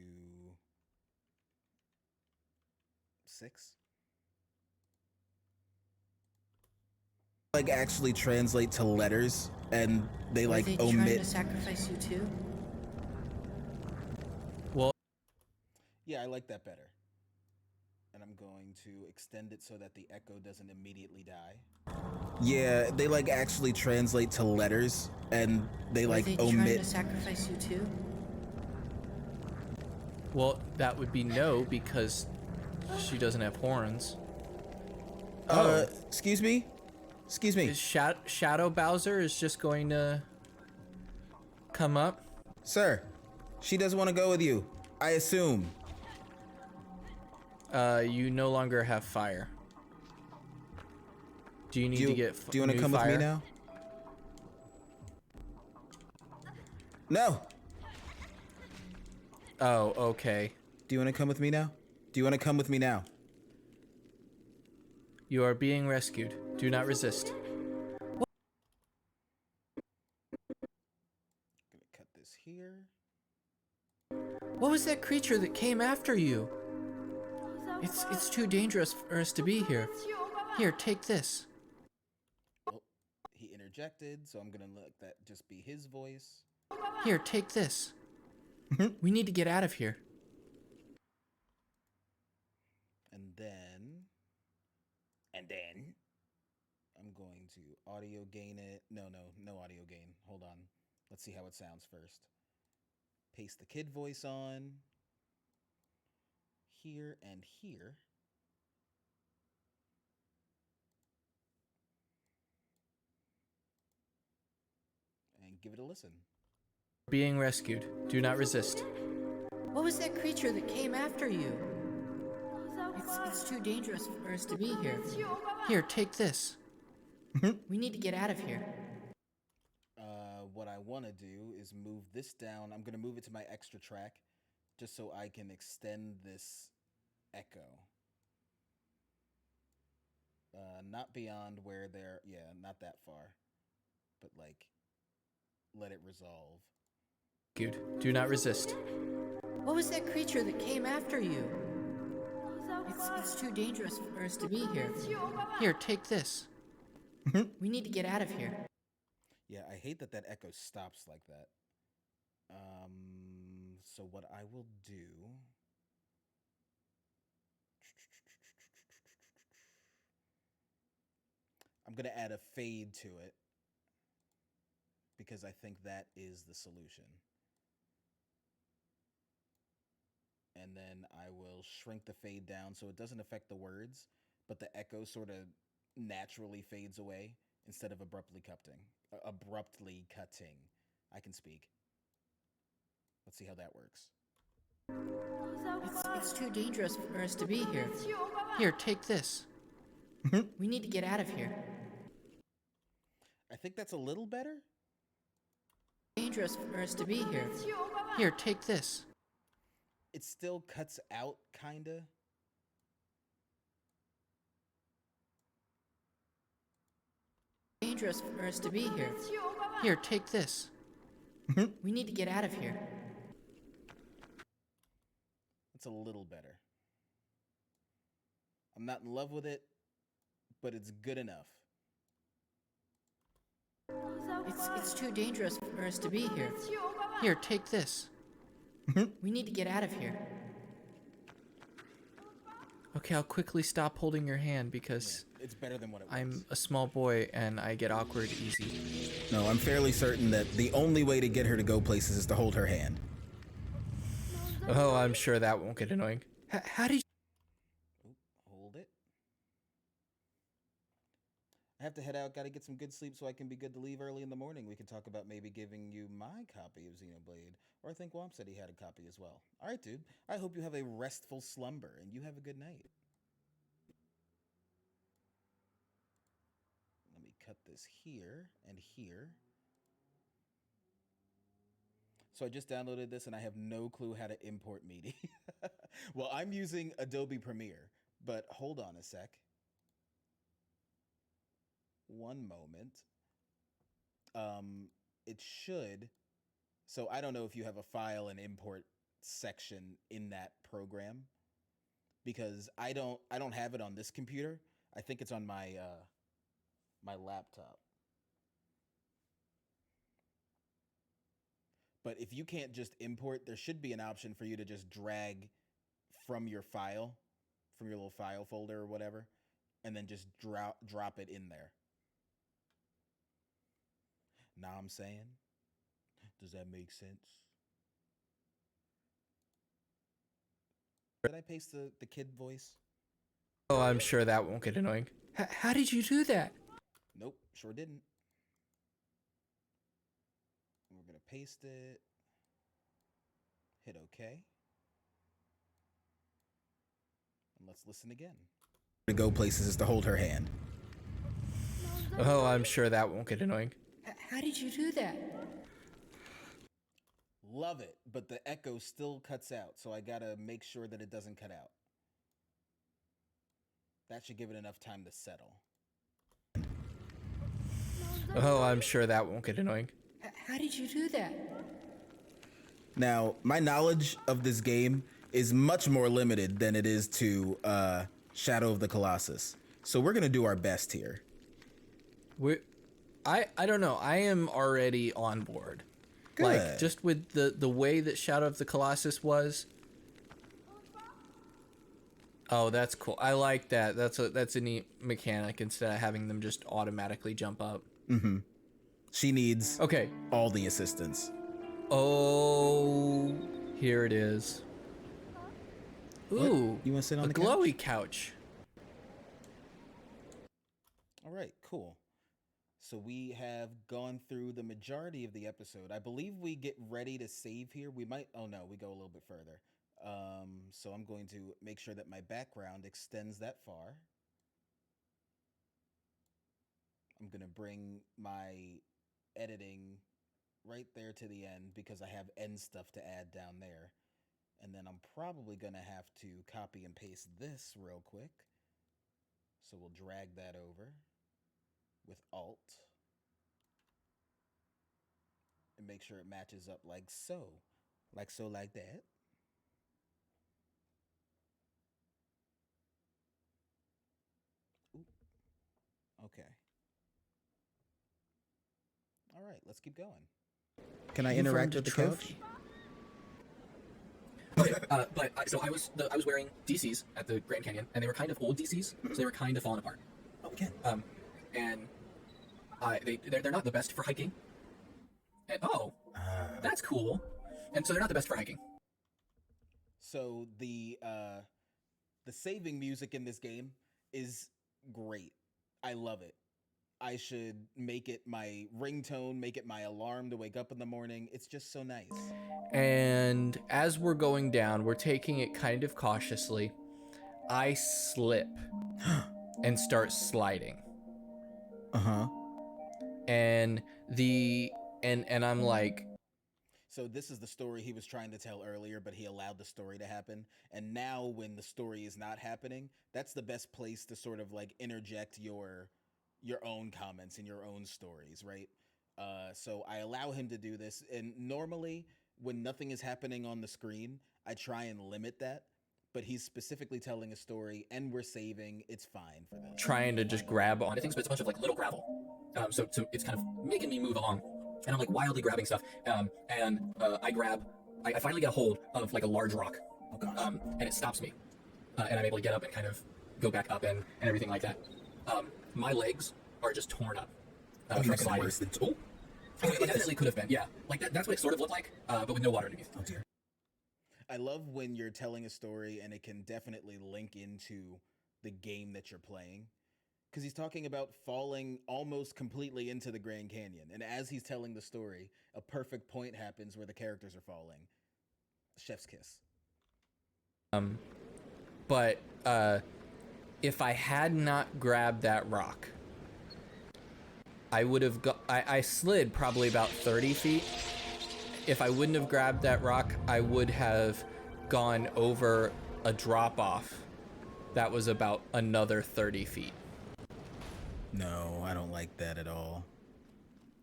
6. Like actually translate to letters and they Were like they trying omit. to sacrifice you too? Well, Yeah, I like that better. And I'm going to extend it so that the echo doesn't immediately die. Yeah, they like actually translate to letters and they Were like they trying omit. to sacrifice you too? well, that would be no because she doesn't have horns. Excuse me? Excuse me. Is Shadow Bowser is just going to come up? Sir, she doesn't want to go with you. I assume. You no longer have fire. Do you need to get Do you want to new come fire? with me now? No. Oh, okay. Do you want to come with me now? Do you want to come with me now? You are being rescued. Do not resist. Gonna cut this here. What was that creature that came after you? It's too dangerous for us to be here. Here, take this. Oh, he interjected, so I'm gonna let that just be his voice. Here, take this. We need to get out of here. And then I'm going to audio gain it. No audio gain. Hold on. Let's see how it sounds first. Paste the kid voice on. Here and here. And give it a listen. Being rescued. Do not resist. What was that creature that came after you? It's too dangerous for us to be here. Here, take this. We need to get out of here. What I want to do is move this down. I'm going to move it to my extra track just so I can extend this echo. Not beyond where they're, not that far, but like, let it resolve. Do not resist. What was that creature that came after you? It's too dangerous for us to be here. Here, take this. We need to get out of here. Yeah, I hate that echo stops like that. So what I will do... I'm going to add a fade to it because I think that is the solution. And then I will shrink the fade down so it doesn't affect the words, but the echo sort of naturally fades away instead of abruptly cutting. I can speak. Let's see how that works. It's too dangerous for us to be here. Here, take this. We need to get out of here. I think that's a little better. Dangerous for us to be here. Here, take this. It still cuts out, kinda. Dangerous for us to be here. Here, take this. We need to get out of here. It's a little better. I'm not in love with it, but it's good enough. It's too dangerous for us to be here. Here, take this. We need to get out of here. Okay, I'll quickly stop holding your hand because It's better than what it was. I'm a small boy and I get awkward easy. No, I'm fairly certain that the only way to get her to go places is to hold her hand. Oh, I'm sure that won't get annoying. How did you... Hold it. I have to head out. Got to get some good sleep so I can be good to leave early in the morning. We can talk about maybe giving you my copy of Xenoblade. Or I think Womp said he had a copy as well. All right, dude. I hope you have a restful slumber and you have a good night. Let me cut this here and here. So I just downloaded this and I have no clue how to import media. Well, I'm using Adobe Premiere, but hold on a sec. One moment. It should. So I don't know if you have a file and import section in that program because I don't have it on this computer. I think it's on my my laptop. But if you can't just import, there should be an option for you to just drag from your file, from your little file folder or whatever, and then just drop it in there. Now I'm saying, does that make sense? Did I paste the kid voice? Oh, I'm sure that won't get annoying. How did you do that? Nope, sure didn't. We're gonna paste it. Hit OK. And let's listen again. To go places is to hold her hand. Oh, I'm sure that won't get annoying. How did you do that? Love it, but the echo still cuts out, so I gotta make sure that it doesn't cut out. That should give it enough time to settle. Oh, I'm sure that won't get annoying. How did you do that? Now, my knowledge of this game is much more limited than it is to Shadow of the Colossus. So we're gonna do our best here. I don't know. I am already on board. Good. Like, just with the way that Shadow of the Colossus was. Oh, that's cool. I like that. That's a neat mechanic instead of having them just automatically jump up. Mm-hmm. She needs all the assistance. Oh, here it is. Ooh, what? You want to sit on the glowy couch? All right, cool. So we have gone through the majority of the episode. I believe we get ready to save here. We might, oh no, we go a little bit further. So I'm going to make sure that my background extends that far. I'm going to bring my editing right there to the end because I have end stuff to add down there. And then I'm probably going to have to copy and paste this real quick. So we'll drag that over with Alt and make sure it matches up like so. Like that. Ooh. Okay. All right, let's keep going. Can I interact with the couch? Okay, so I was wearing DCs at the Grand Canyon, and they were kind of old DCs, so they were kind of falling apart. Okay. And they're not the best for hiking. And that's cool. And so they're not the best for hiking. So the saving music in this game is great. I love it. I should make it my ringtone, make it my alarm to wake up in the morning. It's just so nice. And as we're going down, we're taking it kind of cautiously. I slip and start sliding. Uh-huh. And I'm like, so this is the story he was trying to tell earlier, but he allowed the story to happen. And now when the story is not happening, that's the best place to sort of like interject your own comments and your own stories, right? So I allow him to do this. And normally when nothing is happening on the screen, I try and limit that. But he's specifically telling a story and we're saving. It's fine for this. Trying to just grab onto things, but it's a bunch of like little gravel. So it's kind of making me move along. And I'm like wildly grabbing stuff. I finally get a hold of like a large rock. Oh gosh. And it stops me. And I'm able to get up and kind of go back up and everything like that. My legs are just torn up. From sliding. It definitely could have been, yeah. Like that's what it sort of looked like, but with no water underneath. Oh dear. I love when you're telling a story and it can definitely link into the game that you're playing. Because he's talking about falling almost completely into the Grand Canyon. And as he's telling the story, a perfect point happens where the characters are falling. Chef's kiss. But if I had not grabbed that rock, I would have I slid probably about 30 feet. If I wouldn't have grabbed that rock, I would have gone over a drop off that was about another 30 feet. No, I don't like that at all.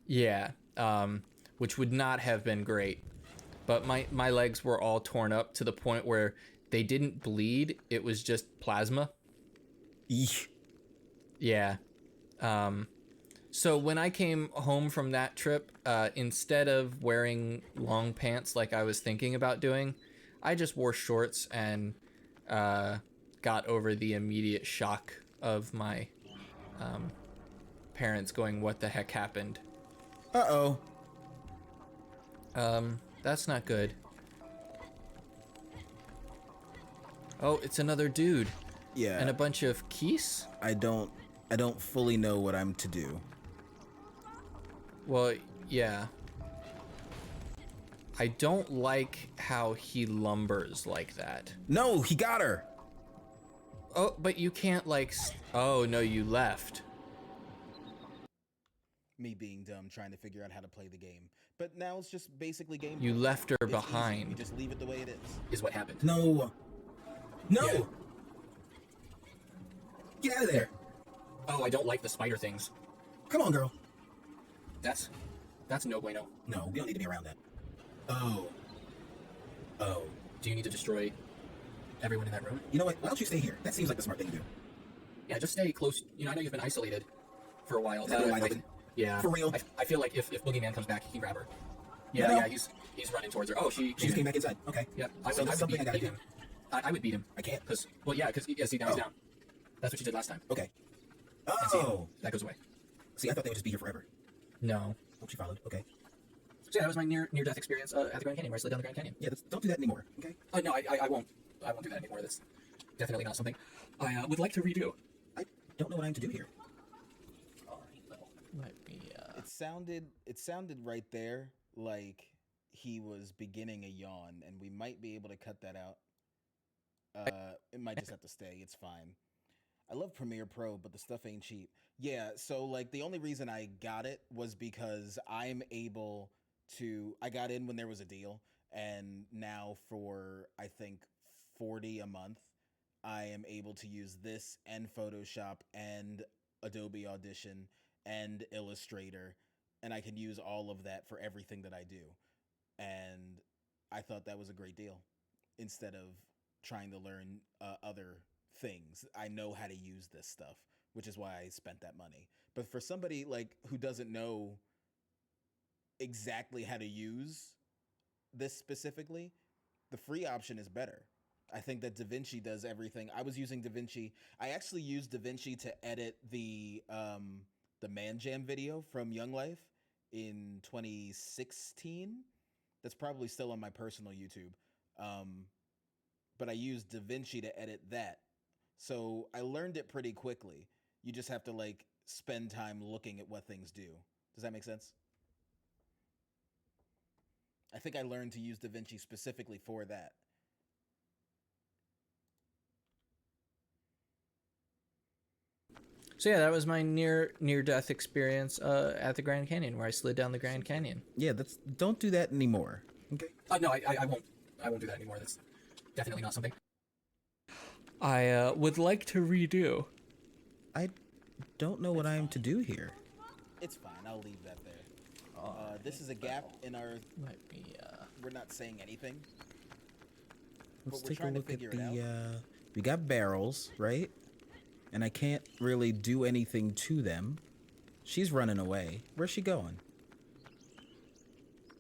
Yeah, which would not have been great. But my legs were all torn up to the point where they didn't bleed. It was just plasma. Eesh. Yeah. So when I came home from that trip, instead of wearing long pants like I was thinking about doing, I just wore shorts and got over the immediate shock of my parents going, "What the heck happened?" Uh-oh. That's not good. Oh, it's another dude. Yeah. And a bunch of keys? I don't fully know what I'm to do. Well, yeah. I don't like how he lumbers like that. No, he got her. Oh, but you can't like. Oh no, you left. Me being dumb, trying to figure out how to play the game. But now it's just basically game. You left her It's behind. easy. You just leave it the way it Is what happened. No. No. Yeah. Get out of there. Oh, I don't like the spider things. Come on, girl. That's no bueno. No, we don't need to be around that. Oh. Oh. Do you need to destroy everyone in that room? You know what? Why don't you stay here? That seems like the smart thing to do. Yeah, just stay close. You know, I know you've been isolated for a while. Is that really isolated? Yeah. For real? I feel like if Boogeyman comes back, he can grab her. You Yeah, know? yeah, he's running towards her. Oh, she She just came back inside. Okay. Yeah, So that's something I gotta beat do. him. I would beat him. I can't. Because, well, yeah, because, yeah, see, now he's down. That's what you did last time. Okay. And see, Oh. that goes away. See, I thought they would just be here forever. No. Oh, she followed. Okay. So yeah, that was my near-death experience at the Grand Canyon, where I slid down the Grand Canyon. Yeah, don't do that anymore. Okay. No, I won't. I won't do that anymore. That's definitely not something I would like to redo. I don't know what I'm to do here. Might be. It sounded right there like he was beginning a yawn, and we might be able to cut that out. It might just have to stay. It's fine. I love Premiere Pro, but the stuff ain't cheap. Yeah, so like the only reason I got it was because I'm able to. I got in when there was a deal, and now for I think $40 a month, I am able to use this and Photoshop and Adobe Audition and Illustrator, and I can use all of that for everything that I do. And I thought that was a great deal. Instead of trying to learn other things, I know how to use this stuff, which is why I spent that money. But for somebody like who doesn't know exactly how to use this specifically, the free option is better. I think that DaVinci does everything. I was using DaVinci. I actually used DaVinci to edit the Man Jam video from Young Life in 2016. That's probably still on my personal YouTube. But I used DaVinci to edit that. So I learned it pretty quickly. You just have to like spend time looking at what things do. Does that make sense? I think I learned to use DaVinci specifically for that. So yeah, that was my near-death experience at the Grand Canyon, where I slid down the Grand Canyon. Yeah, don't do that anymore. Okay. No, I won't. I won't do that anymore. That's definitely not something I would like to redo. I don't know what I am to do here. It's fine. I'll leave that there. This is a gap in our. Might be. We're not saying anything. Let's but we're take a trying to look at figure the. it out. We got barrels, right? And I can't really do anything to them. She's running away. Where's she going?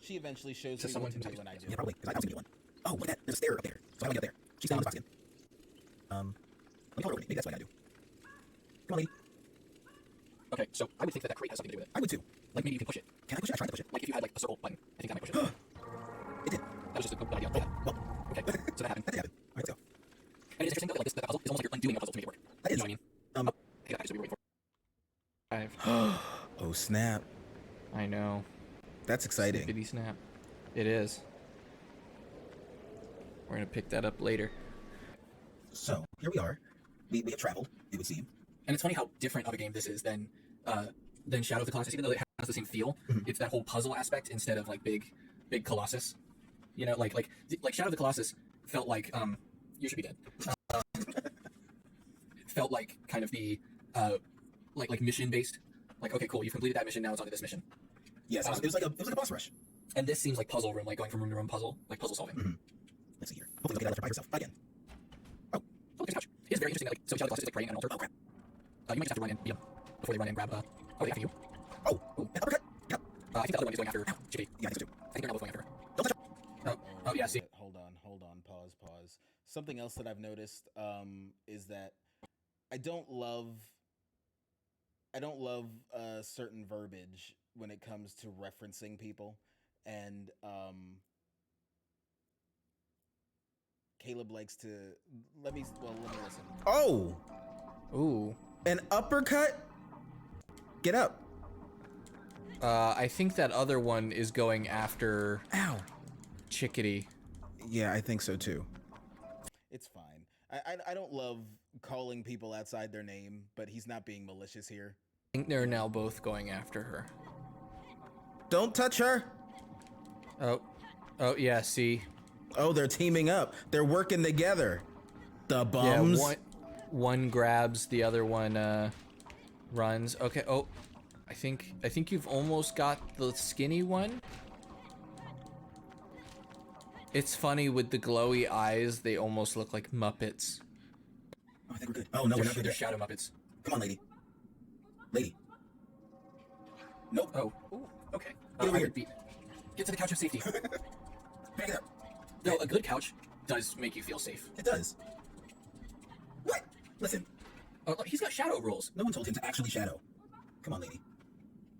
She eventually shows To me someone what to who do, and I do. Yeah, probably. Because I was gonna get one. Oh, look at that. There's a stair up there. So I want to get up there. She's down on the box again. Let me call her over. Maybe that's what I gotta do. Come on, lady. Okay, so I would think that crate has something to do with it. I would too. Like maybe you can push it. Can I push it? I tried to push it. Like if you had like a circle button, I think I might push it. It did. That was just a good idea. Yeah. Well, Okay, so that happened. that did happen. All right, let's go. And it's interesting though, like this, the puzzle is almost like you're undoing a puzzle to make it work. That is. You know what I mean? Hey, that is what we were waiting for. Oh, snap. I know. That's exciting. Snippety snap. It is. We're gonna pick that up later. So, here we are. We have traveled, it would seem. And it's funny how different of a game this is than Shadow of the Colossus, even though it has the same feel. It's that whole puzzle aspect instead of like big Colossus. You know, like Shadow of the Colossus felt like you should be dead. It felt like kind of the like mission based. Like, okay, cool, you've completed that mission, now it's on to this mission. Yes, it was like a boss rush. And this seems like puzzle room, like going from room to room puzzle solving. Mm-hmm. Let's see here. Hopefully they'll get out of by herself again. Oh, there's a couch. It's very interesting that, like, so Shadow of the Colossus is like praying at an altar. Oh crap. You might just have to run in, beat them before they run in and grab they have you. Oh, ooh, an uppercut. Yep. I think the other one is going after Chickadee. Yeah, I think so too. I think they're both going after her. Don't touch her. Oh, yeah, see. Hold on. Pause. Something else that I've noticed is that I don't love certain verbiage when it comes to referencing people, and Caleb likes to let me listen. Oh, Ooh. an uppercut. Get up. I think that other one is going after Ow. Chickadee. Yeah, I think so too. It's fine. I don't love calling people outside their name, but he's not being malicious here. I think they're now both going after her. Don't touch her. Oh, yeah, see. Oh, they're teaming up. They're working together. The bums. Yeah, one grabs, the other one runs. Okay, oh, I think you've almost got the skinny one. It's funny with the glowy eyes, they almost look like Muppets. Oh, I think we're good. Oh, no, we're not good. They're yet. shadow Muppets. Come on, lady. Lady. Nope. Oh, ooh, okay. Get over here. Get to the couch of safety. Back it up. No, a good couch does make you feel safe. It does. What? Listen. Oh, look, he's got shadow rules. No one told him to actually shadow. Come on, lady.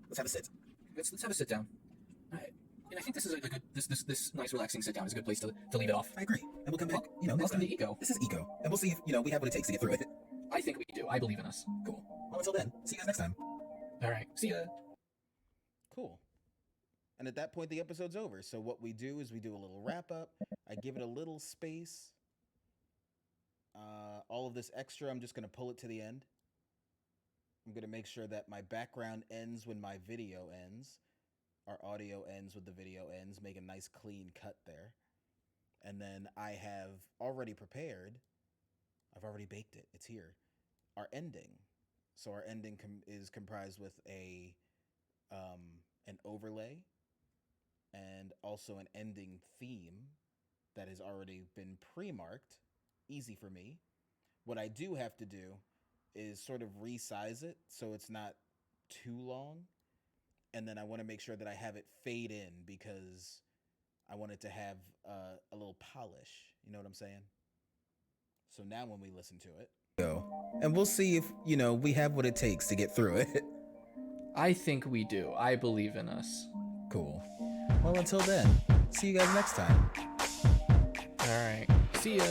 Let's have a sit. Let's have a sit down. And I think this is a good this nice relaxing sit down is a good place to leave it off. I agree. And we'll come back, next Welcome time. to Ego. This is Ego. And we'll see if, we have what it takes to get through it. I think we do. I believe in us. Cool. Well, until then, see you guys next time. All right. See ya. Cool. And at that point, the episode's over. So what we do is we do a little wrap up. I give it a little space. All of this extra, I'm just going to pull it to the end. I'm going to make sure that my background ends when my video ends. Our audio ends with the video ends. Make a nice clean cut there. And then I have already prepared. I've already baked it. It's here. Our ending. So our ending is comprised with an overlay and also an ending theme that has already been pre-marked. Easy for me. What I do have to do is sort of resize it so it's not too long. And then I want to make sure that I have it fade in because I want it to have a little polish. You know what I'm saying? So now when we listen to it. And we'll see if, we have what it takes to get through it. I think we do. I believe in us. Cool. Well, until then, see you guys next time. All right. See ya.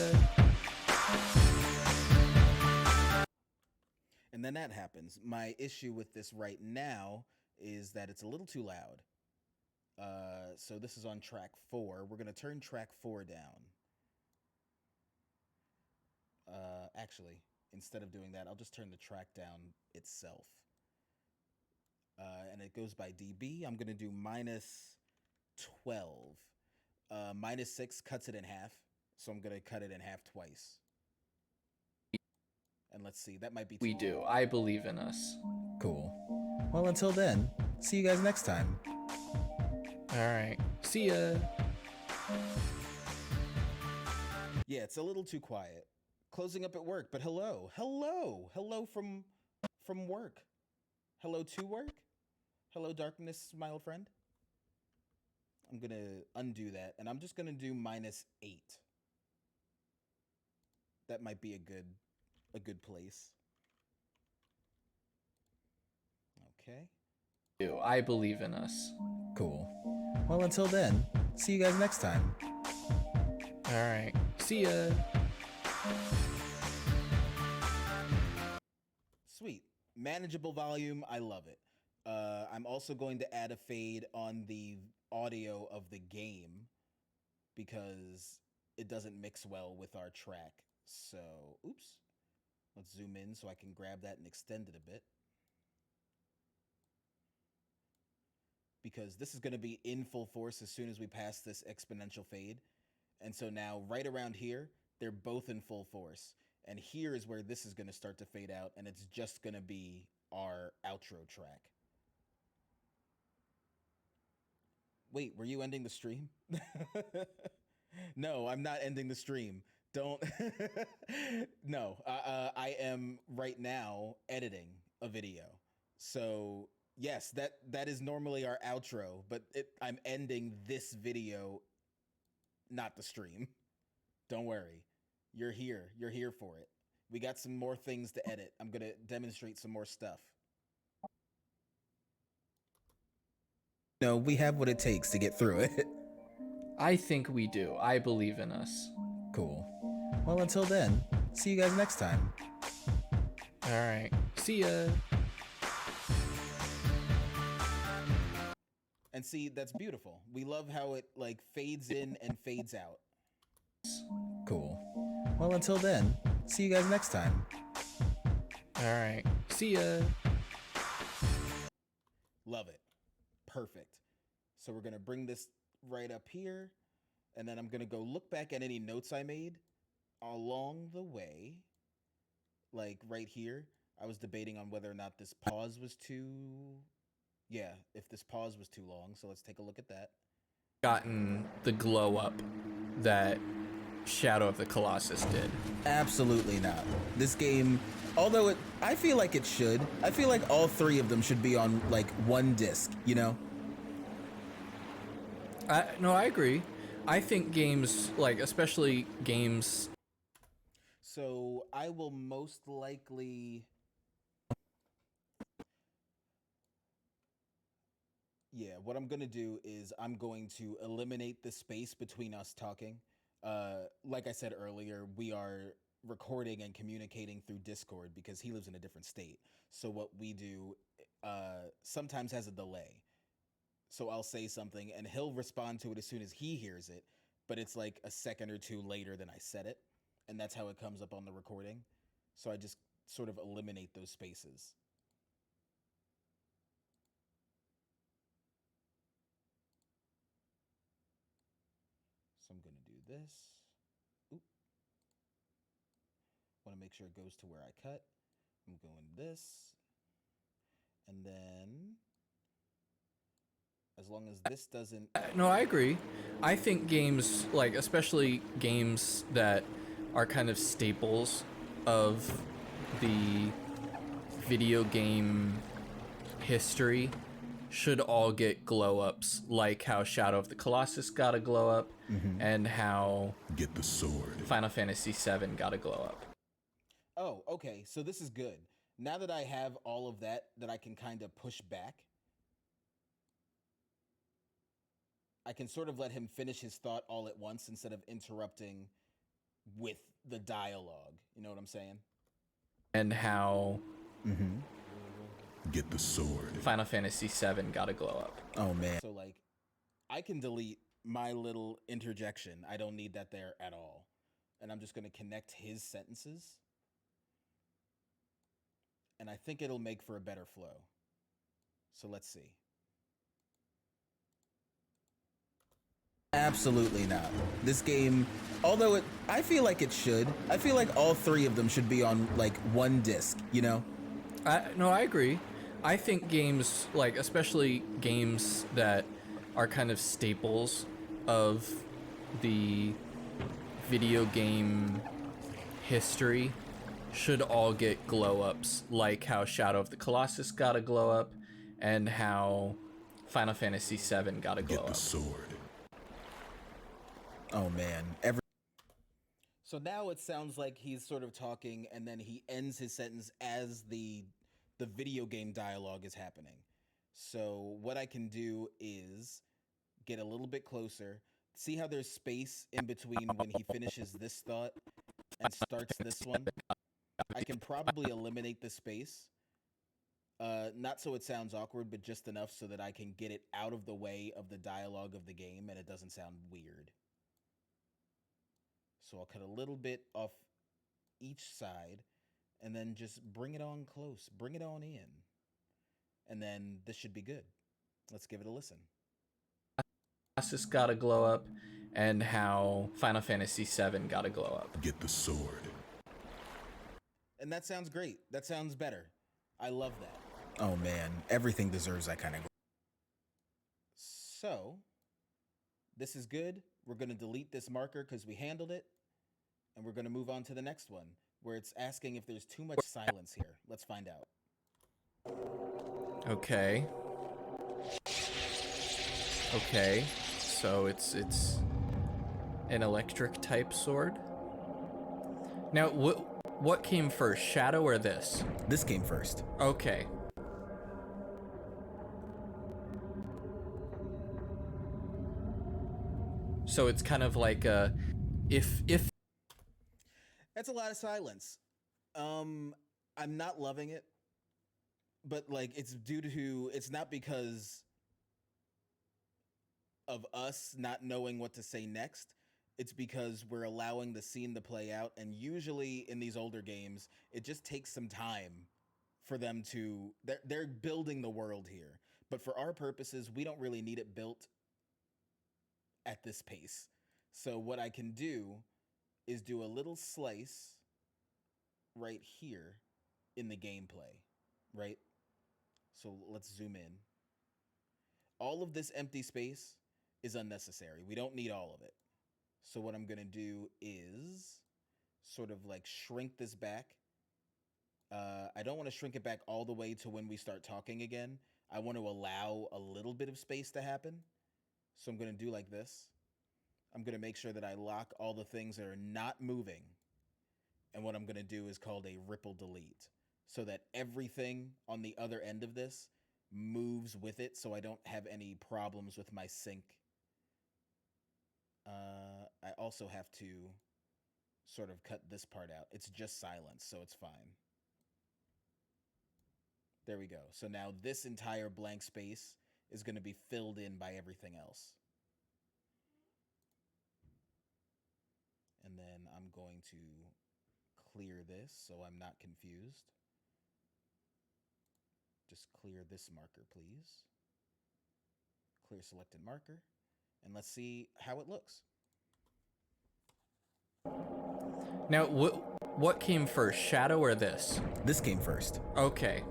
And then that happens. My issue with this right now is that it's a little too loud. So this is on track 4. We're going to turn track 4 down. Actually, instead of doing that, I'll just turn the track down itself. And it goes by dB. I'm going to do -12. -6 cuts it in half. So I'm going to cut it in half twice. And let's see, that might be too We do. I believe in us. Cool. Well, until then, see you guys next time. All right. See ya. Yeah, it's a little too quiet. Closing up at work, but hello from work. Hello to work. Hello, darkness, my old friend. I'm gonna undo that, and I'm just gonna do -8. That might be a good place. Okay. I believe in us. Cool. Well, until then, see you guys next time. All right. See ya. Sweet. Manageable volume. I love it. I'm also going to add a fade on the audio of the game because it doesn't mix well with our track. So, oops. Let's zoom in so I can grab that and extend it a bit. Because this is going to be in full force as soon as we pass this exponential fade. And so now right around here, they're both in full force. And here is where this is going to start to fade out, and it's just going to be our outro track. Wait, were you ending the stream? No, I'm not ending the stream. Don't. No, I am right now editing a video. So Yes, that is normally our outro, but I'm ending this video, not the stream. Don't worry. You're here. You're here for it. We got some more things to edit. I'm going to demonstrate some more stuff. No, we have what it takes to get through it. I think we do. I believe in us. Cool. Well, until then, see you guys next time. All right. See ya. And see, that's beautiful. We love how it like fades in and fades out. Cool. Well, until then, see you guys next time. All right. See ya. Love it. Perfect. So we're going to bring this right up here, and then I'm going to go look back at any notes I made along the way. Like right here, I was debating on whether or not this pause was too... Yeah, if this pause was too long, so let's take a look at that. Gotten the glow up that Shadow of the Colossus did. Absolutely not. This game, although I feel like it should. I feel like all three of them should be on like one disc, you know? No, I agree. I think games, like especially games. So I will most likely... Yeah, what I'm going to do is I'm going to eliminate the space between us talking. Like I said earlier, we are recording and communicating through Discord because he lives in a different state. So what we do sometimes has a delay. So I'll say something and he'll respond to it as soon as he hears it, but it's like a second or two later than I said it. And that's how it comes up on the recording. So I just sort of eliminate those spaces. So I'm going to do this. Oop. Want to make sure it goes to where I cut. I'm going this. And then, as long as this doesn't... No, I agree. I think games, like especially games that are kind of staples of the video game history should all get glow ups, like how Shadow of the Colossus got a glow up, and how Get the sword. Final Fantasy VII got a glow up. Oh, okay. So this is good. Now that I have all of that I can kind of push back, I can sort of let him finish his thought all at once instead of interrupting with the dialogue. You know what I'm saying? And how Get the sword. Final Fantasy VII got a glow up. Oh, man. So, like, I can delete my little interjection. I don't need that there at all. And I'm just going to connect his sentences. And I think it'll make for a better flow. So let's see. Absolutely not. This game, although I feel like it should. I feel like all three of them should be on like one disc, you know? No, I agree. I think games, like especially games that are kind of staples of the video game history should all get glow ups, like how Shadow of the Colossus got a glow up, and how Final Fantasy VII got a glow up. Get the sword. Oh man. So now it sounds like he's sort of talking and then he ends his sentence as the video game dialogue is happening. So what I can do is get a little bit closer. See how there's space in between when he finishes this thought and starts this one? I can probably eliminate the space. Not so it sounds awkward, but just enough so that I can get it out of the way of the dialogue of the game and it doesn't sound weird. So I'll cut a little bit off each side and then just bring it on close. Bring it on in. And then this should be good. Let's give it a listen. Colossus got a glow up, and how Final Fantasy VII got a glow up. Get the sword. And that sounds great. That sounds better. I love that. Oh man, everything deserves that kind of... So, this is good. We're going to delete this marker because we handled it. And we're going to move on to the next one, where it's asking if there's too much silence here. Let's find out. Okay. Okay. So it's an electric type sword. Now, what came first, Shadow or this? This came first. Okay. So it's kind of like if That's a lot of silence. I'm not loving it, but like it's not because of us not knowing what to say next. It's because we're allowing the scene to play out, and usually in these older games, it just takes some time for them to they're building the world here. But for our purposes, we don't really need it built at this pace. So what I can do is do a little slice right here in the gameplay, right? So let's zoom in. All of this empty space is unnecessary. We don't need all of it. So what I'm going to do is sort of like shrink this back. I don't want to shrink it back all the way to when we start talking again. I want to allow a little bit of space to happen. So I'm going to do like this. I'm going to make sure that I lock all the things that are not moving. And what I'm going to do is called a ripple delete, so that everything on the other end of this moves with it, so I don't have any problems with my sync. I also have to sort of cut this part out. It's just silence, so it's fine. There we go. So now this entire blank space is going to be filled in by everything else. And then I'm going to clear this so I'm not confused. Just clear this marker, please. Clear selected marker. And let's see how it looks. Now, what came first, Shadow or this? This came first. Okay.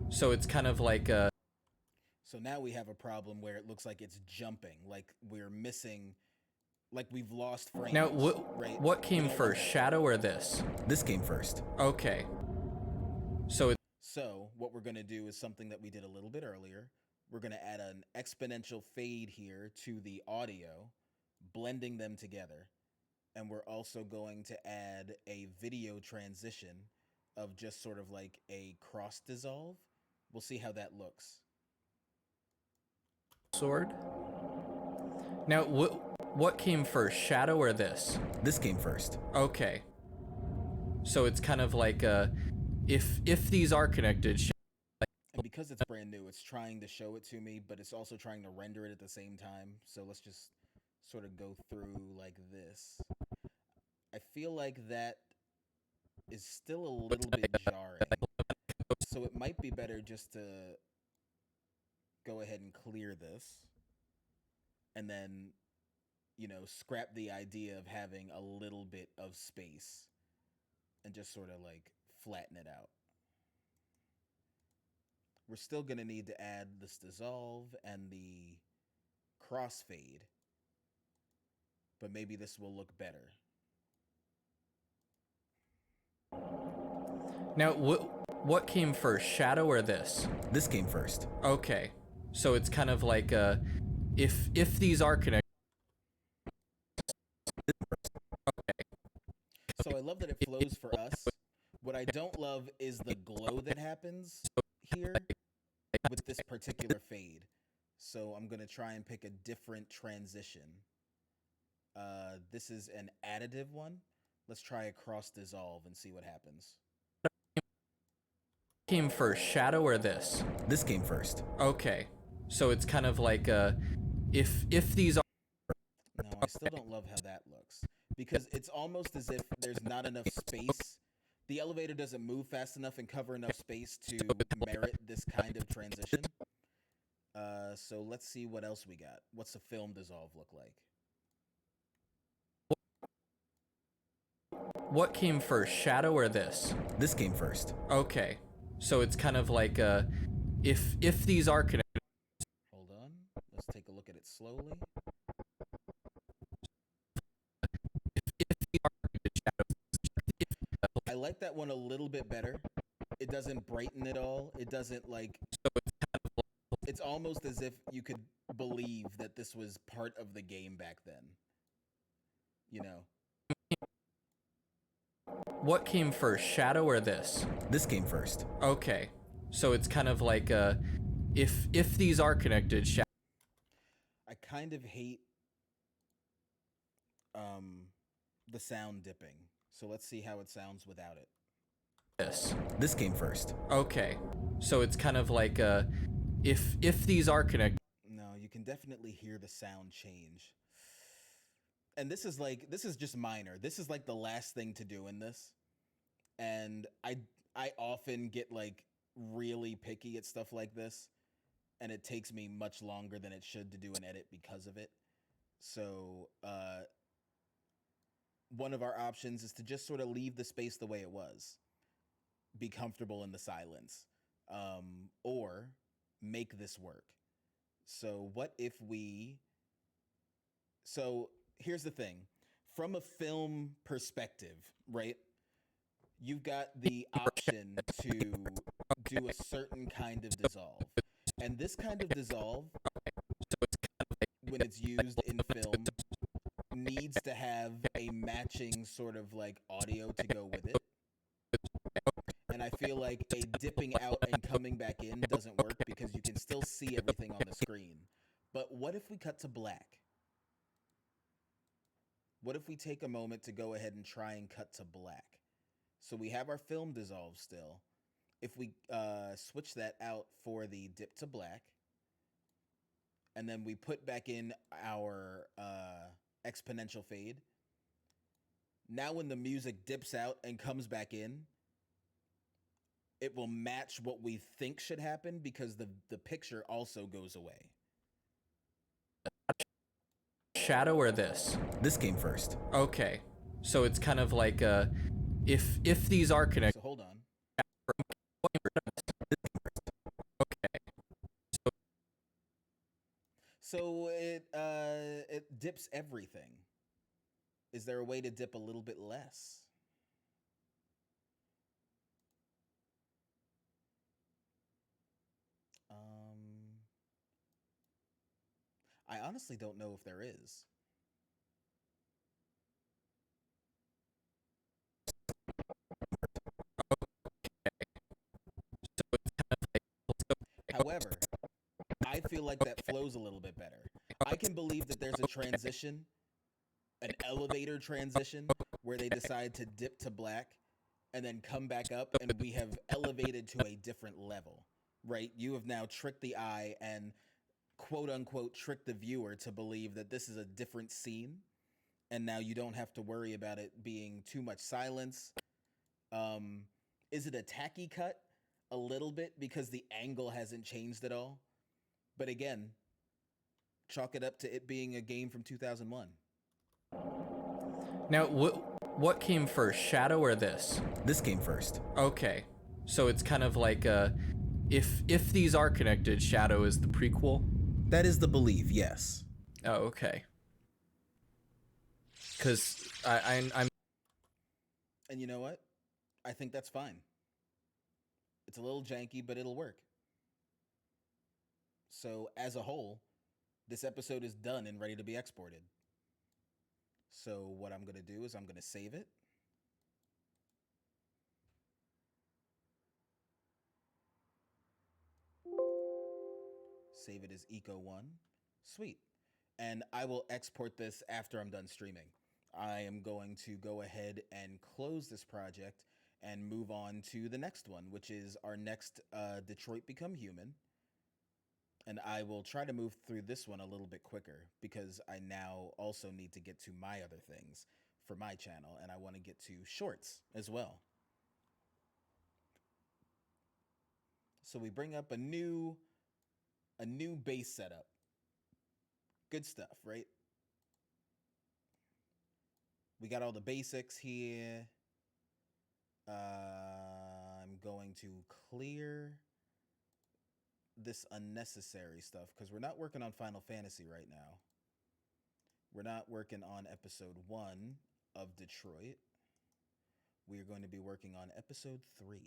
So it's kind of like So now we have a problem where it looks like it's jumping, like we're missing, like we've lost frames. Now, right? what came first, Shadow or this? This came first. Okay. So what we're going to do is something that we did a little bit earlier. We're going to add an exponential fade here to the audio, blending them together. And we're also going to add a video transition of just sort of like a cross dissolve. We'll see how that looks. Sword. Now, what came first, Shadow or this? This came first. Okay. So it's kind of like if these are connected. And because it's brand new, it's trying to show it to me, but it's also trying to render it at the same time. So let's just sort of go through like this. I feel like that is still a little bit jarring. So it might be better just to go ahead and clear this. And then, you know, scrap the idea of having a little bit of space and just sort of like flatten it out. We're still going to need to add this dissolve and the crossfade, but maybe this will look better. Now, what came first, Shadow or this? This came first. Okay. So it's kind of like if these are connected. Okay. So I love that it flows for us. What I don't love is the glow that happens here with this particular fade. So I'm going to try and pick a different transition. This is an additive one. Let's try a cross dissolve and see what happens. Came first, Shadow or this? This came first. Okay. So it's kind of like if these are. No, I still don't love how that looks, because it's almost as if there's not enough space. The elevator doesn't move fast enough and cover enough space to merit this kind of transition. So let's see what else we got. What's the film dissolve look like? What came first, Shadow or this? This came first. Okay. So it's kind of like if these are connected. Hold on. Let's take a look at it slowly. I like that one a little bit better. It doesn't brighten at all. It doesn't like. It's almost as if you could believe that this was part of the game back then. You know. What came first, Shadow or this? This came first. Okay, so it's kind of like if these are connected, Shadow. I kind of hate the sound dipping. So let's see how it sounds without it. This came first. Okay, so it's kind of like if these are connected. No, you can definitely hear the sound change. And this is just minor. This is like the last thing to do in this. And I often get like really picky at stuff like this, and it takes me much longer than it should to do an edit because of it. So, one of our options is to just sort of leave the space the way it was. Be comfortable in the silence. Or make this work. So what if we... So here's the thing. From a film perspective, right? You've got the option to do a certain kind of dissolve. And this kind of dissolve, when it's used in film, needs to have a matching sort of like audio to go with it. And I feel like a dipping out and coming back in doesn't work because you can still see everything on the screen. But what if we cut to black? What if we take a moment to go ahead and try and cut to black? So we have our film dissolve still. If we switch that out for the dip to black, and then we put back in our exponential fade, now when the music dips out and comes back in, it will match what we think should happen because the picture also goes away. Shadow or this? This came first. Okay, so it's kind of like if these are connected. So hold on. Okay. So it dips everything. Is there a way to dip a little bit less? I honestly don't know if there is. However, I feel like that flows a little bit better. I can believe that there's a transition, an elevator transition, where they decide to dip to black and then come back up, and we have elevated to a different level, right? You have now tricked the eye and quote unquote tricked the viewer to believe that this is a different scene, and now you don't have to worry about it being too much silence. Is it a tacky cut? A little bit, because the angle hasn't changed at all. But again, chalk it up to it being a game from 2001. Now, what came first, Shadow or this? This came first. Okay, so it's kind of like if these are connected, Shadow is the prequel. That is the belief, yes. Oh, okay. Because I'm. And you know what? I think that's fine. It's a little janky, but it'll work. So as a whole, this episode is done and ready to be exported. So what I'm going to do is I'm going to save it. Save it as Eco1. Sweet. And I will export this after I'm done streaming. I am going to go ahead and close this project and move on to the next one, which is our next Detroit Become Human. And I will try to move through this one a little bit quicker because I now also need to get to my other things for my channel, and I want to get to shorts as well. So we bring up a new base setup. Good stuff, right? We got all the basics here. I'm going to clear this unnecessary stuff because we're not working on Final Fantasy right now. We're not working on episode 1 of Detroit. We are going to be working on episode 3.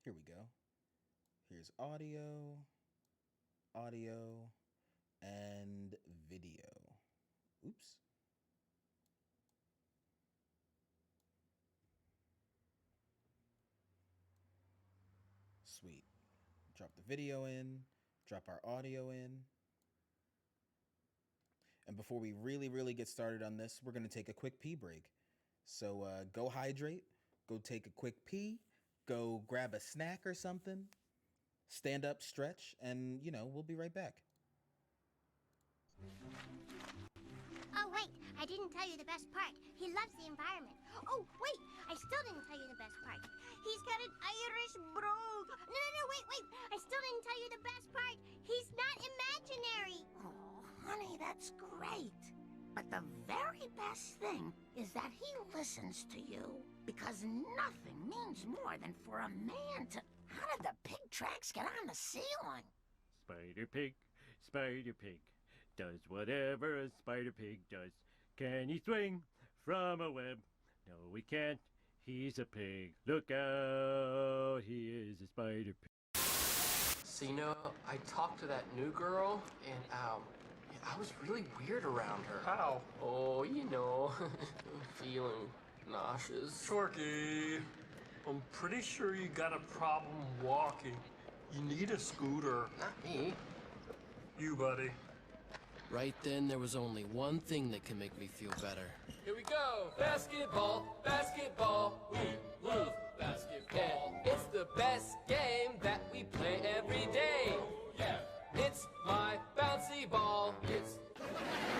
Here we go. Here's audio, and video. Oops. Sweet. Drop the video in, drop our audio in. And before we really get started on this, we're going to take a quick pee break. So go hydrate, go take a quick pee, go grab a snack or something, stand up, stretch, and, we'll be right back. Oh, wait, I didn't tell you the best part. He loves the environment. Oh, wait, I still didn't tell you the best part. He's got an Irish brogue. No, wait. I still didn't tell you the best part. He's not imaginary. Oh, honey, that's great. But the very best thing is that he listens to you. Because nothing means more than for a man to... How did the pig tracks get on the ceiling? Spider Pig, does whatever a spider pig does. Can he swing from a web? No, he can't. He's a pig. Look out, he is a spider pig. So, I talked to that new girl, and, I was really weird around her. How? Oh, feeling nauseous. Shorky, I'm pretty sure you got a problem walking. You need a scooter. Not me. You, buddy. Right then, there was only one thing that can make me feel better. Here we go. Basketball, we love basketball. And it's the best game that we play every day. Yeah. It's my bouncy ball.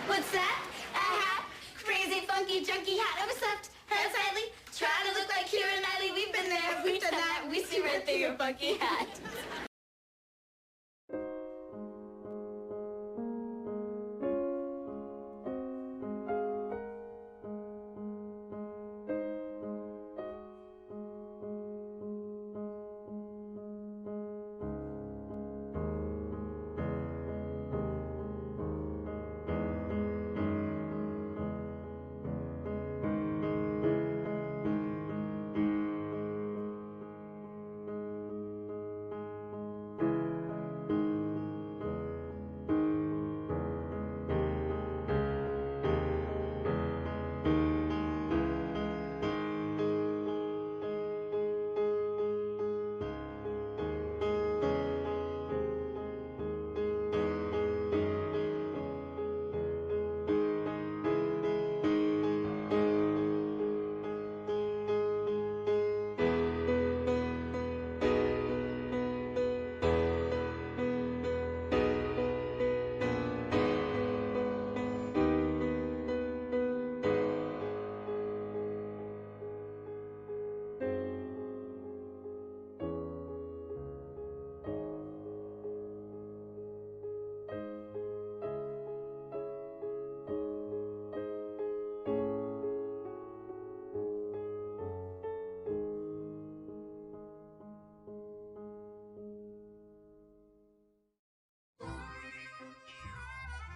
What's that? A hat? Crazy, funky, junky hat. Overslept, hair tightly. Trying to look like Keira Knightley. We've been there, we've done that. We see right through your funky hat.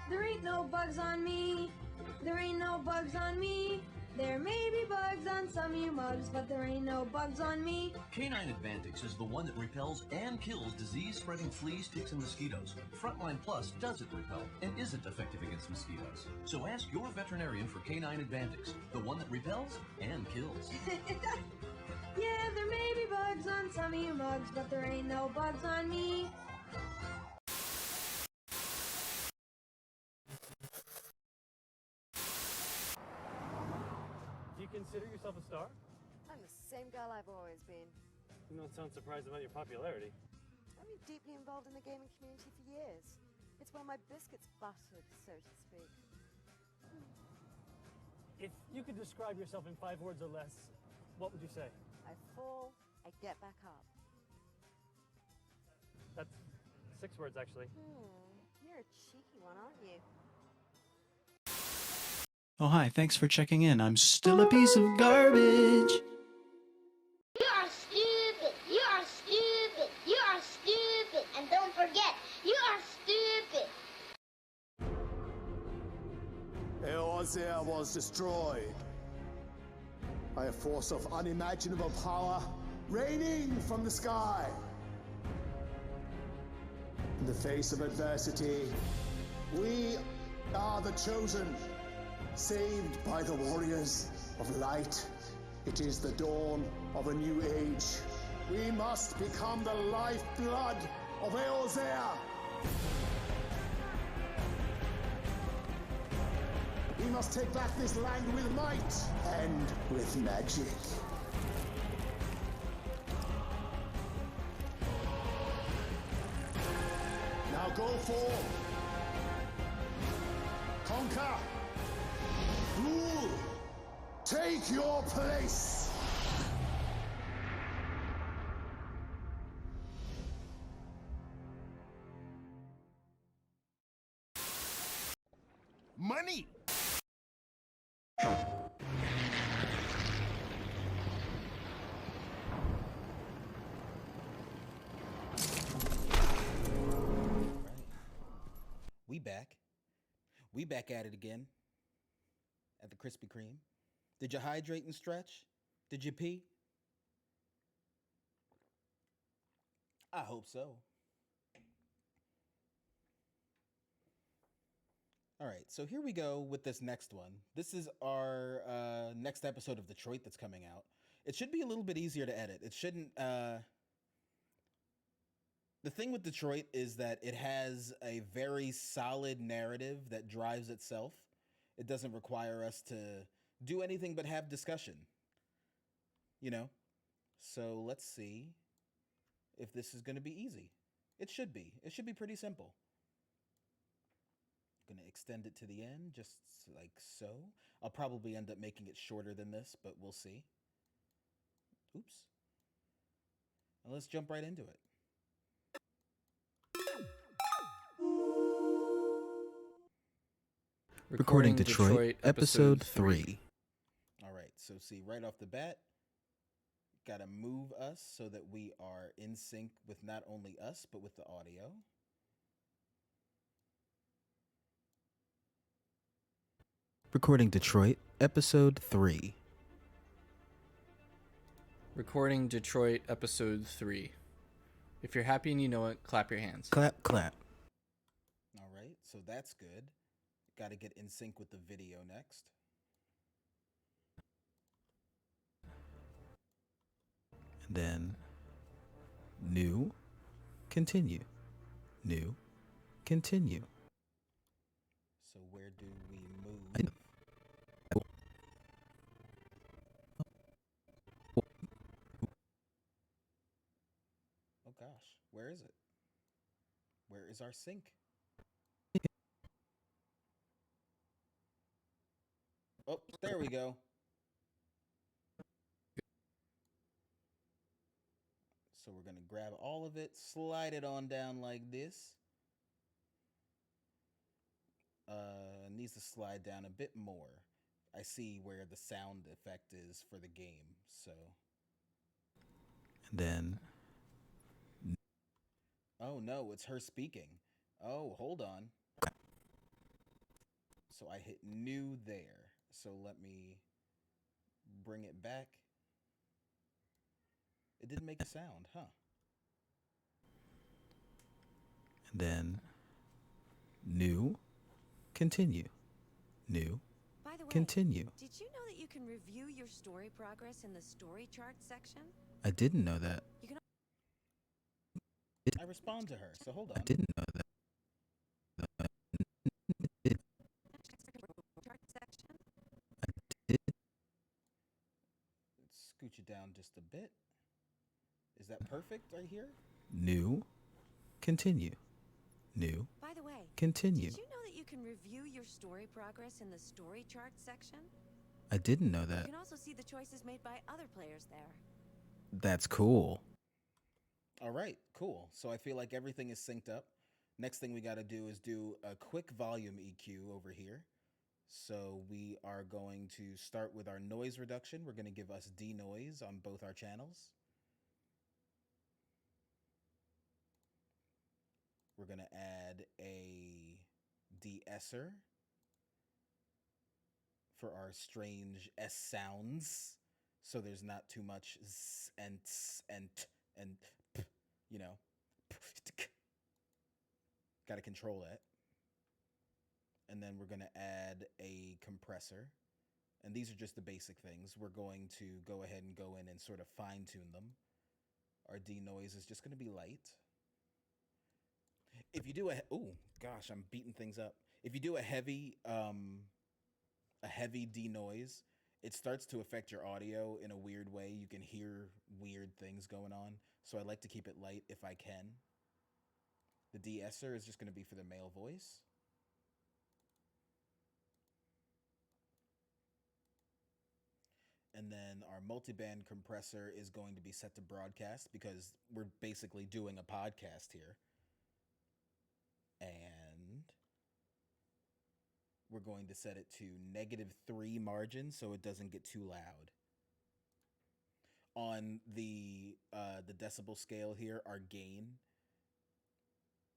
There ain't no bugs on me. There ain't no bugs on me. There may be bugs on some of you mugs, but there ain't no bugs on me. Canine Advantix is the one that repels and kills disease-spreading fleas, ticks, and mosquitoes. Frontline Plus doesn't repel and isn't effective against mosquitoes. So ask your veterinarian for Canine Advantix, the one that repels and kills. Yeah, there may be bugs on some of you mugs, but there ain't no bugs on me. Do you consider yourself a star? I'm the same girl I've always been. You don't sound surprised about your popularity. I've been deeply involved in the gaming community for years. It's where my biscuits buttered, so to speak. If you could describe yourself in 5 words or less, what would you say? I fall, I get back up. That's 6 words, actually. You're a cheeky one, aren't you? Oh, hi, thanks for checking in. I'm still a piece of garbage. You are stupid. You are stupid. You are stupid. And don't forget, you are stupid. Eorzea was destroyed by a force of unimaginable power raining from the sky. In the face of adversity, we are the chosen, saved by the warriors of light. It is the dawn of a new age. We must become the lifeblood of Eorzea. We must take back this land with might and with magic. Now go forth. Conquer. Rule. Take your place. Money. We back. We back at it again. At the Krispy Kreme. Did you hydrate and stretch? Did you pee? I hope so. All right, so here we go with this next one. This is our next episode of Detroit that's coming out. It should be a little bit easier to edit. It shouldn't... The thing with Detroit is that it has a very solid narrative that drives itself. It doesn't require us to do anything but have discussion. You know? So let's see if this is going to be easy. It should be. It should be pretty simple. Going to extend it to the end, just like so. I'll probably end up making it shorter than this, but we'll see. Oops. Now let's jump right into it. Recording Detroit, episode 3. All right, so see, right off the bat, got to move us so that we are in sync with not only us, but with the audio. Recording Detroit, episode 3. Recording Detroit, episode 3. If you're happy and you know it, clap your hands. Clap, clap. All right, so that's good. Got to get in sync with the video next. And then new, continue. New, continue. So where do we move? Oh gosh, where is it? Where is our sync? Oh, there we go. So we're going to grab all of it, slide it on down like this. Needs to slide down a bit more. I see where the sound effect is for the game, so. And then. Oh no, it's her speaking. Oh, hold on. So I hit new there. So let me bring it back. It didn't make a sound, huh? And then new, continue. New, By the way, continue. Did you know that you can review your story progress in the story chart section? I didn't know that. You can I respond to her, so hold on. I didn't know that. Scooch it down just a bit. Is that perfect right here? New, continue. New, By the way, continue. Did you know that you can review your story progress in the story chart section? I didn't know You that. can also see the choices made by other players there. That's cool. All right, cool. So I feel like everything is synced up. Next thing we got to do is do a quick volume EQ over here. So we are going to start with our noise reduction. We're going to give us denoise on both our channels. We're going to add a de-esser for our strange S sounds. so there's not too much z and ts and t and p, you know. Got to control that. And then we're going to add a compressor. And these are just the basic things. We're going to go ahead and go in and sort of fine tune them. Our denoise is just going to be light. If you do oh gosh, I'm beating things up. If you do a heavy denoise, it starts to affect your audio in a weird way. You can hear weird things going on. So I like to keep it light if I can. The de-esser is just going to be for the male voice. And then our multiband compressor is going to be set to broadcast because we're basically doing a podcast here. And we're going to set it to -3 margin so it doesn't get too loud. On the decibel scale here, our gain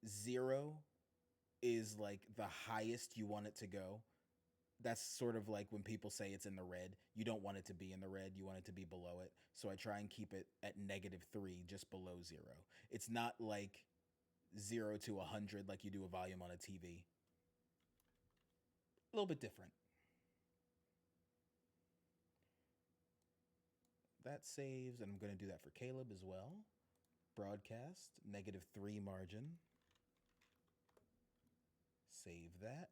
0 is like the highest you want it to go. That's sort of like when people say it's in the red. You don't want it to be in the red. You want it to be below it. So I try and keep it at -3, just below 0. It's not like 0 to 100 like you do a volume on a TV. A little bit different. That saves, and I'm going to do that for Caleb as well. Broadcast, -3 margin. Save that.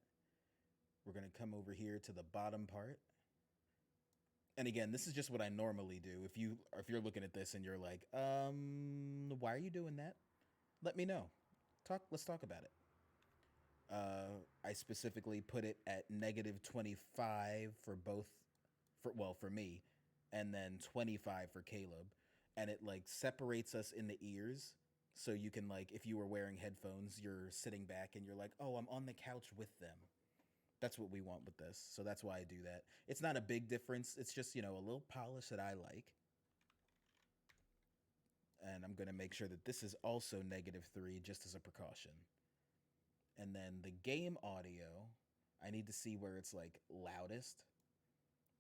We're going to come over here to the bottom part. And again, this is just what I normally do. If you're looking at this and you're like, why are you doing that? Let me know. Let's talk about it. I specifically put it at -25 for both, for me, and then 25 for Caleb. And it like separates us in the ears. So you can like, if you were wearing headphones, you're sitting back and you're like, oh, I'm on the couch with them. That's what we want with this. So that's why I do that. It's not a big difference. It's just, a little polish that I like. And I'm going to make sure that this is also -3 just as a precaution. And then the game audio, I need to see where it's like loudest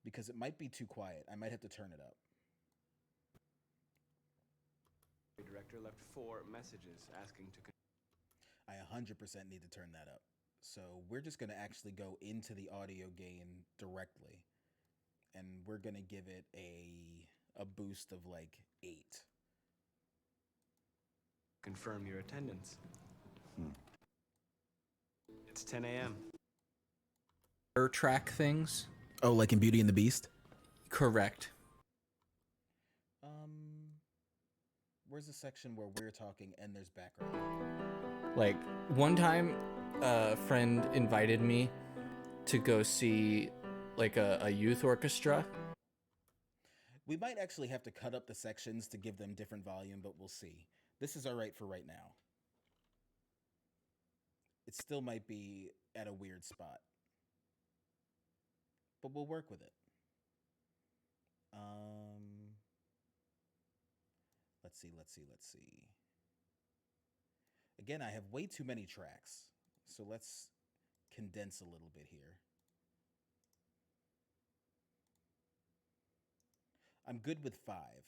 because it might be too quiet. I might have to turn it up. The director left 4 messages asking to... I 100% need to turn that up. So we're just going to actually go into the audio gain directly. And we're going to give it a boost of like 8. Confirm your attendance. It's 10 a.m. Track things. Oh, like in Beauty and the Beast? Correct. Where's the section where we're talking and there's background? Like, one time, a friend invited me to go see, like, a youth orchestra. We might actually have to cut up the sections to give them different volume, but we'll see. This is all right for right now. It still might be at a weird spot, but we'll work with it. Let's see. Again, I have way too many tracks, so let's condense a little bit here. I'm good with 5.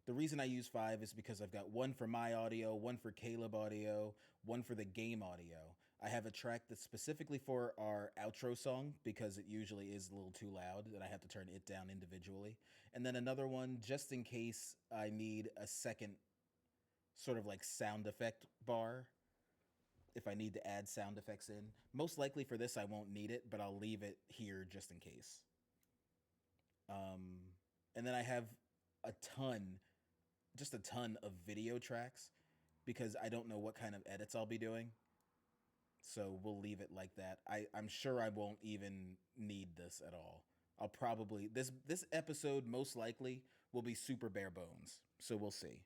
The reason I use 5 is because I've got 1 for my audio, 1 for Caleb audio, 1 for the game audio. I have a track that's specifically for our outro song because it usually is a little too loud and I have to turn it down individually. And then another one just in case I need a second sort of like sound effect bar if I need to add sound effects in. Most likely for this I won't need it, but I'll leave it here just in case. And then I have just a ton of video tracks because I don't know what kind of edits I'll be doing. So we'll leave it like that. I'm sure I won't even need this at all. I'll probably, this episode most likely will be super bare bones. So we'll see.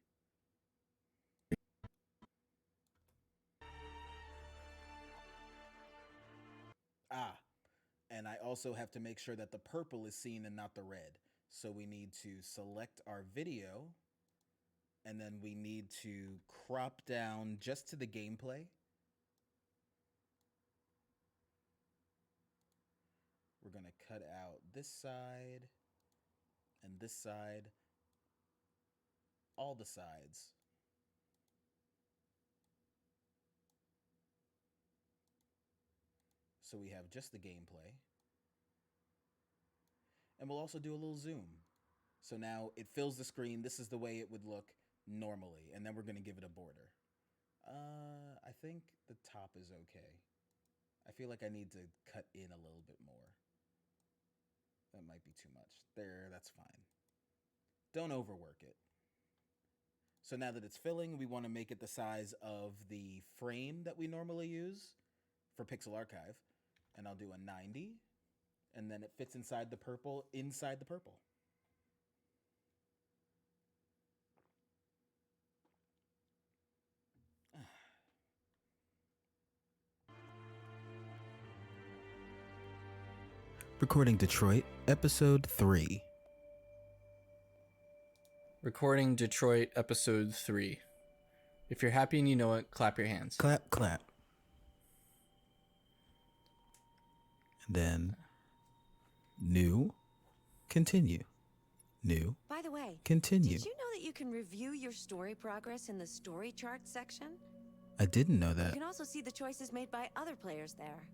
And I also have to make sure that the purple is seen and not the red. So we need to select our video and then we need to crop down just to the gameplay. We're going to cut out this side And this side, all the sides. So we have just the gameplay. And we'll also do a little zoom. So now it fills the screen. This is the way it would look normally. And then we're going to give it a border. I think the top is okay. I feel like I need to cut in a little bit more. That might be too much. There, that's fine. Don't overwork it. So now that it's filling, we want to make it the size of the frame that we normally use for Pixel Archive. And I'll do a 90. And then it fits inside the purple, Recording Detroit, episode 3. Recording Detroit, episode 3. If you're happy and you know it, clap your hands. Clap, clap. And then new, continue. New, By the way, continue. did you know that you can review your story progress in the story chart section? I didn't know You that. can also see the choices made by other players there.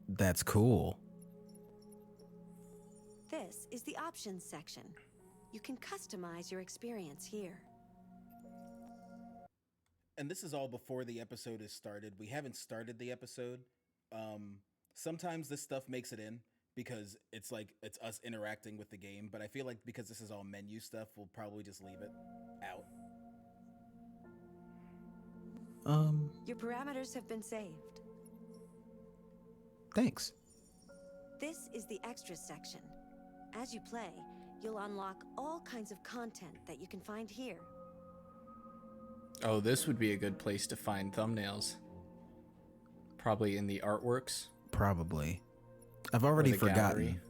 That's cool. This is the options section. You can customize your experience here. And this is all before the episode is started. We haven't started the episode. Sometimes this stuff makes it in because it's like it's us interacting with the game. But I feel like because this is all menu stuff, we'll probably just leave it out. Your parameters have been saved. Thanks. This is the extras section. As you play, you'll unlock all kinds of content that you can find here. Oh, this would be a good place to find thumbnails. Probably in the artworks. Probably. I've already the forgotten, gallery.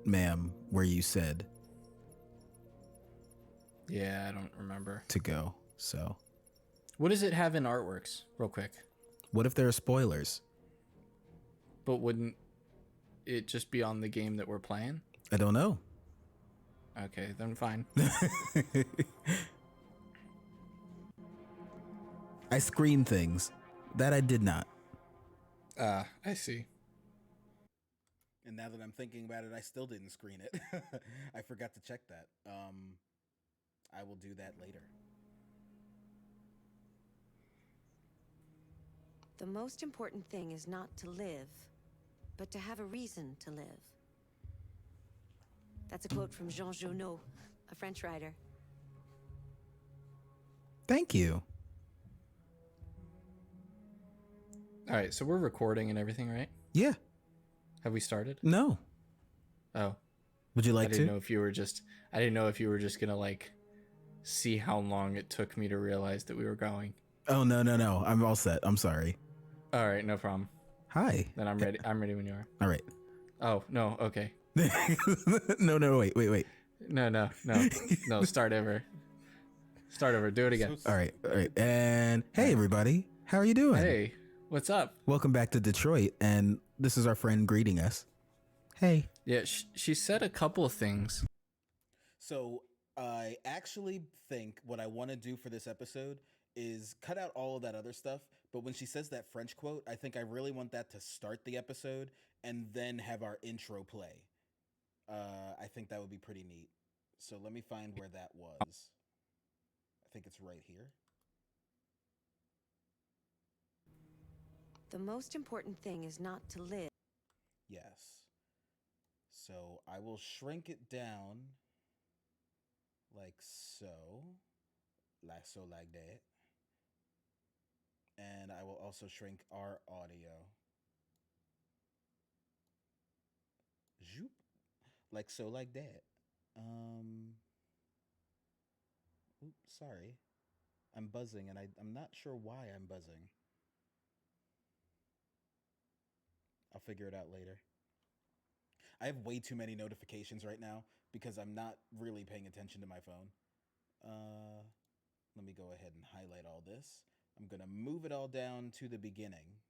ma'am, where you said Yeah, I don't remember. to go. So, What does it have in artworks, real quick? what if there are spoilers? But wouldn't it just be on the game that we're playing? I don't know. Okay, then fine. I screen things. That I did not. I see. And now that I'm thinking about it, I still didn't screen it. I forgot to check that. I will do that later. The most important thing is not to live, but to have a reason to live. That's a quote from Jean Genot, a French writer. Thank you. All right, so we're recording and everything, right? Yeah. Have we started? No. Oh. Would you like I didn't to? know if you were just I didn't know if you were just going to like see how long it took me to realize that we were going. Oh, no. I'm all set. I'm sorry. All right, no problem. Hi. Then I'm ready. I'm ready when you are. All right. Oh, no. Okay. No, wait. No. Start over. Do it again. All right. And hey, everybody. How are you doing? Hey, what's up? Welcome back to Detroit. And this is our friend greeting us. Hey. Yeah, she said a couple of things. So I actually think what I want to do for this episode is cut out all of that other stuff. But when she says that French quote, I think I really want that to start the episode and then have our intro play. I think that would be pretty neat. So let me find where that was. I think it's right here. The most important thing is not to live. Yes. So I will shrink it down like so. Like that. And I will also shrink our audio. Zoop. Like so, like that. Oops, sorry. I'm buzzing and I'm not sure why I'm buzzing. I'll figure it out later. I have way too many notifications right now because I'm not really paying attention to my phone. Let me go ahead and highlight all this. I'm going to move it all down to the beginning.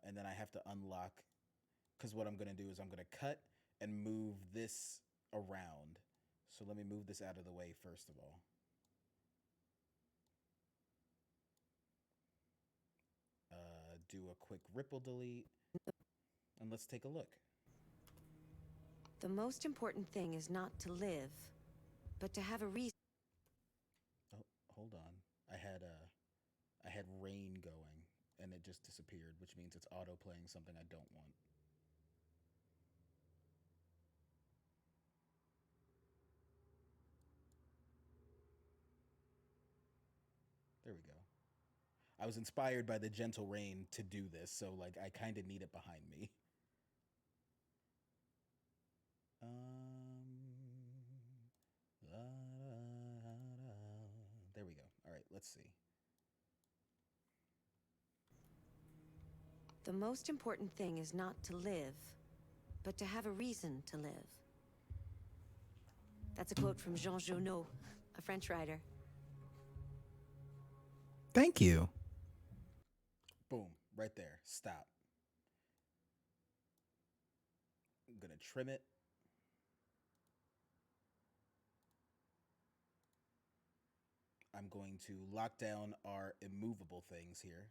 And then I have to unlock, because what I'm going to do is I'm going to cut and move this around. So let me move this out of the way first of all. Do a quick ripple delete, and let's take a look. The most important thing is not to live, but to have a reason. Oh, hold on. I had rain going, and it just disappeared, which means it's auto playing something I don't want. There we go. I was inspired by the gentle rain to do this, so like I kind of need it behind me. There we go. All right, let's see. The most important thing is not to live, but to have a reason to live. That's a quote from Jean Genot, a French writer. Thank you. Boom, right there. Stop. I'm gonna trim it. I'm going to lock down our immovable things here.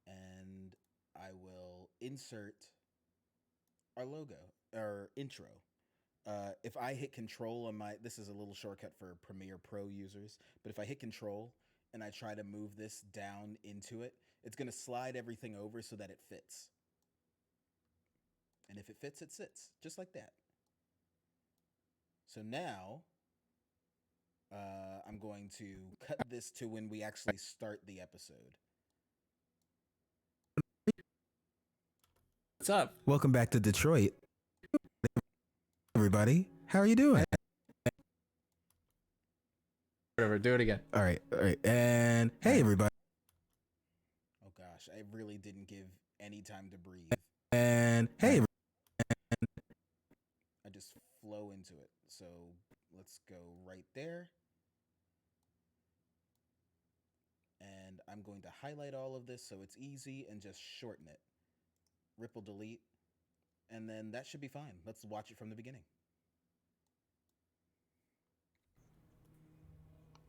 And I will insert our logo, our intro. If I hit control on my, this is a little shortcut for Premiere Pro users, but if I hit control and I try to move this down into it, it's going to slide everything over so that it fits. And if it fits, it sits, just like that. So now, I'm going to cut this to when we actually start the episode. What's up? Welcome back to Detroit. Everybody, how are you doing? Whatever, do it again. All right. And hey, everybody. Oh gosh, I really didn't give any time to breathe. And hey, I just flow into it. So let's go right there. And I'm going to highlight all of this so it's easy and just shorten it. Ripple delete. And then that should be fine. Let's watch it from the beginning.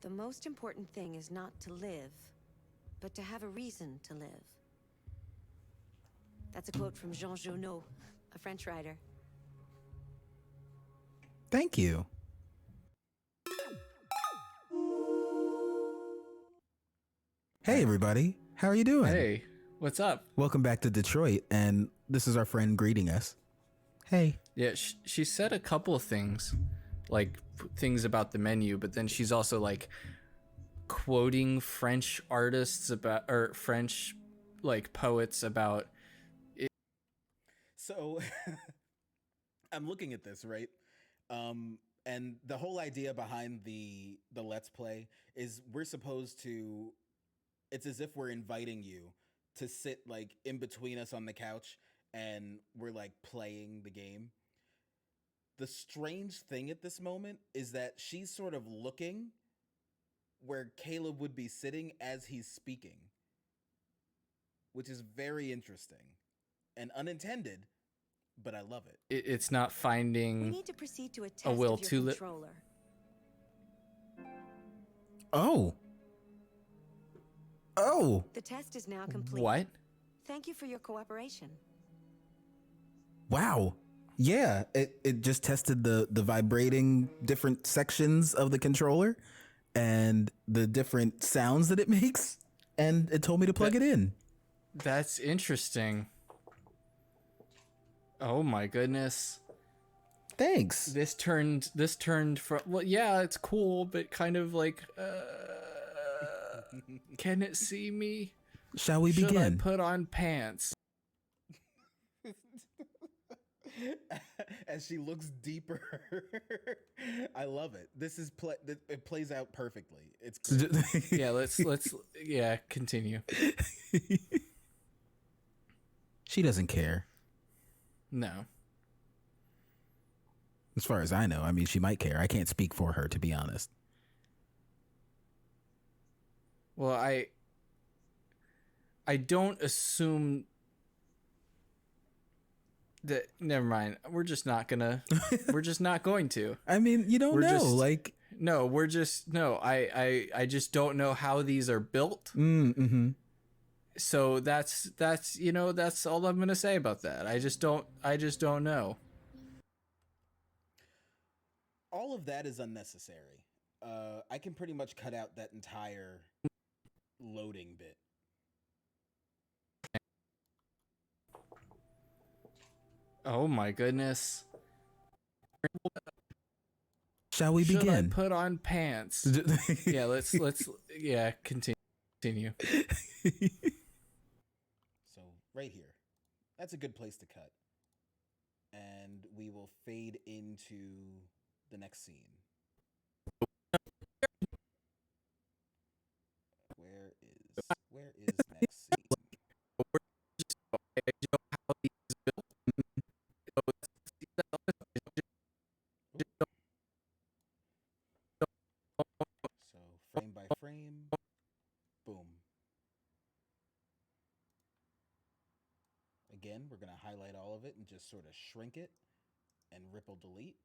The most important thing is not to live, but to have a reason to live. That's a quote from Jean Genot, a French writer. thank you. Hey, everybody, how are you doing? Hey, what's up? Welcome back to Detroit, and this is our friend greeting us. Hey. Yeah, she said a couple of things, like things about the menu, but then she's also like quoting French artists about, or French like poets about it. So I'm looking at this, right? And the whole idea behind the Let's Play is we're supposed to, it's as if we're inviting you to sit like in between us on the couch and we're like playing the game. The strange thing at this moment is that she's sort of looking where Caleb would be sitting as he's speaking, which is very interesting and unintended, but I love it. It's not finding We need to proceed to a test a will of your to controller. Oh. The test is now complete. What? Thank you for your cooperation. Wow. Yeah, it just tested the vibrating different sections of the controller and the different sounds that it makes, and it told me to plug it in. That's interesting. Oh my goodness. Thanks. This turned from, well, yeah, it's cool, but kind of like, can it see me? Shall we Should begin? I put on pants? As she looks deeper. I love it. This is it plays out perfectly. It's great. Yeah, let's continue. She doesn't care. No. As far as I know, I mean, she might care. I can't speak for her, to be honest. Well, I don't assume Never mind. We're just not gonna. We're just not going to. I mean, you don't know. Like, no, we're just no. I just don't know how these are built. Mm-hmm. So that's that's all I'm gonna say about that. I just don't know. All of that is unnecessary. I can pretty much cut out that entire loading bit. Oh my goodness. Shall we Should begin? I put on pants? Yeah, let's continue. So right here, that's a good place to cut. And we will fade into the next scene. Where is next scene? So frame by frame, boom. Again, we're going to highlight all of it and just sort of shrink it and ripple delete.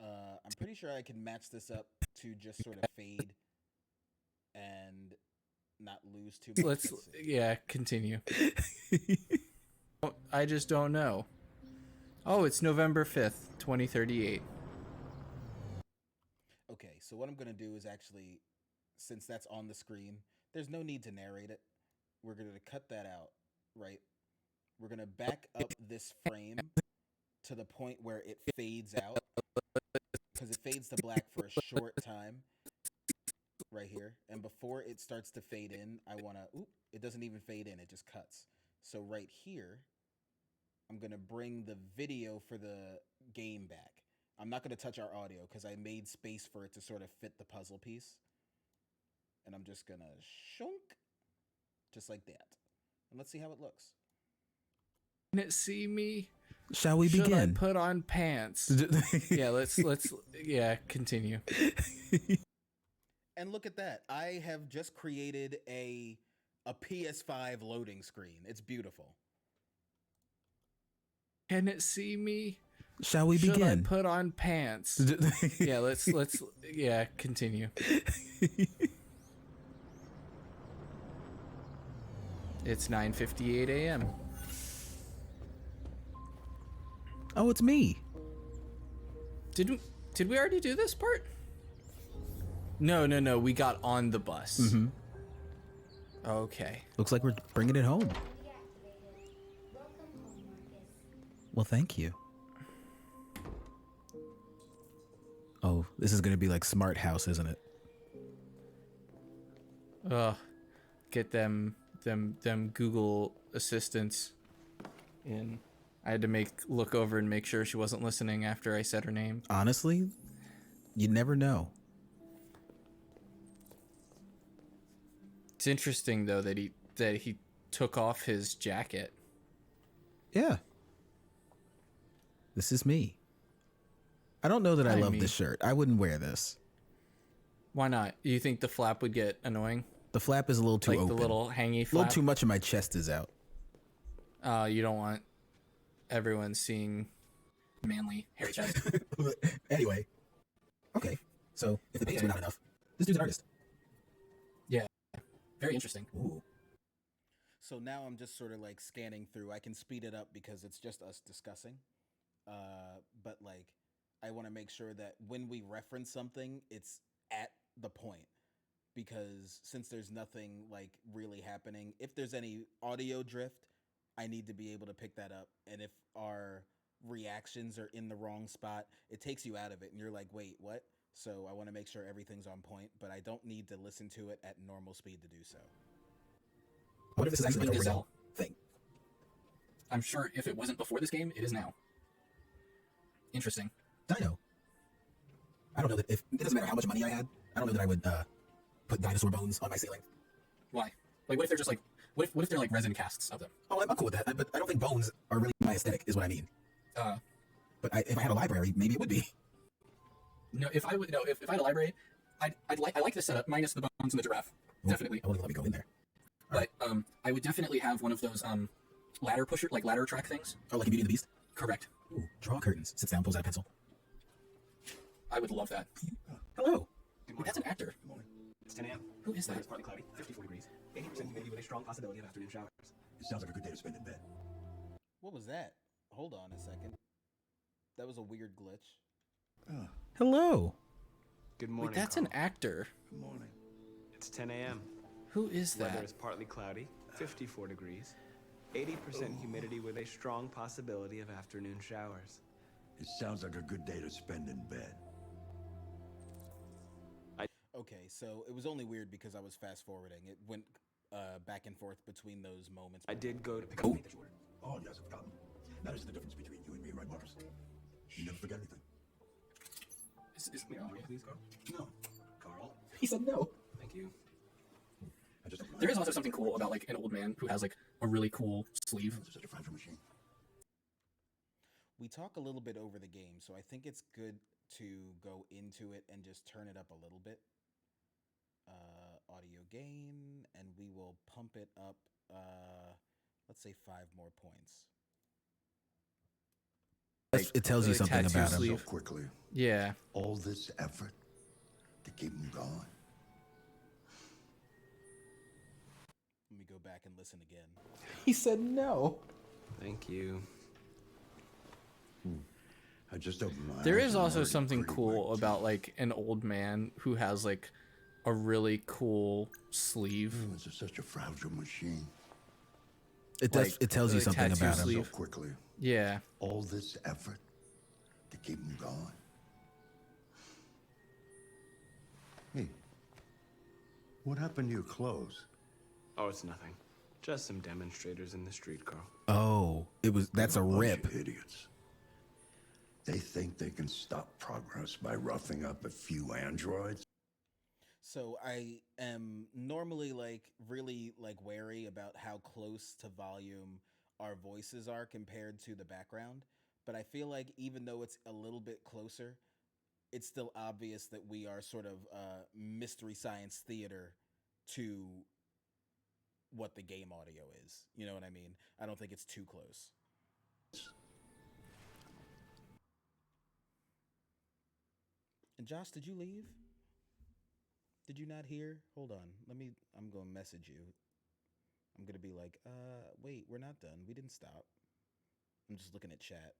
I'm pretty sure I can match this up to just sort of fade and not lose too much. Continue. I just don't know. Oh, it's November 5th, 2038. Okay, so what I'm going to do is actually, since that's on the screen, there's no need to narrate it. We're going to cut that out, right? We're going to back up this frame to the point where it fades out, because it fades to black for a short time right here. And before it starts to fade in, I want to, it doesn't even fade in, it just cuts. So right here, I'm going to bring the video for the game back. I'm not going to touch our audio because I made space for it to sort of fit the puzzle piece. And I'm just going to shunk, just like that. And let's see how it looks. Can it see me? Shall we begin? Should I put on pants? Yeah, let's continue. And look at that. I have just created a PS5 loading screen. It's beautiful. Can it see me? Shall we begin? Should I put on pants? Yeah, let's continue. It's 9:58 a.m. Oh, it's me. Did we already do this part? No. We got on the bus. Mm-hmm. Okay. Looks like we're bringing it home. Well, thank you. Oh, this is going to be like Smart House, isn't it? Get them Google assistants in. I had to look over and make sure she wasn't listening after I said her name. Honestly, you never know. It's interesting though that he took off his jacket. Yeah. This is me. I don't know that I love this shirt. I wouldn't wear this. Why not? You think the flap would get annoying? The flap is a little too open. The little hangy flap? A little too much of my chest is out. You don't want everyone seeing manly hairy chest. Anyway. Okay. So, if the pages were not enough, this dude's an artist. Yeah. Very interesting. Ooh. So now I'm just sort of like scanning through. I can speed it up because it's just us discussing. But like, I want to make sure that when we reference something, it's at the point. Because since there's nothing like really happening, if there's any audio drift, I need to be able to pick that up. And if our reactions are in the wrong spot, it takes you out of it and you're like, wait, what? So I want to make sure everything's on point, but I don't need to listen to it at normal speed to do so. What if this is actually like a real thing? I'm sure if it wasn't before this game, it is now. Interesting. Dino. I don't know that if it doesn't matter how much money I had, I don't know that I would put dinosaur bones on my ceiling. Why? Like, what if they're just like, what if they're like resin casts of them? Oh, I'm cool with that, but I don't think bones are really my aesthetic, is what I mean. But if I had a library, maybe it would be. No, if I had a library, I like this setup minus the bones and the giraffe. Definitely. I wouldn't let me go in there. But I would definitely have one of those ladder pusher, like ladder track things. Oh, like in Beauty and the Beast? Correct. Ooh, draw curtains. Sits down, pulls out a pencil. I would love that. Hello. That's an actor. Good morning. It's 10 a.m. Who is that? It's partly cloudy, 54 degrees, 80% humidity with a strong possibility of afternoon showers. It sounds like a good day to spend in bed. What was that? Hold on a second. That was a weird glitch. Hello. Good morning. Wait, that's Carl. an actor. Good morning. It's 10 a.m. Who is that? Weather is partly cloudy, 54 degrees, 80% humidity with a strong possibility of afternoon showers. It sounds like a good day to spend in bed. Okay, so it was only weird because I was fast forwarding. It went back and forth between those moments. I did go to pick up the order. Oh, yes, I've forgotten. That is the difference between you and me, right, Marcus? You never forget anything. Is me on, please, Carl? No. Carl? He said no. Thank you. There is also something cool about like an old man who has like a really cool sleeve. Such a fragile machine. We talk a little bit over the game, so I think it's good to go into it and just turn it up a little bit. Audio gain, and we will pump it up, let's say 5 more points. It tells you something about him. So quickly. Yeah. All this effort to keep him going. Let me go back and listen again. He said no. Thank you. I just opened my There eyes is and also already something pretty cool about like an old man who has like a really cool sleeve. Humans are such a fragile machine. It does. Like, It tells you like something tattoo about him. So sleeve. quickly. Yeah. All this effort to keep him going. Hey, what happened to your clothes? Oh, it's nothing. Just some demonstrators in the street, Carl. Oh, that's a Bunch rip. of idiots. They think they can stop progress by roughing up a few androids. So I am normally like really like wary about how close to volume our voices are compared to the background, but I feel like even though it's a little bit closer, it's still obvious that we are sort of mystery science theater to what the game audio is. You know what I mean? I don't think it's too close. And Josh, did you leave? Did you not hear? Hold on. I'm going to message you. I'm going to be like, wait, we're not done. We didn't stop. I'm just looking at chat.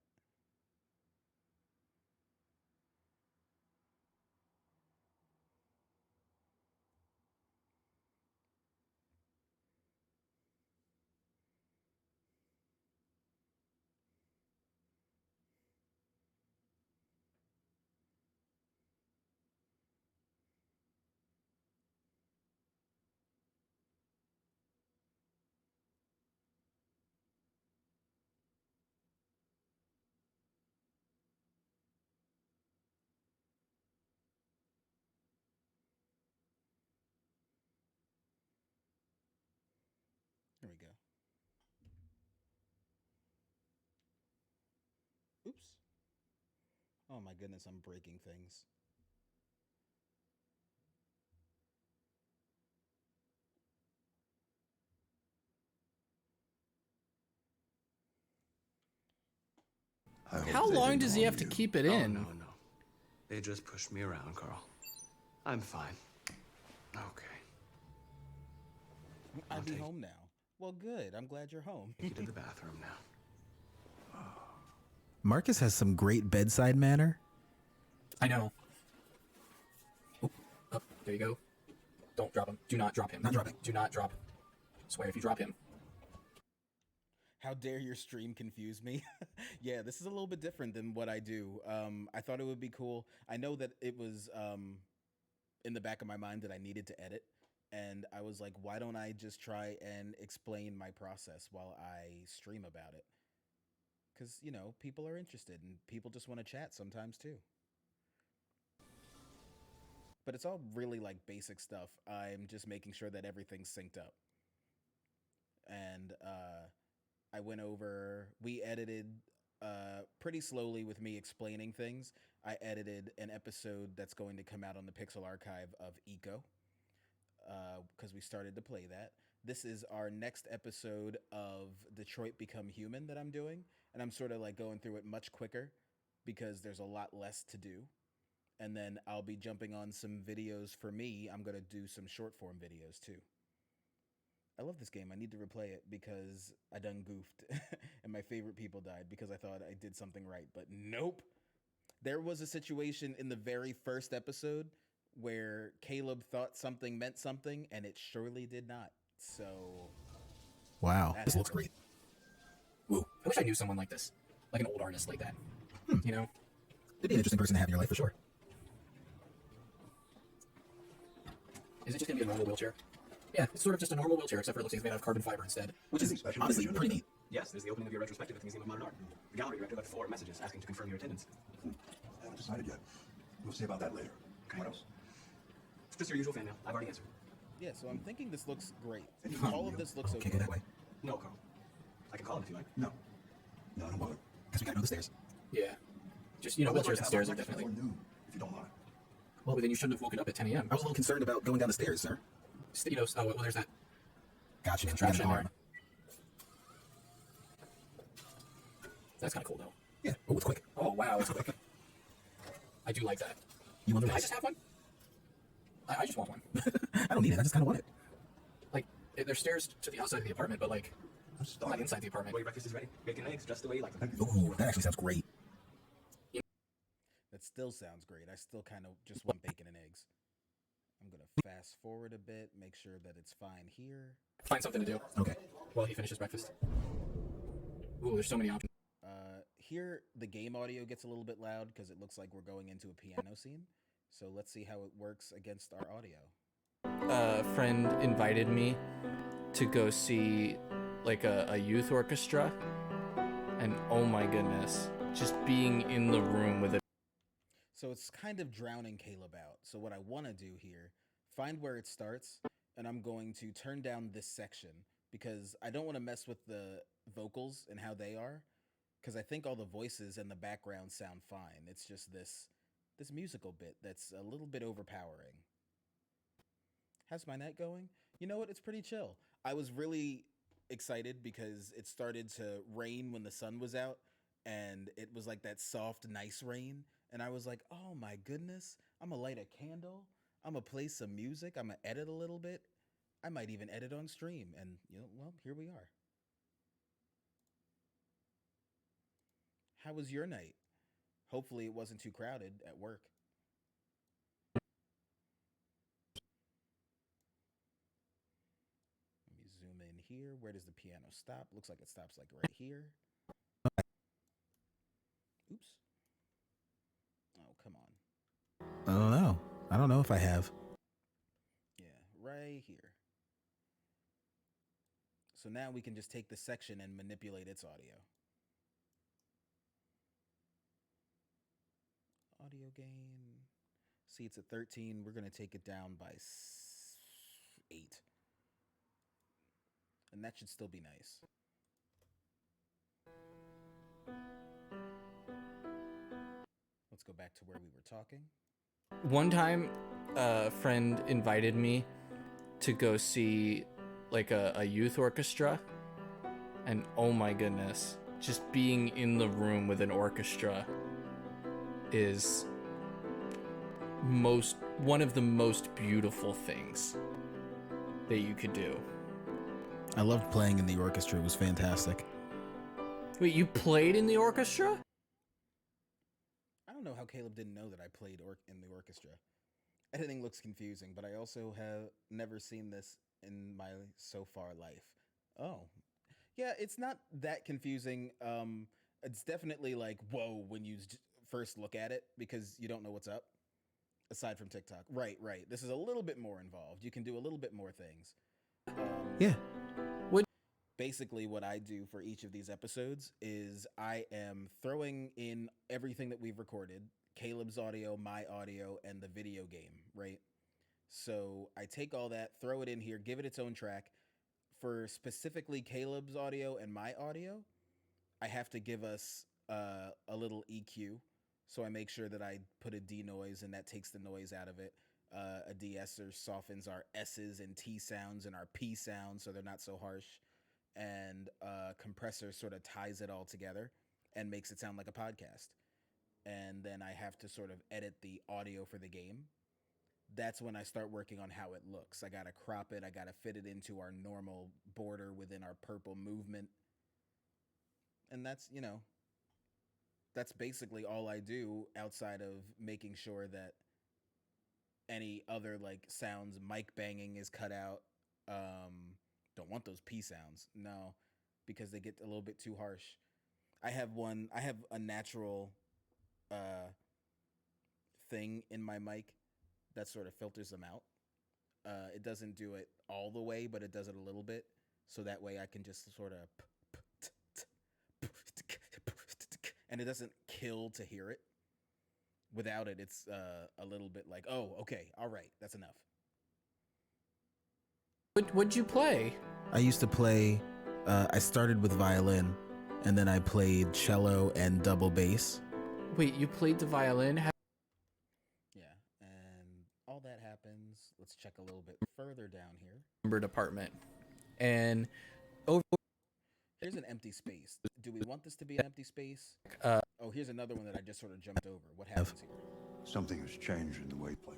There we go. Oops. Oh my goodness, I'm breaking things. How long does he have to keep it in? Oh, no. They just pushed me around, Carl. I'm fine. Okay. I'll be home now. Well, good. I'm glad you're home. Take you to the bathroom now. Marcus has some great bedside manner. I know. Oh, there you go. Don't drop him. Do not drop him. Not dropping. Do not drop. Swear if you drop him. How dare your stream confuse me? Yeah, this is a little bit different than what I do. I thought it would be cool. I know that it was in the back of my mind that I needed to edit. And I was like, why don't I just try and explain my process while I stream about it? Because, you know, people are interested and people just want to chat sometimes too. But it's all really like basic stuff. I'm just making sure that everything's synced up. And I went over, we edited pretty slowly with me explaining things. I edited an episode that's going to come out on the Pixel Archive of Eco. Because we started to play that. this is our next episode of Detroit Become Human that I'm doing, and I'm sort of like going through it much quicker because there's a lot less to do. And then I'll be jumping on some videos for me. I'm going to do some short form videos too. I love this game. I need to replay it because I done goofed and my favorite people died because I thought I did something right, but nope. There was a situation in the very first episode where Caleb thought something meant something and it surely did not. So Wow, this looks great. Ooh, I wish I knew someone like this, like an old artist like that. You know, it'd be an interesting person to have in your life for sure. Is it just gonna be a normal wheelchair? Yeah, it's sort of just a normal wheelchair, except for it looks like it's made out of carbon fiber instead, which is honestly pretty neat. Yes, there's the opening of your retrospective at the Museum of Modern Art. The gallery director left 4 messages asking to confirm your attendance. I haven't decided yet. We'll see about that later. What else? Just your usual fan mail. I've already answered. Yeah, so I'm thinking this looks great. All of this looks okay. Can't go that way. No, Carl. I can call him if you like. No. No, don't bother. Guess we gotta go to the stairs. Yeah. Just, you know, wheelchairs and stairs are definitely... If you don't mind. Well, then you shouldn't have woken up at 10 a.m. I was a little concerned about going down the stairs, sir. You know, oh, well, there's that. Gotcha. Contraption in there. That's kind of cool, though. Yeah. Oh, it's quick. Oh, wow, it's quick. I do like that. You want to? Can I just have one? I just want one. I don't need it. I just kind of want it. Like, there's stairs to the outside of the apartment, but like, not inside the apartment. Well, your breakfast is ready. Bacon and eggs, just the way you like them. Ooh, that actually sounds great. That still sounds great. I still kind of just want bacon and eggs. I'm going to fast forward a bit, make sure that it's fine here. Find something to do. Okay. While he finishes breakfast. Ooh, there's so many options. Here, the game audio gets a little bit loud because it looks like we're going into a piano scene. So let's see how it works against our audio. A friend invited me to go see like a youth orchestra, and oh my goodness, just being in the room with it. So it's kind of drowning Caleb out. So what I want to do here, find where it starts, and I'm going to turn down this section because I don't want to mess with the vocals and how they are, because I think all the voices and the background sound fine. It's just this musical bit that's a little bit overpowering. How's my night going? You know what? It's pretty chill. I was really excited because it started to rain when the sun was out, and it was like that soft, nice rain. And I was like, oh my goodness, I'm gonna light a candle. I'm gonna play some music. I'm gonna edit a little bit. I might even edit on stream. And, you know, well, here we are. How was your night? Hopefully it wasn't too crowded at work. Let me zoom in here. Where does the piano stop? Looks like it stops like right here. Oops. Oh, come on. I don't know. I don't know if I have. Yeah, right here. So now we can just take the section and manipulate its audio. Audio gain. See, it's at 13. We're going to take it down by 8. And that should still be nice. Let's go back to where we were talking. One time, a friend invited me to go see like a youth orchestra, and oh my goodness, just being in the room with an orchestra is one of the most beautiful things that you could do. I loved playing in the orchestra. It was fantastic. Wait, you played in the orchestra? I don't know how Caleb didn't know that I played in the orchestra. Editing looks confusing, but I also have never seen this in my so far life. Oh. Yeah, it's not that confusing. It's definitely like, whoa, when you first look at it, because you don't know what's up, aside from TikTok. Right. This is a little bit more involved. You can do a little bit more things. Yeah. Basically, what I do for each of these episodes is I am throwing in everything that we've recorded, Caleb's audio, my audio, and the video game, right? So I take all that, throw it in here, give it its own track. For specifically Caleb's audio and my audio, I have to give us a little EQ. So I make sure that I put a denoise and that takes the noise out of it. A de-esser softens our S's and T sounds and our P sounds so they're not so harsh. And a compressor sort of ties it all together and makes it sound like a podcast. And then I have to sort of edit the audio for the game. That's when I start working on how it looks. I gotta crop it, I gotta fit it into our normal border within our purple movement. And that's, you know, that's basically all I do outside of making sure that any other like sounds, mic banging is cut out. Don't want those P sounds. No, because they get a little bit too harsh. I have a natural thing in my mic that sort of filters them out. It doesn't do it all the way, but it does it a little bit. So that way I can just sort of, and it doesn't kill to hear it. Without it, it's a little bit like, oh, okay, all right, that's enough. What'd you play? I used to play, I started with violin, and then I played cello and double bass. Wait, you played the violin? Yeah, and all that happens. Let's check a little bit further down here. Number department. And over... Here's an empty space. Do we want this to be an empty space? Oh, here's another one that I just sort of jumped over. What happens here? Something has changed in the way you play.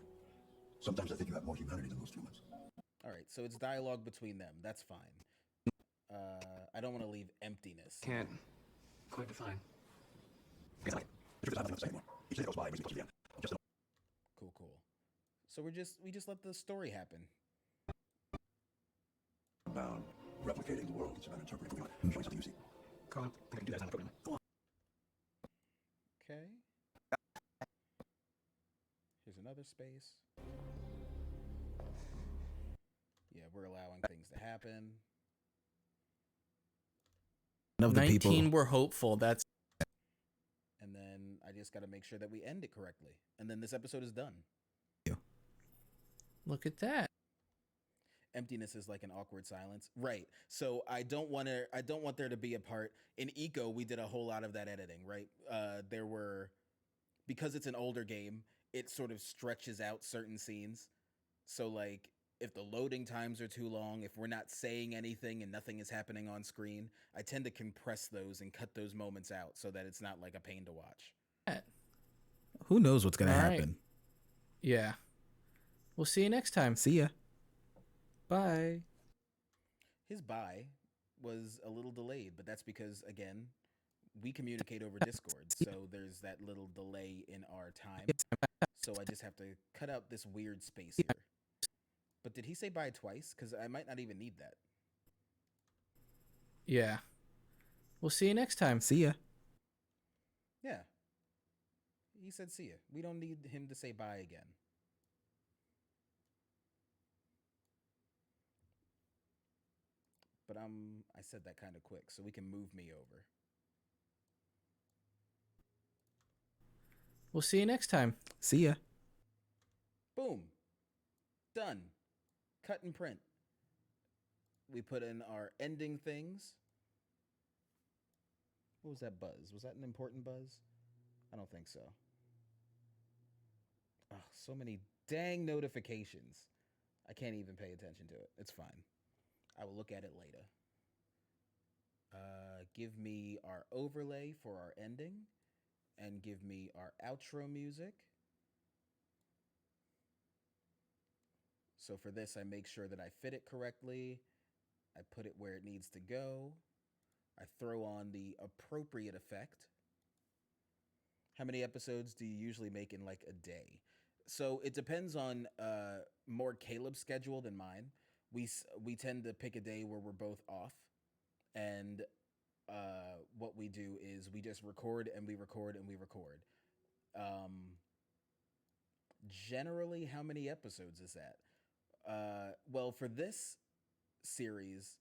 Sometimes I think you have more humanity than most humans. All right, so it's dialogue between them. That's fine. I don't want to leave emptiness. Can't quite define. Cool, cool. So we just let the story happen. About replicating the world. It's about interpreting the world. Showing something you see. Carl, I can do that on the program. Go on. Okay. Here's another space. Yeah, we're allowing things to happen. Of the 19 people. were hopeful. That's... And then I just got to make sure that we end it correctly. And then this episode is done. Look at that. Emptiness is like an awkward silence. Right. So I don't want there to be a part in Eco. We did a whole lot of that editing, right? There were, because it's an older game, it sort of stretches out certain scenes. So like if the loading times are too long, if we're not saying anything and nothing is happening on screen, I tend to compress those and cut those moments out so that it's not like a pain to watch. Who knows what's gonna All right. happen? Yeah. We'll see you next time. See ya. Bye. His bye was a little delayed, but that's because, again, we communicate over Discord, so there's that little delay in our time. So I just have to cut out this weird space here. But did he say bye twice? Because I might not even need that. Yeah. We'll see you next time. See ya. Yeah. He said see ya. We don't need him to say bye again. But I said that kind of quick, so we can move me over. We'll see you next time. See ya. Boom. Done. Cut and print. We put in our ending things. What was that buzz? Was that an important buzz? I don't think so. Oh, so many dang notifications. I can't even pay attention to it. It's fine. I will look at it later. Give me our overlay for our ending, and give me our outro music. So for this, I make sure that I fit it correctly. I put it where it needs to go. I throw on the appropriate effect. How many episodes do you usually make in like a day? So it depends on more Caleb's schedule than mine. We tend to pick a day where we're both off, and what we do is we just record and we record and we record. Generally, how many episodes is that? Well, for this series,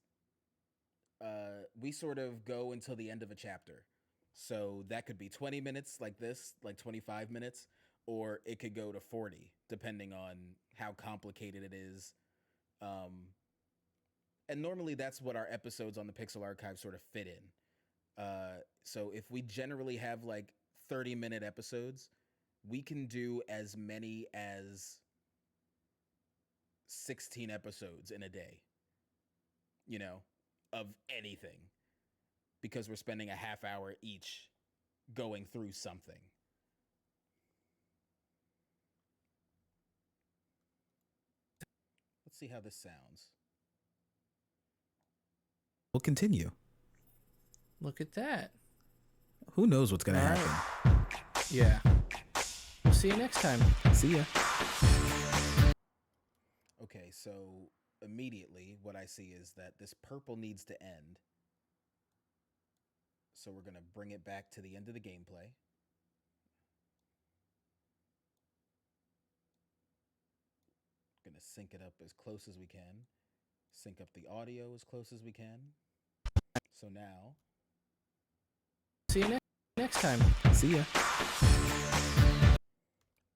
we sort of go until the end of a chapter. So that could be 20 minutes like this, like 25 minutes, or it could go to 40, depending on how complicated it is. And normally that's what our episodes on the Pixel Archive sort of fit in. So if we generally have like 30-minute episodes, we can do as many as 16 episodes in a day, you know, of anything, because we're spending a half hour each going through something. Let's see how this sounds. We'll continue. Look at that. Who knows what's gonna All right. happen? Yeah. We'll see you next time. See ya. Okay, so immediately what I see is that this purple needs to end. So we're going to bring it back to the end of the gameplay. Going to sync it up as close as we can. Sync up the audio as close as we can. So now... See you next time. See ya.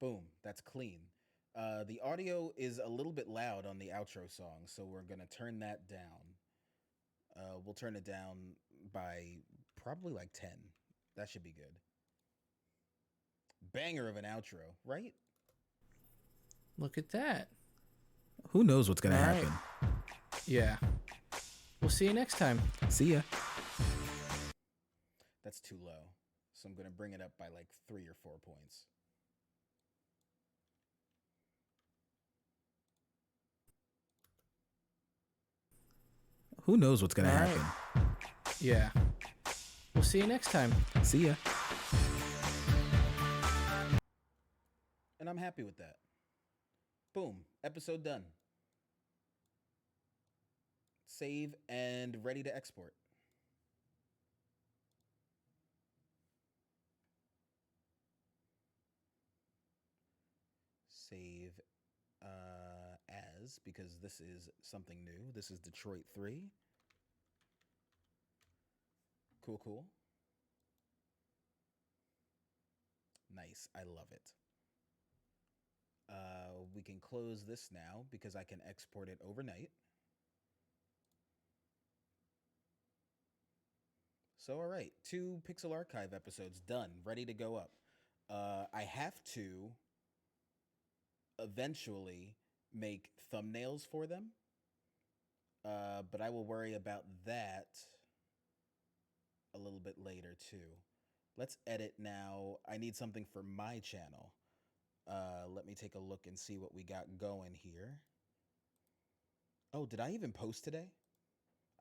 Boom, that's clean. The audio is a little bit loud on the outro song, so we're going to turn that down. We'll turn it down by probably like 10. That should be good. Banger of an outro, right? Look at that. Who knows what's gonna All happen? right. Yeah. We'll see you next time. See ya. That's too low. So I'm going to bring it up by like 3 or 4 points. Who knows what's gonna All happen? right. Yeah. We'll see you next time. See ya. And I'm happy with that. Boom. Episode done. Save and ready to export. Save as, because this is something new. This is Detroit 3. Cool, cool. Nice. I love it. We can close this now because I can export it overnight. So, all right, 2 Pixel Archive episodes done, ready to go up. I have to eventually make thumbnails for them, but I will worry about that a little bit later too. Let's edit now. I need something for my channel. Let me take a look and see what we got going here. Oh, did I even post today?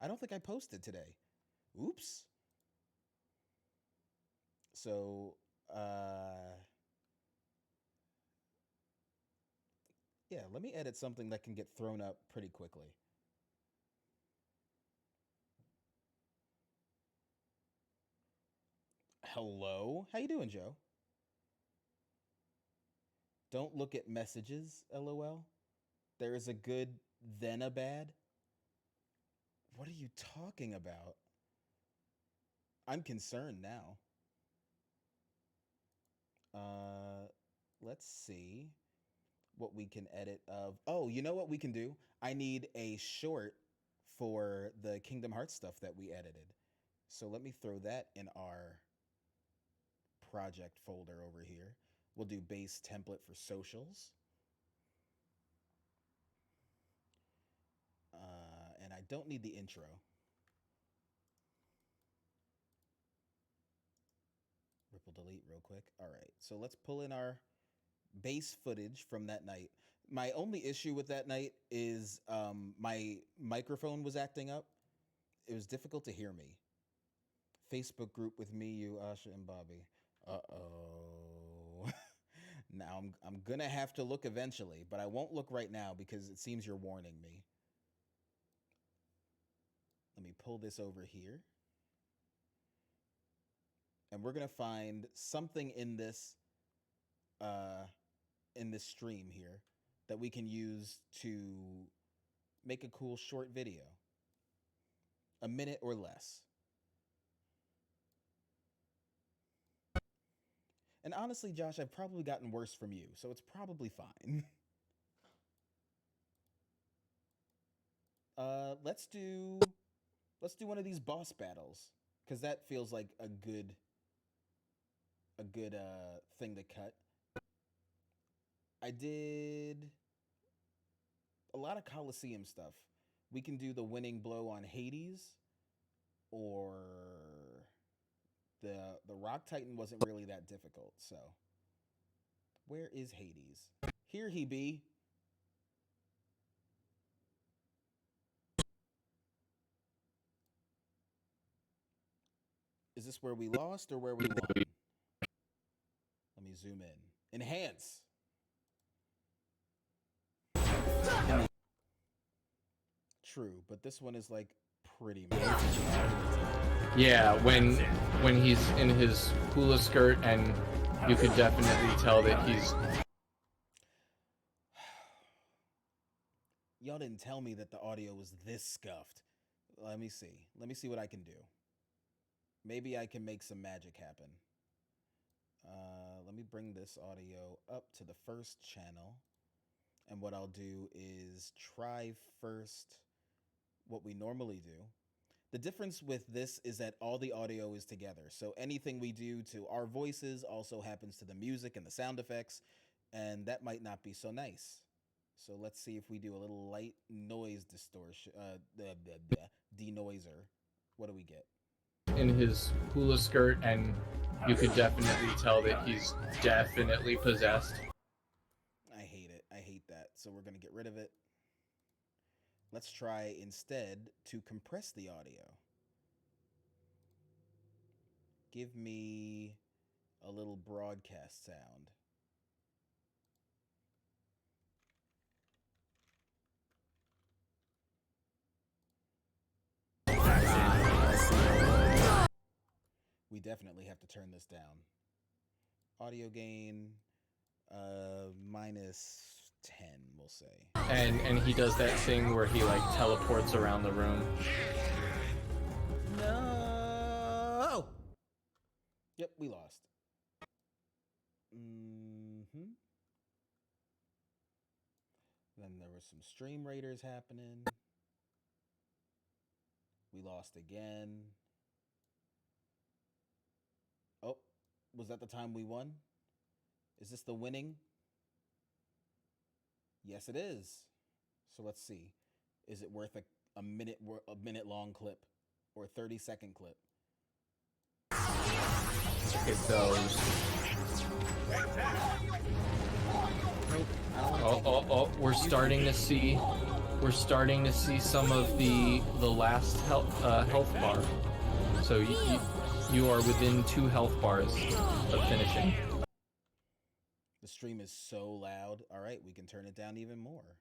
I don't think I posted today. Oops. So, yeah, let me edit something that can get thrown up pretty quickly. Hello? How you doing, Joe? Don't look at messages, LOL. There is a good, then a bad. What are you talking about? I'm concerned now. Let's see what we can edit of. Oh, you know what we can do? I need a short for the Kingdom Hearts stuff that we edited. So let me throw that in our project folder over here. We'll do base template for socials. And I don't need the intro. Ripple delete real quick. All right, so let's pull in our base footage from that night. My only issue with that night is my microphone was acting up. It was difficult to hear me. Facebook group with me, you, Asha, and Bobby. Uh-oh. Now I'm gonna have to look eventually, but I won't look right now because it seems you're warning me. Let me pull this over here. And we're gonna find something in this stream here that we can use to make a cool short video. A minute or less. And honestly, Josh, I've probably gotten worse from you, so it's probably fine. Let's do one of these boss battles, because that feels like a good thing to cut. a lot of Coliseum stuff. We can do the winning blow on Hades, or the Rock Titan wasn't really that difficult. So, where is Hades? Here he be. Is this where we lost or where we won? Let me zoom in. Enhance. True, but this one is like pretty much. Yeah, when he's in his hula skirt, and you could definitely tell that he's. Y'all didn't tell me that the audio was this scuffed. Let me see. Let me see what I can do. Maybe I can make some magic happen. Let me bring this audio up to the first channel. And what I'll do is try first what we normally do. The difference with this is that all the audio is together. So anything we do to our voices also happens to the music and the sound effects. And that might not be so nice. So let's see if we do a little light noise distortion, denoiser. What do we get? In his hula skirt, and you could definitely tell that he's definitely possessed. I hate it. I hate that. So we're going to get rid of it. Let's try instead to compress the audio. Give me a little broadcast sound. We definitely have to turn this down. Audio gain, minus 10, we'll say. And he does that thing where he like teleports around the room. No. Yep, we lost. Then there was some stream raiders happening. We lost again. Oh, was that the time we won? Is this the winning? Yes, it is. So let's see. Is it worth a minute long clip or a 30-second clip? It goes. Oh, we're starting to see some of the last health bar. So you are within 2 health bars of finishing. The stream is so loud. All right, we can turn it down even more.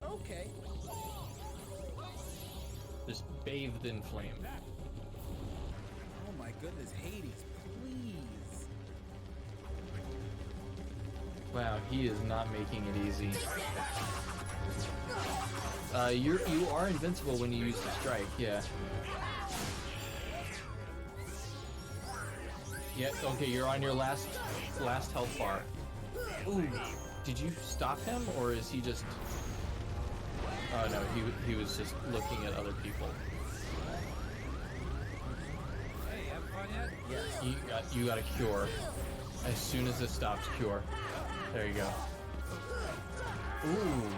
Okay. Just bathed in flame. Oh my goodness, Hades, please. Wow, he is not making it easy. You are invincible when you use the strike, yeah. Yeah, okay, you're on your last health bar. Ooh, did you stop him, or is he just... Oh no, he was just looking at other people. Hey, having fun yet? Yes. You got a cure. As soon as it stops, cure. There you go. Ooh.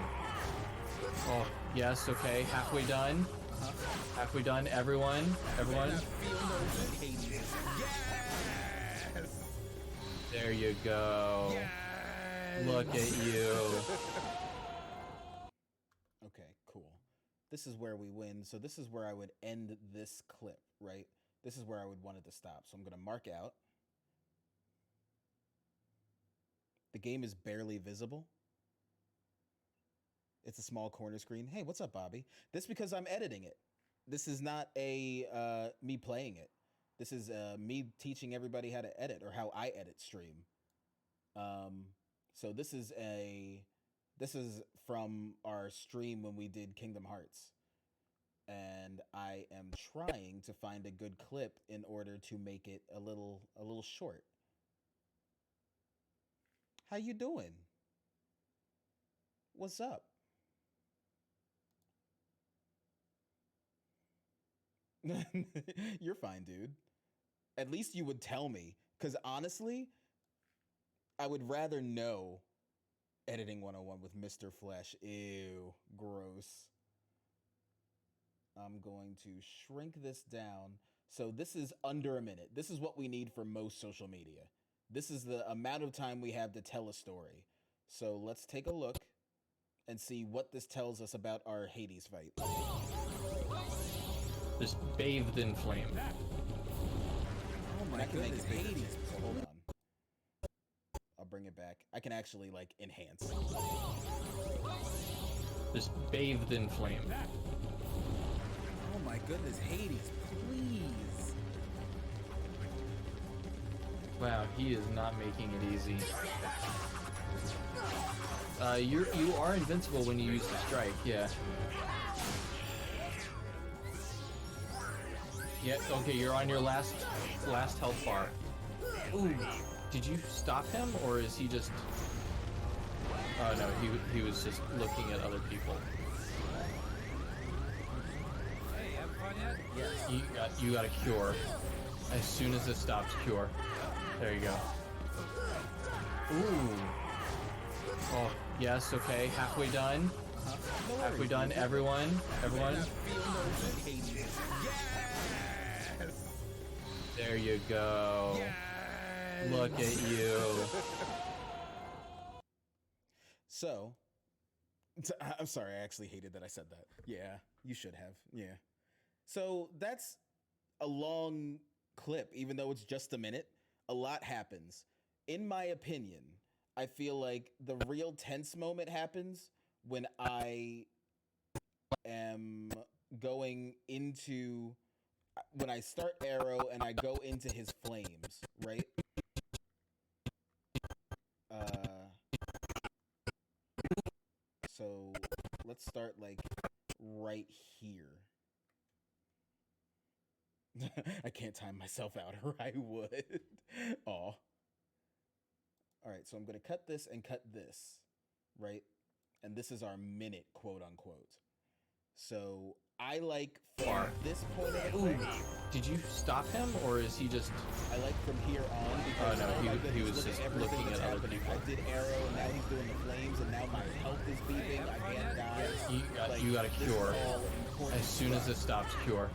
Oh, yes, okay, halfway done. Halfway done, everyone. There you go. Yes. Look at you. Okay, cool. This is where we win. So this is where I would end this clip, right? This is where I would want it to stop. So I'm going to mark out. The game is barely visible. It's a small corner screen. Hey, what's up, Bobby? This because I'm editing it. This is not a me playing it. This is me teaching everybody how to edit, or how I edit stream. So this is from our stream when we did Kingdom Hearts. And I am trying to find a good clip in order to make it a little short. How you doing? What's up? You're fine, dude. At least you would tell me. Because honestly, I would rather know editing 101 with Mr. Flesh. Ew, gross. I'm going to shrink this down. So this is under a minute. This is what we need for most social media. This is the amount of time we have to tell a story. So let's take a look and see what this tells us about our Hades fight. Just bathed in flame. Oh my goodness, Hades. So hold on. I'll bring it back. I can actually like enhance. Just bathed in flame. Oh my goodness, Hades, please. Wow, he is not making it easy. You are invincible when you use the strike, yeah. Yeah, okay, you're on your last health bar. Ooh, did you stop him, or is he just... Oh no, he was just looking at other people. Hey, having fun yet? Yes. You got a cure. As soon as this stops, cure. There you go. Ooh. Oh, yes, okay, halfway done. Halfway done, everyone. There you go. Look at you. So, I'm sorry, I actually hated that I said that. Yeah, you should have. Yeah. So that's a long clip, even though it's just a minute. A lot happens. In my opinion, I feel like the real tense moment happens when I am going into... when I start Arrow and I go into his flames, right? So let's start like right here. I can't time myself out, or I would. Aw. All right, so I'm gonna cut this and cut this, right? And this is our minute, quote unquote. So I like from this point of the clip. Did you stop him, or is he just... I like from here on because oh no, he was just everything looking that's at other happening. people. I did Arrow, and now he's doing the flames, and now my health is beeping. I can't die. You got a this is cure. all important As soon as stuff. this stops, cure.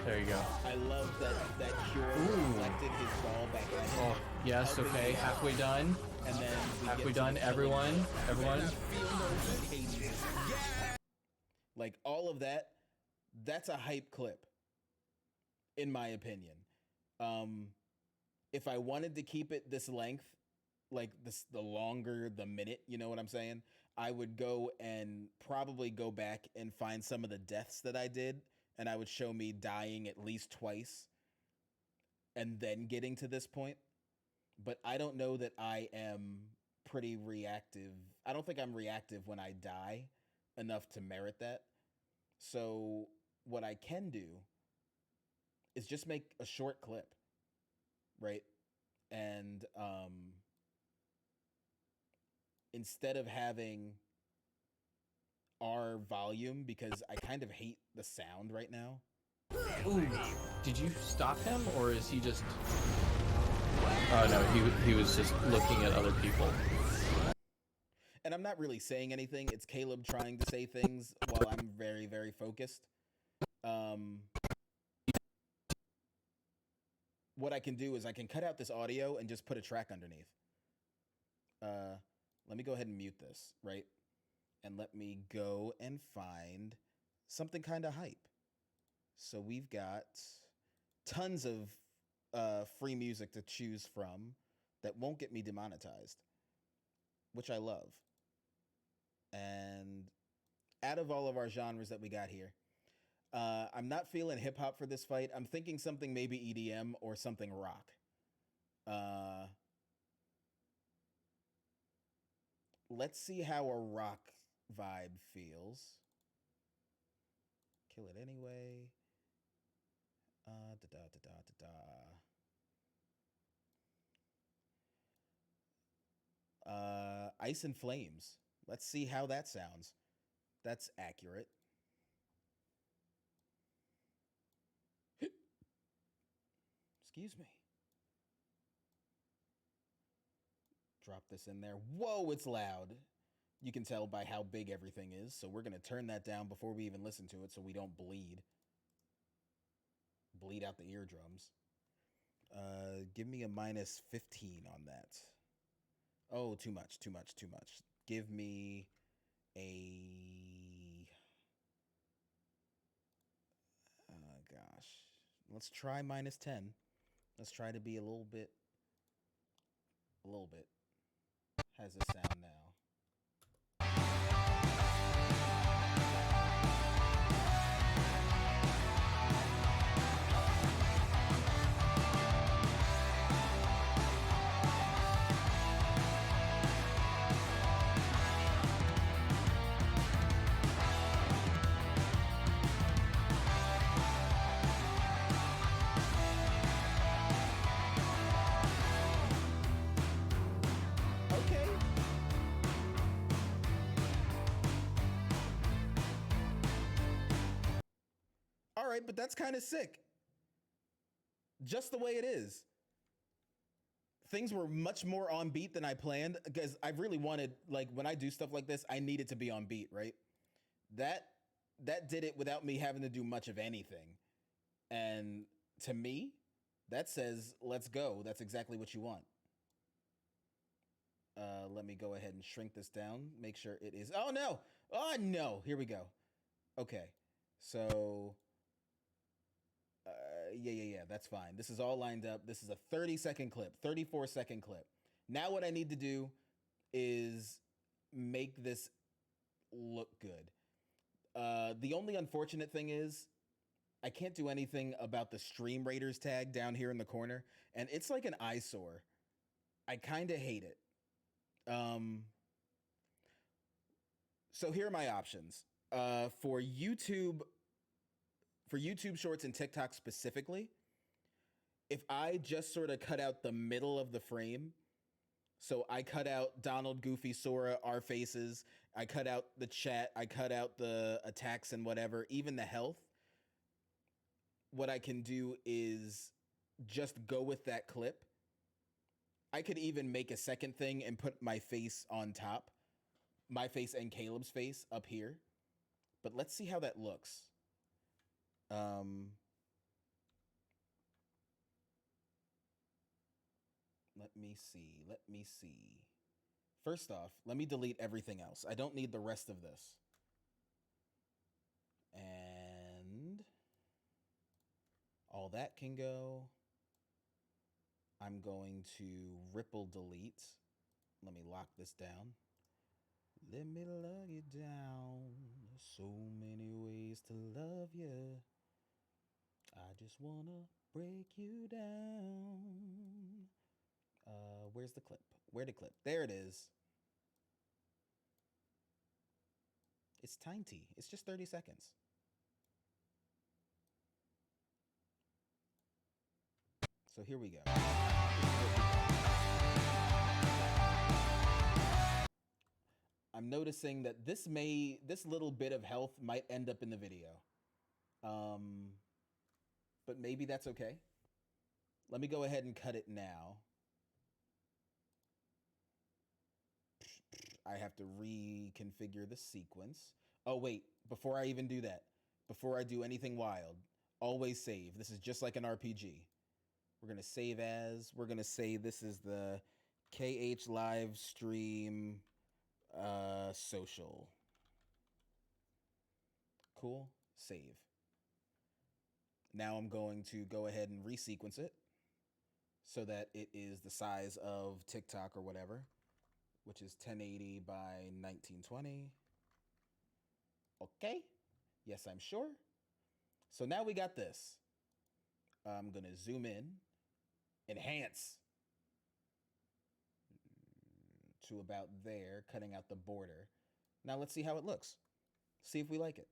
There you go. I love that cure reflected his ball back at him. Oh, yes, helping okay, me out. halfway done. And then we halfway get to done, the everyone. Like all of that, that's a hype clip, in my opinion. If I wanted to keep it this length, like this, the longer the minute, you know what I'm saying? I would go and probably go back and find some of the deaths that I did, and I would show me dying at least twice and then getting to this point. But I don't know that I am pretty reactive. I don't think I'm reactive when I die enough to merit that. So what I can do is just make a short clip, right? And instead of having our volume, because I kind of hate the sound right now. Ooh, did you stop him, or is he just... oh no, he was just looking at other people. And I'm not really saying anything. It's Caleb trying to say things while I'm very, very focused. What I can do is I can cut out this audio and just put a track underneath. Let me go ahead and mute this, right? And let me go and find something kind of hype. So we've got tons of free music to choose from that won't get me demonetized, which I love. And out of all of our genres that we got here, I'm not feeling hip hop for this fight. I'm thinking something maybe EDM or something rock. Let's see how a rock vibe feels. Kill it anyway. Ice and Flames. Let's see how that sounds. That's accurate. Excuse me. drop this in there. Whoa, it's loud. You can tell by how big everything is, so we're going to turn that down before we even listen to it so we don't bleed out the eardrums. Give me a minus 15 on that. Oh, too much. Give me a... gosh. Let's try minus 10. Let's try to be a little bit. How's this sound now? All right, but that's kind of sick. Just the way it is. Things were much more on beat than I planned because I really wanted, like, when I do stuff like this, I need it to be on beat, right? That did it without me having to do much of anything. And to me, that says, let's go. That's exactly what you want. Let me go ahead and shrink this down. Make sure it is. Oh, no. Oh, no. Here we go. Okay. So... yeah, that's fine. This is all lined up. This is a 30-second clip, 34-second clip. Now what I need to do is make this look good. The only unfortunate thing is I can't do anything about the Stream Raiders tag down here in the corner, and it's like an eyesore. I kind of hate it. So here are my options. For YouTube Shorts and TikTok specifically, if I just sort of cut out the middle of the frame, so I cut out Donald, Goofy, Sora, our faces, I cut out the chat, I cut out the attacks and whatever, even the health, what I can do is just go with that clip. I could even make a second thing and put my face on top, my face and Caleb's face up here. But let's see how that looks. Let me see. First off, let me delete everything else. I don't need the rest of this. And all that can go. I'm going to ripple delete. Let me lock this down. Let me lock it down. So many ways to love you. I just wanna break you down. Where's the clip? Where'd the clip? There it is. It's tiny. It's just 30 seconds. So here we go. I'm noticing that this little bit of health might end up in the video. But maybe that's okay. Let me go ahead and cut it now. I have to reconfigure the sequence. Oh, wait, before I even do that, before I do anything wild, always save. This is just like an RPG. We're going to save as, we're going to say this is the KH live stream social. Cool, save. Now I'm going to go ahead and resequence it so that it is the size of TikTok or whatever, which is 1080 by 1920. Okay. Yes, I'm sure. So now we got this. I'm going to zoom in, enhance to about there, cutting out the border. Now let's see how it looks. See if we like it.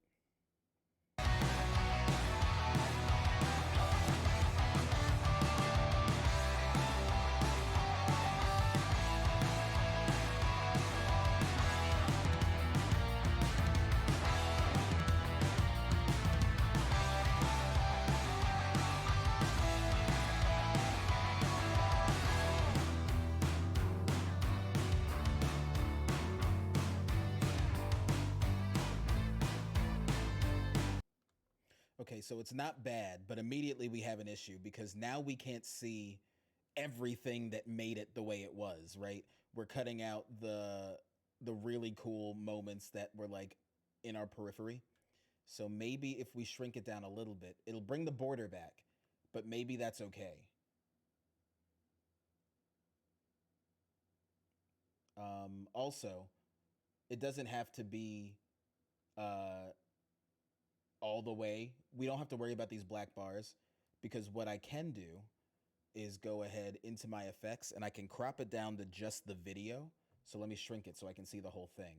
Okay, so it's not bad, but immediately we have an issue because now we can't see everything that made it the way it was, right? We're cutting out the really cool moments that were like in our periphery. So maybe if we shrink it down a little bit, it'll bring the border back, but maybe that's okay. Also, it doesn't have to be all the way. We don't have to worry about these black bars because what I can do is go ahead into my effects and I can crop it down to just the video. So let me shrink it so I can see the whole thing.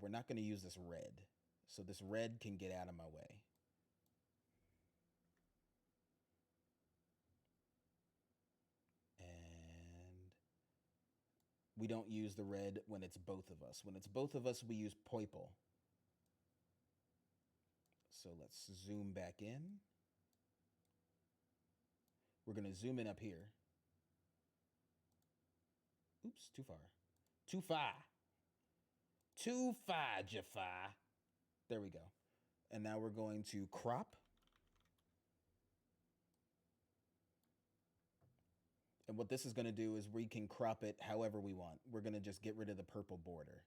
We're not going to use this red. So this red can get out of my way. And we don't use the red when it's both of us. When it's both of us, we use purple. So let's zoom back in. We're going to zoom in up here. Oops, too far. Too far. Too far, Jafar. There we go. And now we're going to crop. And what this is going to do is we can crop it however we want. We're going to just get rid of the purple border.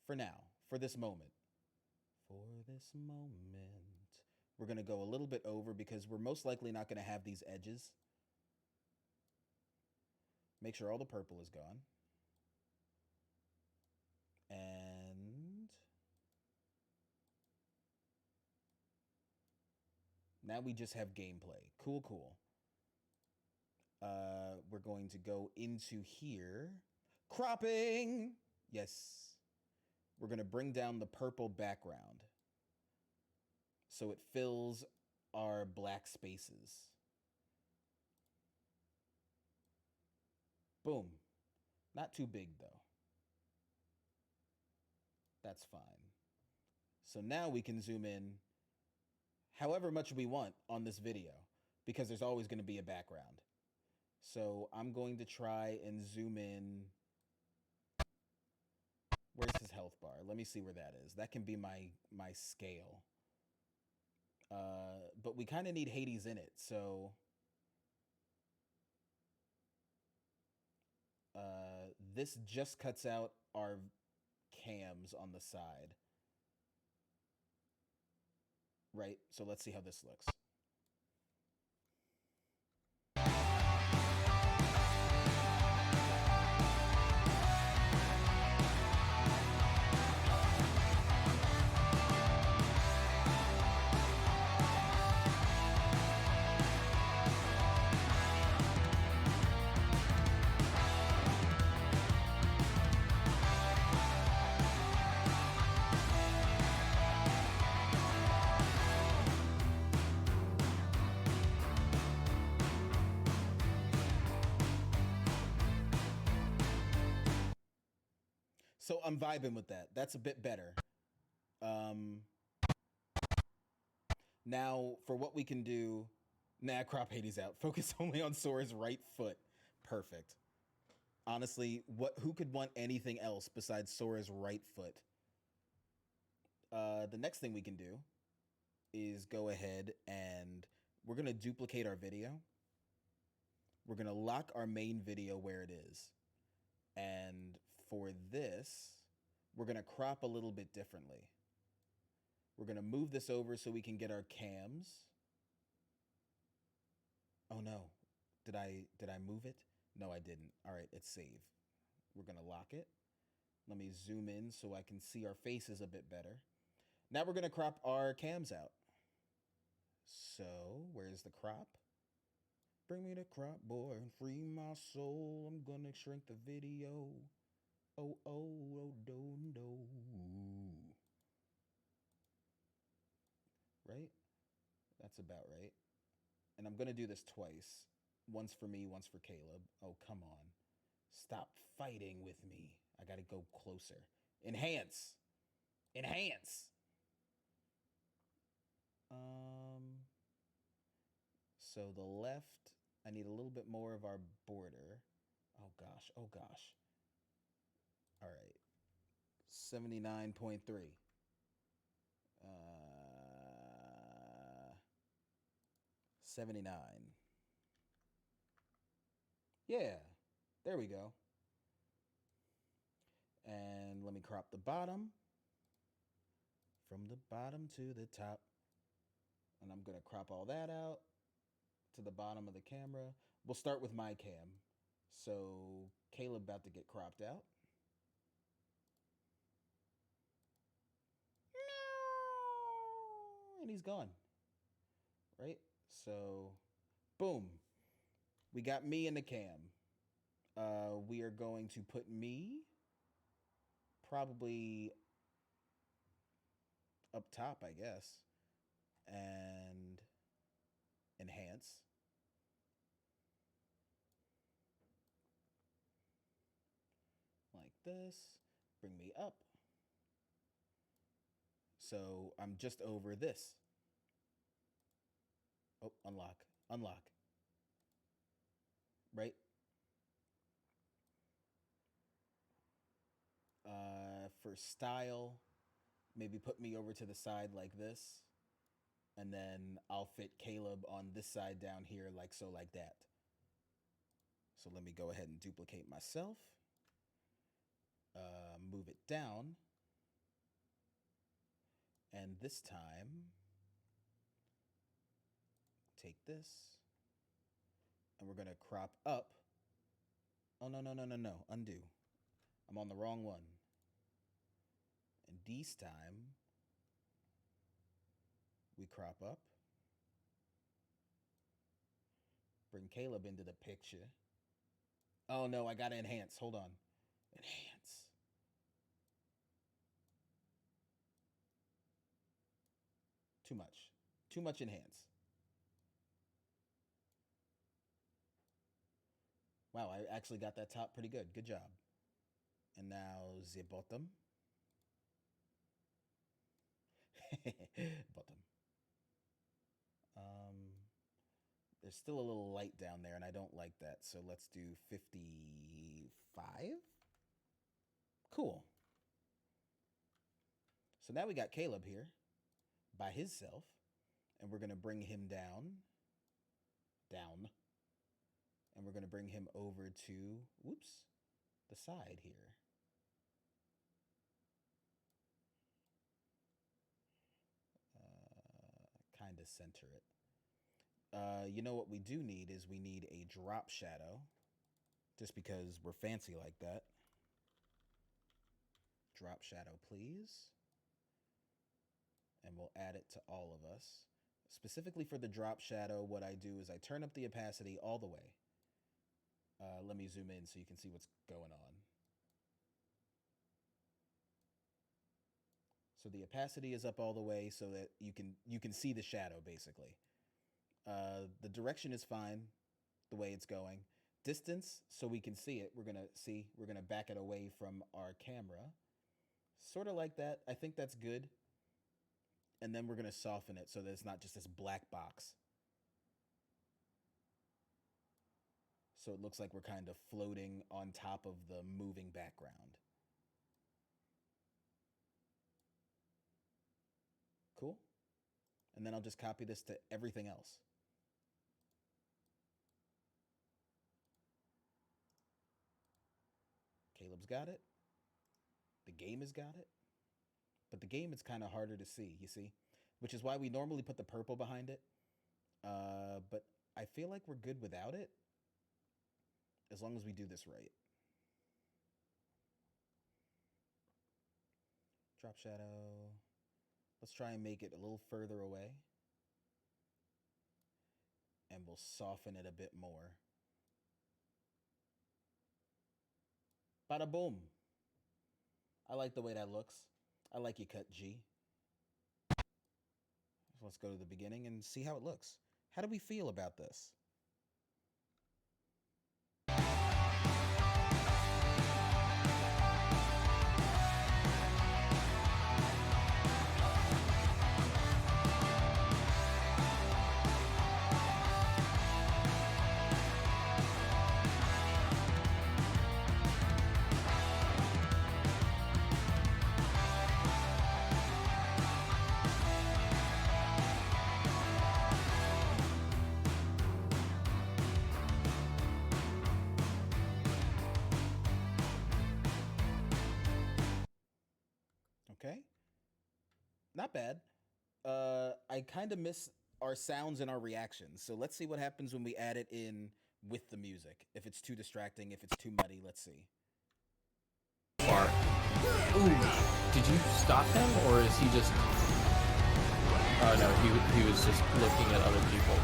For now. For this moment. For this moment. We're going to go a little bit over because we're most likely not going to have these edges. Make sure all the purple is gone. And now we just have gameplay. Cool, cool. We're going to go into here. Cropping! Yes. We're going to bring down the purple background so it fills our black spaces. Boom. Not too big, though. That's fine. So now we can zoom in however much we want on this video because there's always going to be a background. So I'm going to try and zoom in. Where's his health bar? Let me see where that is. That can be my scale. But we kind of need Hades in it, so this just cuts out our cams on the side. Right? So let's see how this looks. So I'm vibing with that. That's a bit better. Now, for what we can do... Nah, crop Hades out. Focus only on Sora's right foot. Perfect. Honestly, who could want anything else besides Sora's right foot? The next thing we can do is go ahead and we're going to duplicate our video. We're going to lock our main video where it is. And for this, we're going to crop a little bit differently. We're going to move this over so we can get our cams. Oh no. Did I move it? No, I didn't. All right, it's saved. We're going to lock it. Let me zoom in so I can see our faces a bit better. Now we're going to crop our cams out. So, where's the crop? Bring me the crop, boy, and free my soul. I'm going to shrink the video. Oh, oh, oh, do, do. Right? That's about right. And I'm going to do this twice. Once for me, once for Caleb. Oh, come on. Stop fighting with me. I got to go closer. Enhance. Enhance. So the left, I need a little bit more of our border. Oh gosh, oh gosh. All right. 79.3. 79. Yeah, there we go. And let me crop the bottom from the bottom to the top. And I'm going to crop all that out to the bottom of the camera. We'll start with my cam. So Caleb about to get cropped out. And he's gone. Right? So, boom. We got me in the cam. We are going to put me probably up top, I guess. And enhance. Like this. Bring me up. So I'm just over this. Oh, unlock. Unlock. Right? For style, maybe put me over to the side like this. And then I'll fit Caleb on this side down here like so, like that. So let me go ahead and duplicate myself. Move it down. And this time, take this. And we're going to crop up. Oh, no. Undo. I'm on the wrong one. And this time, we crop up. Bring Caleb into the picture. Oh, no, I got to enhance. Hold on. Enhance. Too much. Too much enhance. Wow, I actually got that top pretty good. Good job. And now the bottom. Bottom. There's still a little light down there, and I don't like that. So let's do 55. Cool. So now we got Caleb here by himself, and we're going to bring him down. And we're going to bring him over to, whoops, the side here. Kind of center it. You know what we do need is we need a drop shadow, just because we're fancy like that. Drop shadow, please. And we'll add it to all of us. Specifically for the drop shadow, what I do is I turn up the opacity all the way. Let me zoom in so you can see what's going on. So the opacity is up all the way so that you can see the shadow, basically. The direction is fine, the way it's going. Distance, so we can see it. We're gonna back it away from our camera. Sort of like that. I think that's good. And then we're gonna soften it so that it's not just this black box. So it looks like we're kind of floating on top of the moving background. Cool. And then I'll just copy this to everything else. Caleb's got it. The game has got it. But the game is kind of harder to see, you see? Which is why we normally put the purple behind it. But I feel like we're good without it. As long as we do this right. Drop shadow. Let's try and make it a little further away. And we'll soften it a bit more. Bada boom. I like the way that looks. I like you cut G. So let's go to the beginning and see how it looks. How do we feel about this? Not bad. I kind of miss our sounds and our reactions. So let's see what happens when we add it in with the music. If it's too distracting, if it's too muddy, let's see. Fart. Ooh. Did you stop him, or is he just... Oh no, he was just looking at other people.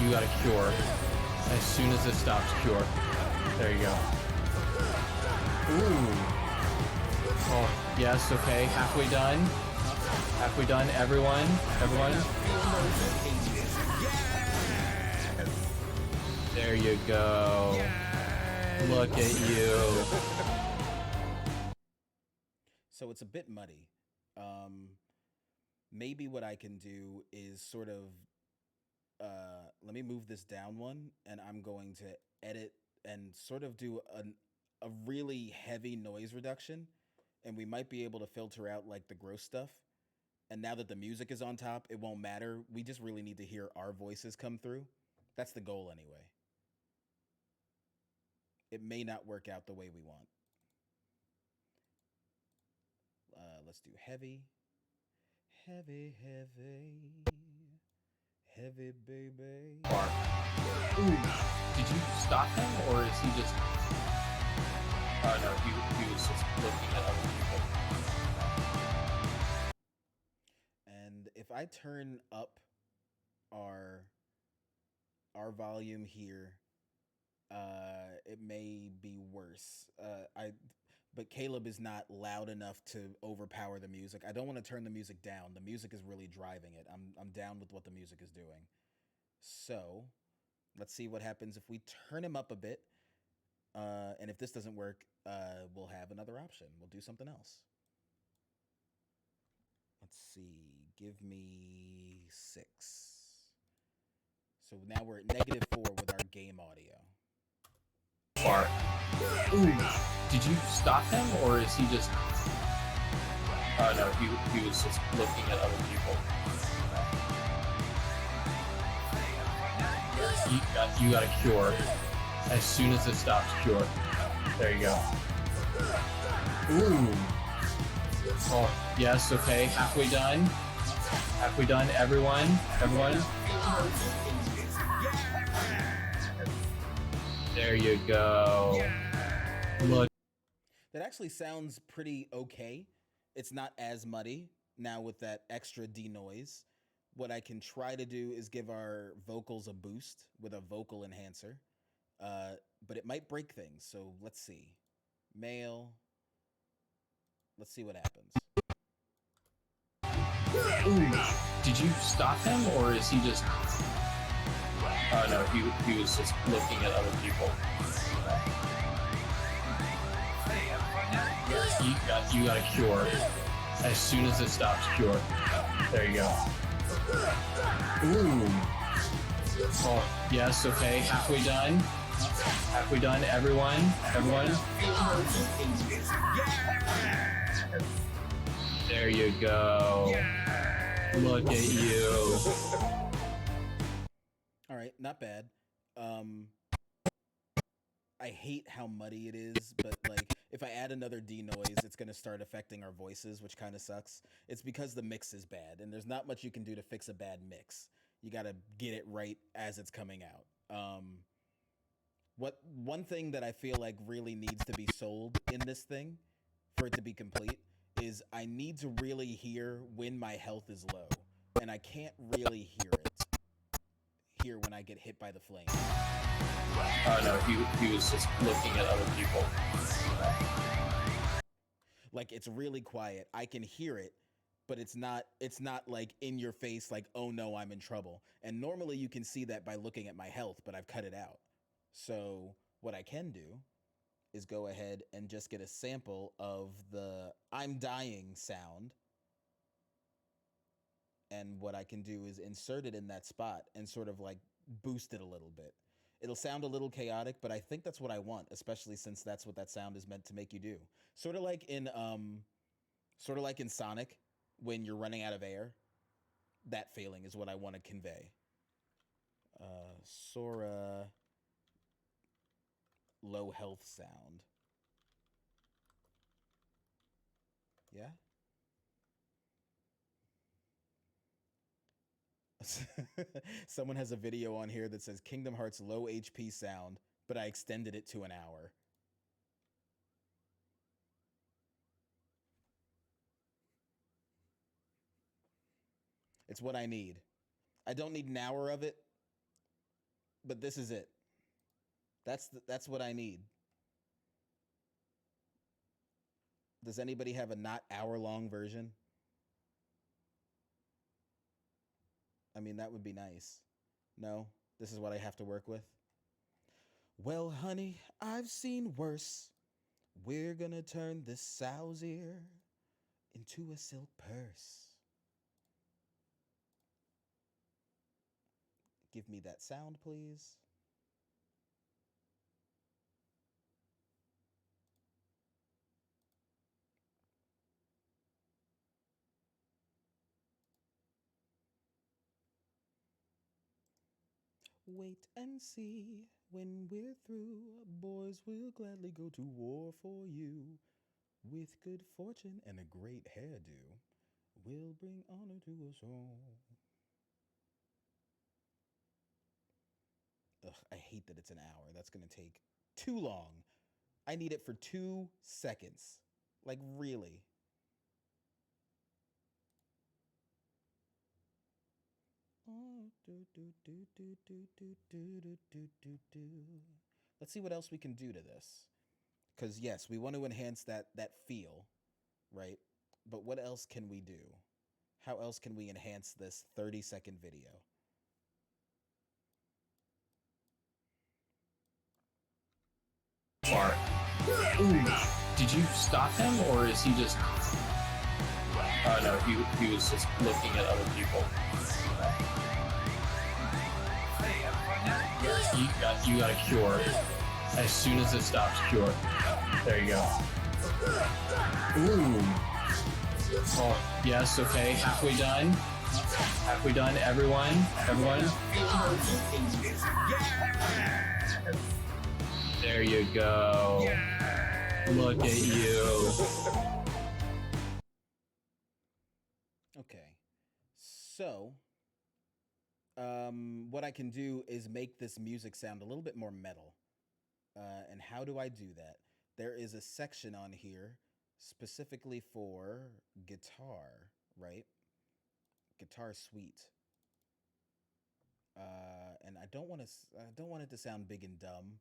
You got a cure. As soon as it stops, cure. There you go. Ooh. Oh, yes, okay. Halfway done. Halfway done. Everyone. There you go. Look at you. So it's a bit muddy. Maybe what I can do is sort of let me move this down one, and I'm going to edit and sort of do a really heavy noise reduction, and we might be able to filter out like the gross stuff. And now that the music is on top, it won't matter. We just really need to hear our voices come through. That's the goal anyway. It may not work out the way we want. Let's do heavy. Heavy, baby. Ooh. Did you stop him, or is he just... Oh no, he was just looking at other people. And if I turn up our volume here, it may be worse. But Caleb is not loud enough to overpower the music. I don't want to turn the music down. The music is really driving it. I'm down with what the music is doing. So let's see what happens if we turn him up a bit. And if this doesn't work, we'll have another option. We'll do something else. Let's see. Give me 6. So now we're at -4 with our game audio. Fart. Ooh. Did you stop him, or is he just... Oh no, he was just looking at other people. You got a cure. As soon as it stops, cure. There you go. Ooh. Oh, yes, okay. Halfway done. Halfway done. Everyone. There you go. Look. That actually sounds pretty okay. It's not as muddy now with that extra denoise. What I can try to do is give our vocals a boost with a vocal enhancer. But it might break things, so let's see. Male. Let's see what happens. Ooh. Did you stop him, or is he just... Oh no, he was just looking at other people. You got a cure. As soon as it stops, cure. There you go. Ooh. Oh, yes, okay. Halfway done. Halfway done. Everyone. There you go. Look at you. All right, not bad. I hate how muddy it is, but like if I add another denoise, it's going to start affecting our voices, which kind of sucks. It's because the mix is bad, and there's not much you can do to fix a bad mix. You got to get it right as it's coming out. One thing that I feel like really needs to be sold in this thing for it to be complete is I need to really hear when my health is low, and I can't really hear it here when I get hit by the flame. Oh no, he was just looking at other people. Like it's really quiet. I can hear it, but it's not like in your face like, oh no, I'm in trouble. And normally you can see that by looking at my health, but I've cut it out. So what I can do is go ahead and just get a sample of the I'm dying sound. And what I can do is insert it in that spot and sort of like boost it a little bit. It'll sound a little chaotic, but I think that's what I want, especially since that's what that sound is meant to make you do. Sort of like in Sonic when you're running out of air. That feeling is what I want to convey. Sora low health sound. Yeah? Someone has a video on here that says Kingdom Hearts low HP sound, but I extended it to an hour. It's what I need. I don't need an hour of it, but this is it. That's what I need. Does anybody have a not hour-long version? I mean, that would be nice. No? This is what I have to work with? Well, honey, I've seen worse. We're gonna turn this sow's ear into a silk purse. Give me that sound, please. Wait and see. When we're through, boys will gladly go to war for you. With good fortune and a great hairdo, we'll bring honor to us all. Ugh, I hate that it's an hour. That's going to take too long. I need it for 2 seconds. Like, really. Let's see what else we can do to this. Because, yes, we want to enhance that feel, right? But what else can we do? How else can we enhance this 30-second video? Ooh, did you stop him, or is he just... Oh no, he was just looking at other people. You got a cure. As soon as it stops, cure. There you go. Ooh. Oh, yes, okay, halfway done. Halfway done, everyone. There you go. Look at you. Okay. So, what I can do is make this music sound a little bit more metal. And how do I do that? There is a section on here specifically for guitar, right? Guitar Suite. And I don't want it to sound big and dumb.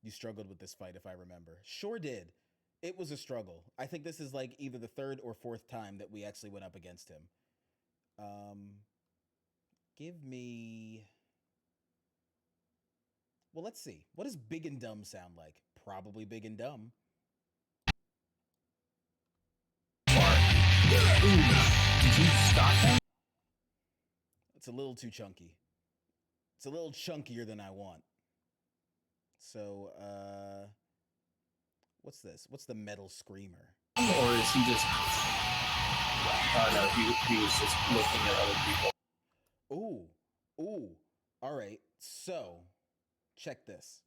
You struggled with this fight, if I remember. Sure did. It was a struggle. I think this is like either the 3rd or 4th time that we actually went up against him. Give me... Well, let's see. What does big and dumb sound like? Probably big and dumb. Did you stop him? It's a little too chunky. It's a little chunkier than I want. So, what's this? What's the metal screamer? Or is he just... Oh no, he was just looking at other people. Ooh. All right. So, check this.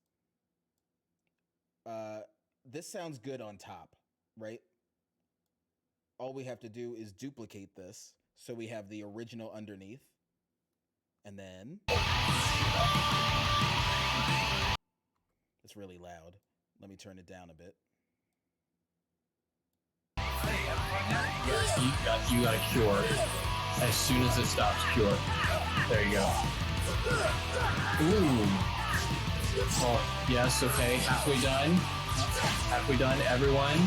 This sounds good on top, right? All we have to do is duplicate this so we have the original underneath. And then... It's really loud. Let me turn it down a bit. You got a cure. As soon as it stops, cure. There you go. Ooh. Oh, yes, okay, halfway done. Halfway done, everyone.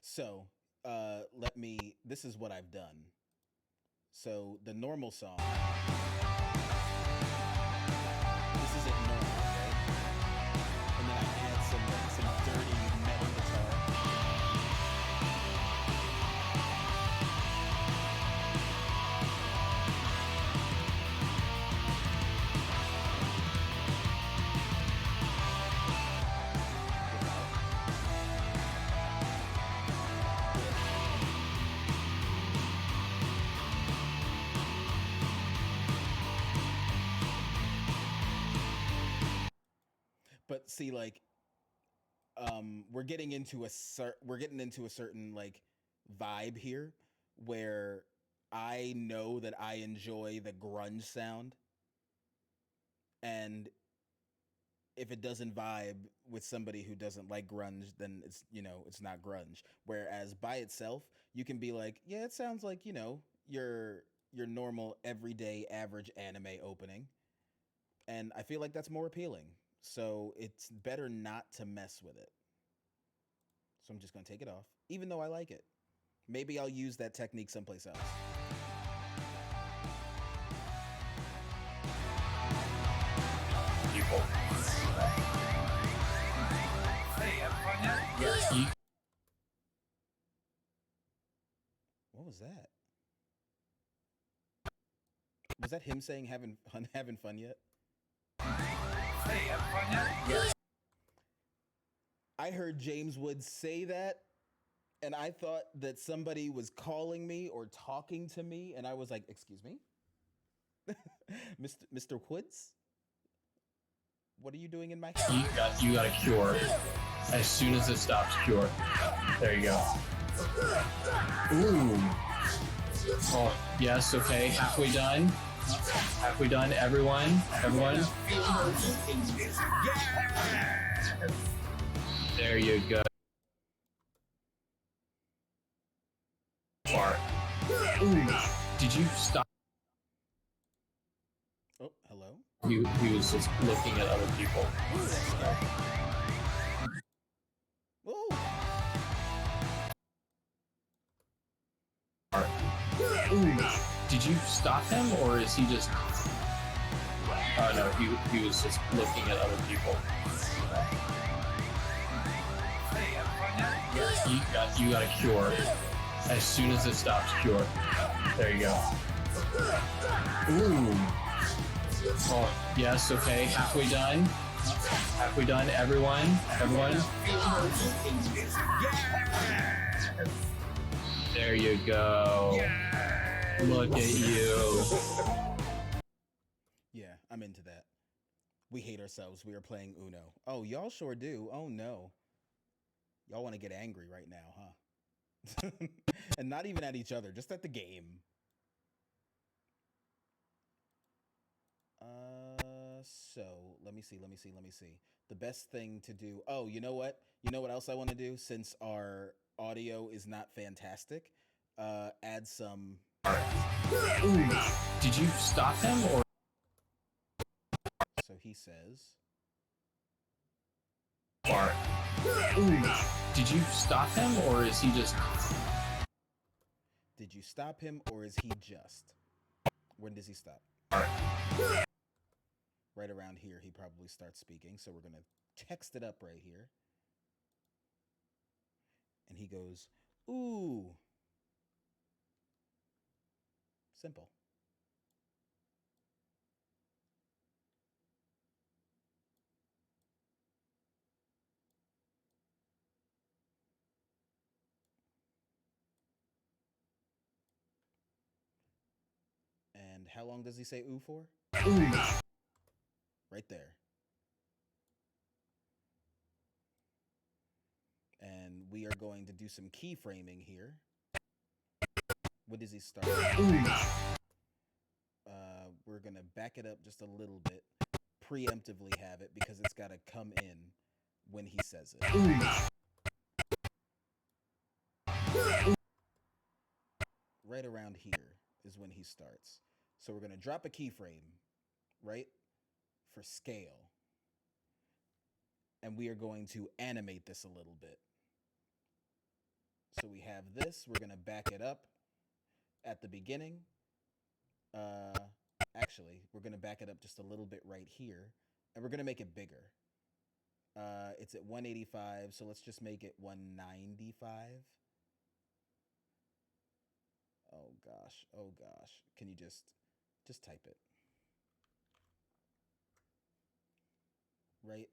So, this is what I've done. So, the normal song. This isn't normal, right? And then I add some dirty metal guitar. But see, like, we're getting into a certain like vibe here where I know that I enjoy the grunge sound, and if it doesn't vibe with somebody who doesn't like grunge, then it's, you know, it's not grunge. Whereas by itself, you can be like, yeah, it sounds like, you know, your normal everyday average anime opening. And I feel like that's more appealing. So it's better not to mess with it. So I'm just going to take it off, even though I like it. Maybe I'll use that technique someplace else. People. Hey, having fun yet? Yes. What was that? Was that him saying having fun yet? Hey, having fun yet? Yes. I heard James Woods say that, and I thought that somebody was calling me or talking to me, and I was like, "Excuse me, Mr. Woods, what are you doing in my house?" You got a cure. As soon as it stops, cure. There you go. Ooh. Oh, yes, okay. Halfway done. Halfway done. Everyone. There you go. Fart. Ooh. Did you stop? Oh, hello? He was just looking at other people. Ooh. Did you stop him, or is he just... Oh no, he was just looking at other people. Hey, having fun yet? You got a cure. As soon as it stops, cure. There you go. Ooh. Oh, yes, okay. Halfway done. Halfway done. Everyone. There you go. Look at you. Yeah, I'm into that. We hate ourselves. We are playing Uno. Oh, y'all sure do. Oh no. Y'all want to get angry right now, huh? And not even at each other, just at the game. So let me see. The best thing to do. Oh, you know what? You know what else I want to do? Since our audio is not fantastic, add some. Ooh. Did you stop him, or? So he says. Fart. Ooh. Did you stop him, or is he just? Did you stop him, or is he just? When does he stop? Right around here, he probably starts speaking. So we're gonna text it up right here. And he goes, ooh. Simple. And how long does he say ooh for? Ooh. Right there. And we are going to do some keyframing here. What does he start? Ooh. We're going to back it up just a little bit. Preemptively have it because it's got to come in when he says it. Ooh. Right around here is when he starts. So we're going to drop a keyframe, right? For scale. And we are going to animate this a little bit. So we have this. We're going to back it up at the beginning. Actually, we're going to back it up just a little bit right here. And we're going to make it bigger. It's at 185, so let's just make it 195. Oh gosh. Can you just type it? Right?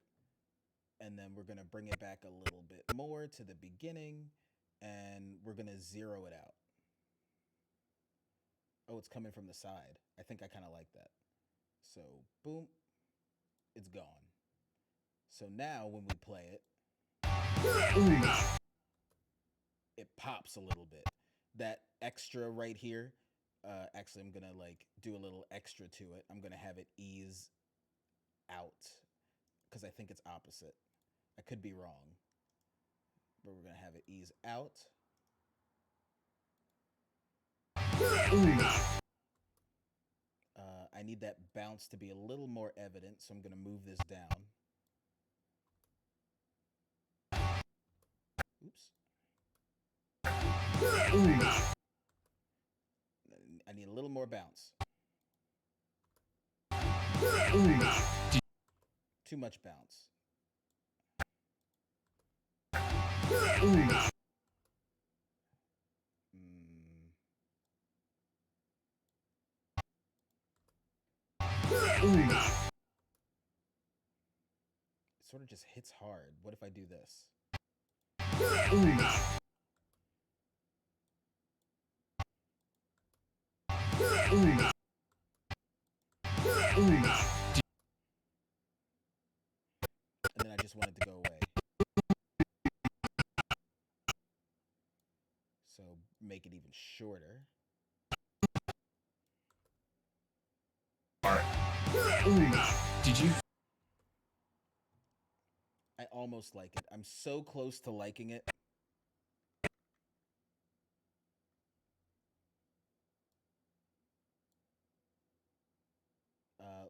And then we're going to bring it back a little bit more to the beginning, and we're going to zero it out. Oh, it's coming from the side. I think I kind of like that. So, boom, it's gone. So now when we play it, it pops a little bit. That extra right here, actually I'm gonna like do a little extra to it. I'm gonna have it ease out because I think it's opposite. I could be wrong, but we're gonna have it ease out. I need that bounce to be a little more evident, so I'm gonna move this down. Oops. I need a little more bounce. Too much bounce. It sort of just hits hard. What if I do this? And then I just want it to go away. So make it even shorter. Did you? I almost like it. I'm so close to liking it.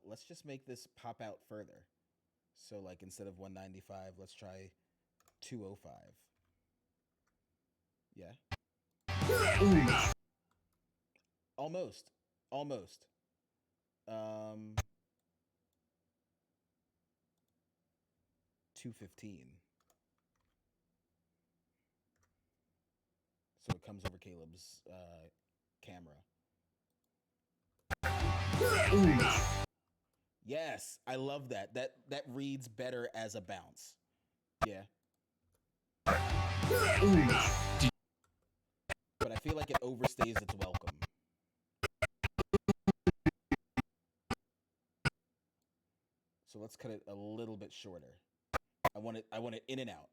Let's just make this pop out further. So like instead of 195, let's try 205. Yeah. Almost. Almost. 215. So it comes over Caleb's camera. Yes, I love that. That reads better as a bounce. Yeah. But I feel like it overstays its welcome. So let's cut it a little bit shorter. I want it in and out.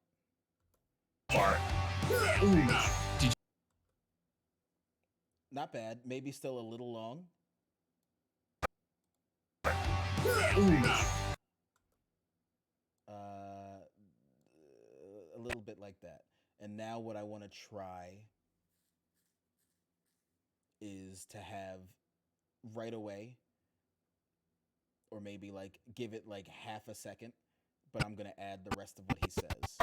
Not bad. Maybe still a little long. A little bit like that. And now what I want to try is to have right away, or maybe like give it like half a second, but I'm going to add the rest of what he says.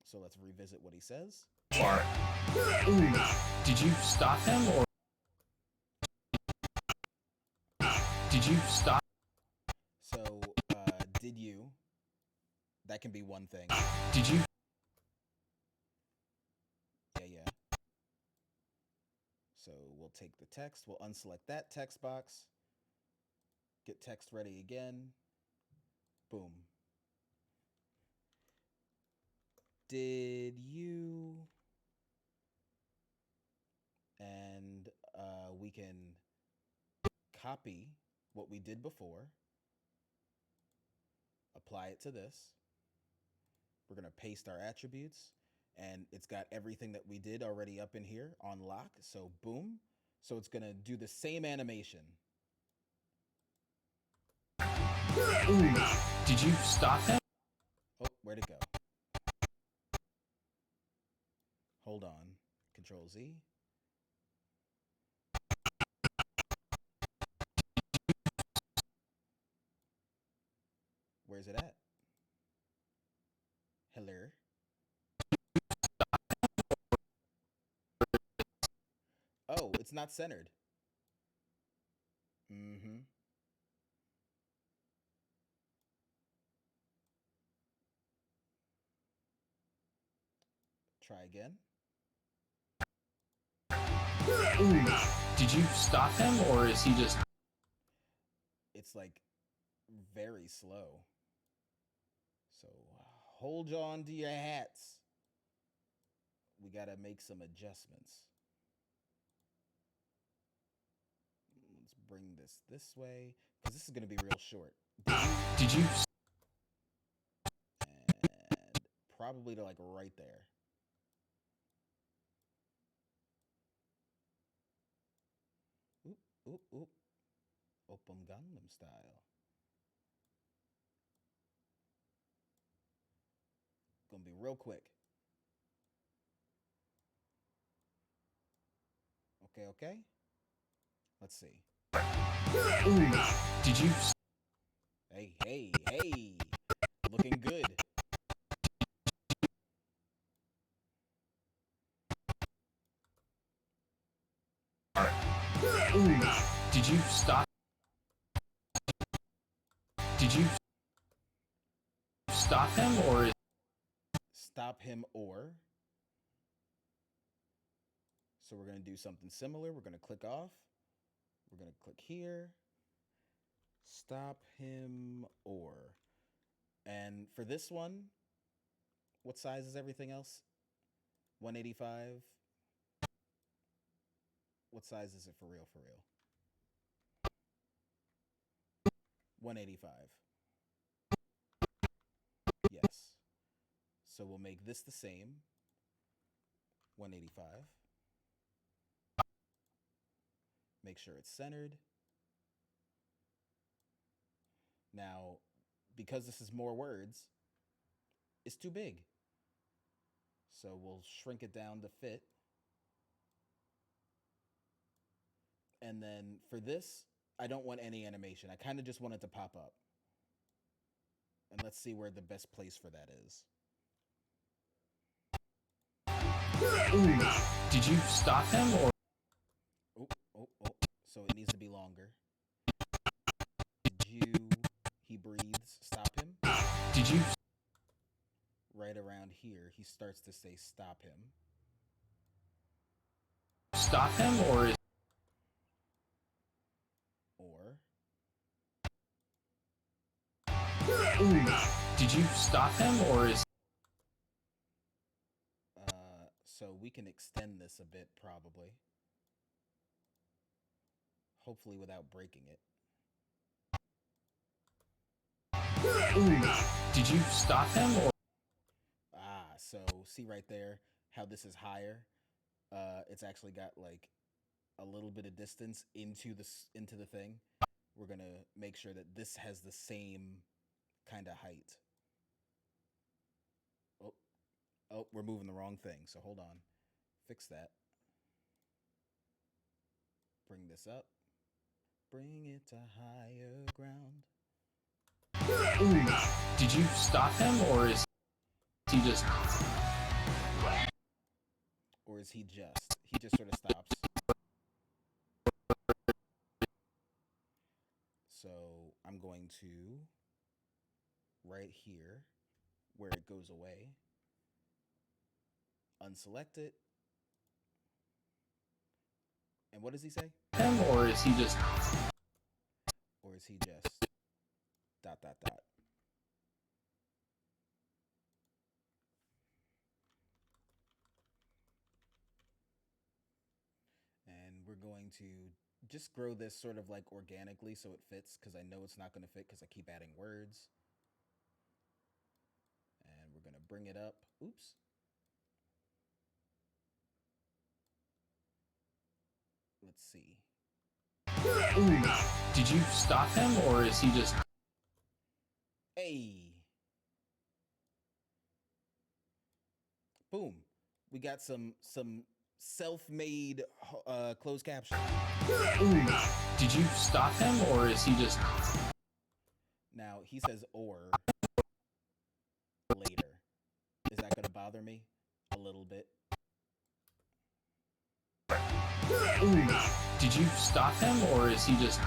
So let's revisit what he says. Did you stop him or did you stop? So, did you? That can be one thing. Did you? Yeah. So we'll take the text. We'll unselect that text box. Get text ready again. Boom. Did you? And we can copy what we did before. Apply it to this. We're going to paste our attributes. And it's got everything that we did already up in here on lock. So boom. So it's going to do the same animation. Did you stop him? Oh, where'd it go? Hold on. Control Z. Where's it at? Hello? Oh, it's not centered. Mm-hmm. Try again. Did you stop him or is he just? It's like very slow. So hold on to your hats. We got to make some adjustments. Let's bring this way because this is going to be real short. Did you? probably to like right there. Oop, oop, oop. Open Gangnam Style. Gonna be real quick. Okay, okay. Let's see. Did you? Hey, hey, hey. Looking good. Did you stop? Did you stop him or? Stop him or. So we're going to do something similar. We're going to click off. We're going to click here. Stop him or. And for this one, what size is everything else? 185. What size is it for real, for real? 185. Yes. So we'll make this the same. 185. Make sure it's centered. Now, because this is more words, it's too big. So we'll shrink it down to fit. And then for this, I don't want any animation. I kind of just want it to pop up. And let's see where the best place for that is. Did you stop him or? Oh, oh, oh. So it needs to be longer. Did you... He breathes. Stop him. Did you? Right around here, he starts to say stop him. Stop him or is? Or... Did you stop him or is? So we can extend this a bit, probably. Hopefully without breaking it. Did you stop him or? So see right there how this is higher? It's actually got like a little bit of distance into the thing. We're gonna make sure that this has the same kind of height. Oh, we're moving the wrong thing, so hold on. Fix that. Bring this up. Bring it to higher ground. Did you stop him or is he just? Or is he just? He just sort of stops. So I'm going to, right here, where it goes away, unselect it. And what does he say? Him or is he just? Or is he just ... dot, dot, dot. And we're going to just grow this sort of like organically so it fits, because I know it's not going to fit because I keep adding words. And we're going to bring it up. Oops. Let's see. Did you stop him or is he just? Hey. Boom. We got some self-made closed caption. Did you stop him or is he just? Now he says or later. Is that gonna bother me? A little bit. Did you stop him or is he just?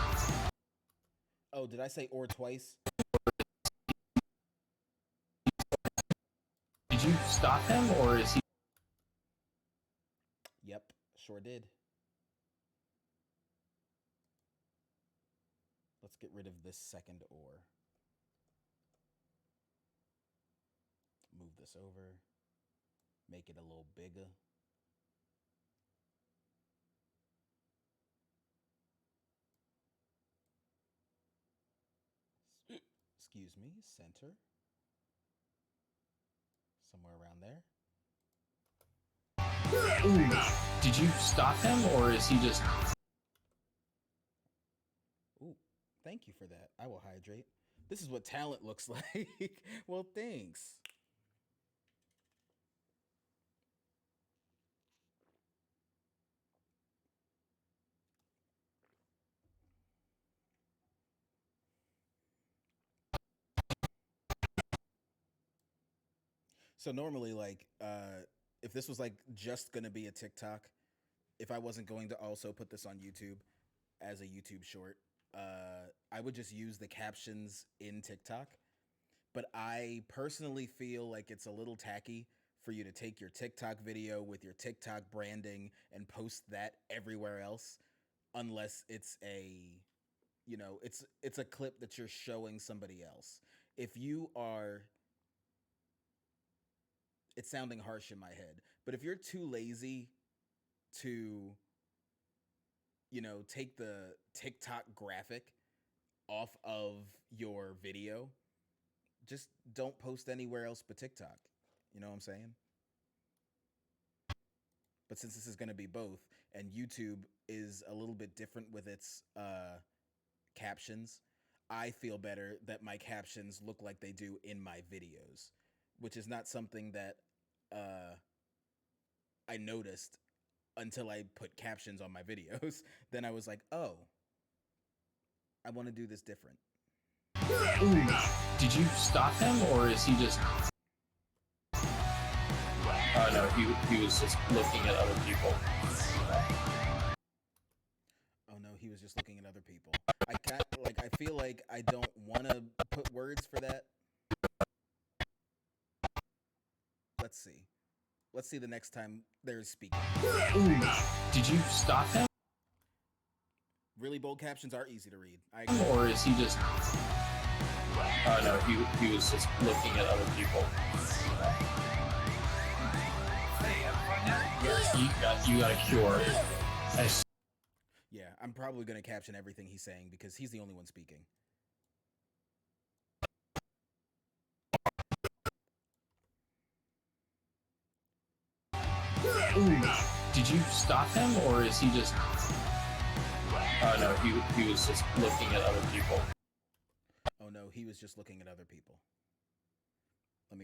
Oh, did I say or twice? Did you stop him or is he? Yep, sure did. Let's get rid of this second or. Move this over. Make it a little bigger. Excuse me, center. Somewhere around there. Ooh, did you stop him, or is he just... Ooh, thank you for that. I will hydrate. This is what talent looks like. Well, thanks. So normally, like, if this was like just gonna be a TikTok, if I wasn't going to also put this on YouTube as a YouTube short, I would just use the captions in TikTok. But I personally feel like it's a little tacky for you to take your TikTok video with your TikTok branding and post that everywhere else, unless it's it's a clip that you're showing somebody else. If you are, it's sounding harsh in my head, but if you're too lazy to, take the TikTok graphic off of your video, just don't post anywhere else but TikTok. You know what I'm saying? But since this is going to be both, and YouTube is a little bit different with its captions, I feel better that my captions look like they do in my videos, which is not something that I noticed until I put captions on my videos. Then I was like, oh, I want to do this different. Ooh, did you stop him, or is he just... Oh no, he was just looking at other people. Oh no, he was just looking at other people. I feel like I don't want to put words for that. Let's see. Let's see the next time they're speaking. Ooh, did you stop him? Really bold captions are easy to read. I agree. Or is he just... Oh no, he was just looking at other people. You got a cure. Yeah, I'm probably going to caption everything he's saying because he's the only one speaking. Ooh, did you stop him, or is he just... Oh no, he was just looking at other people. Oh no, he was just looking at other people. I'm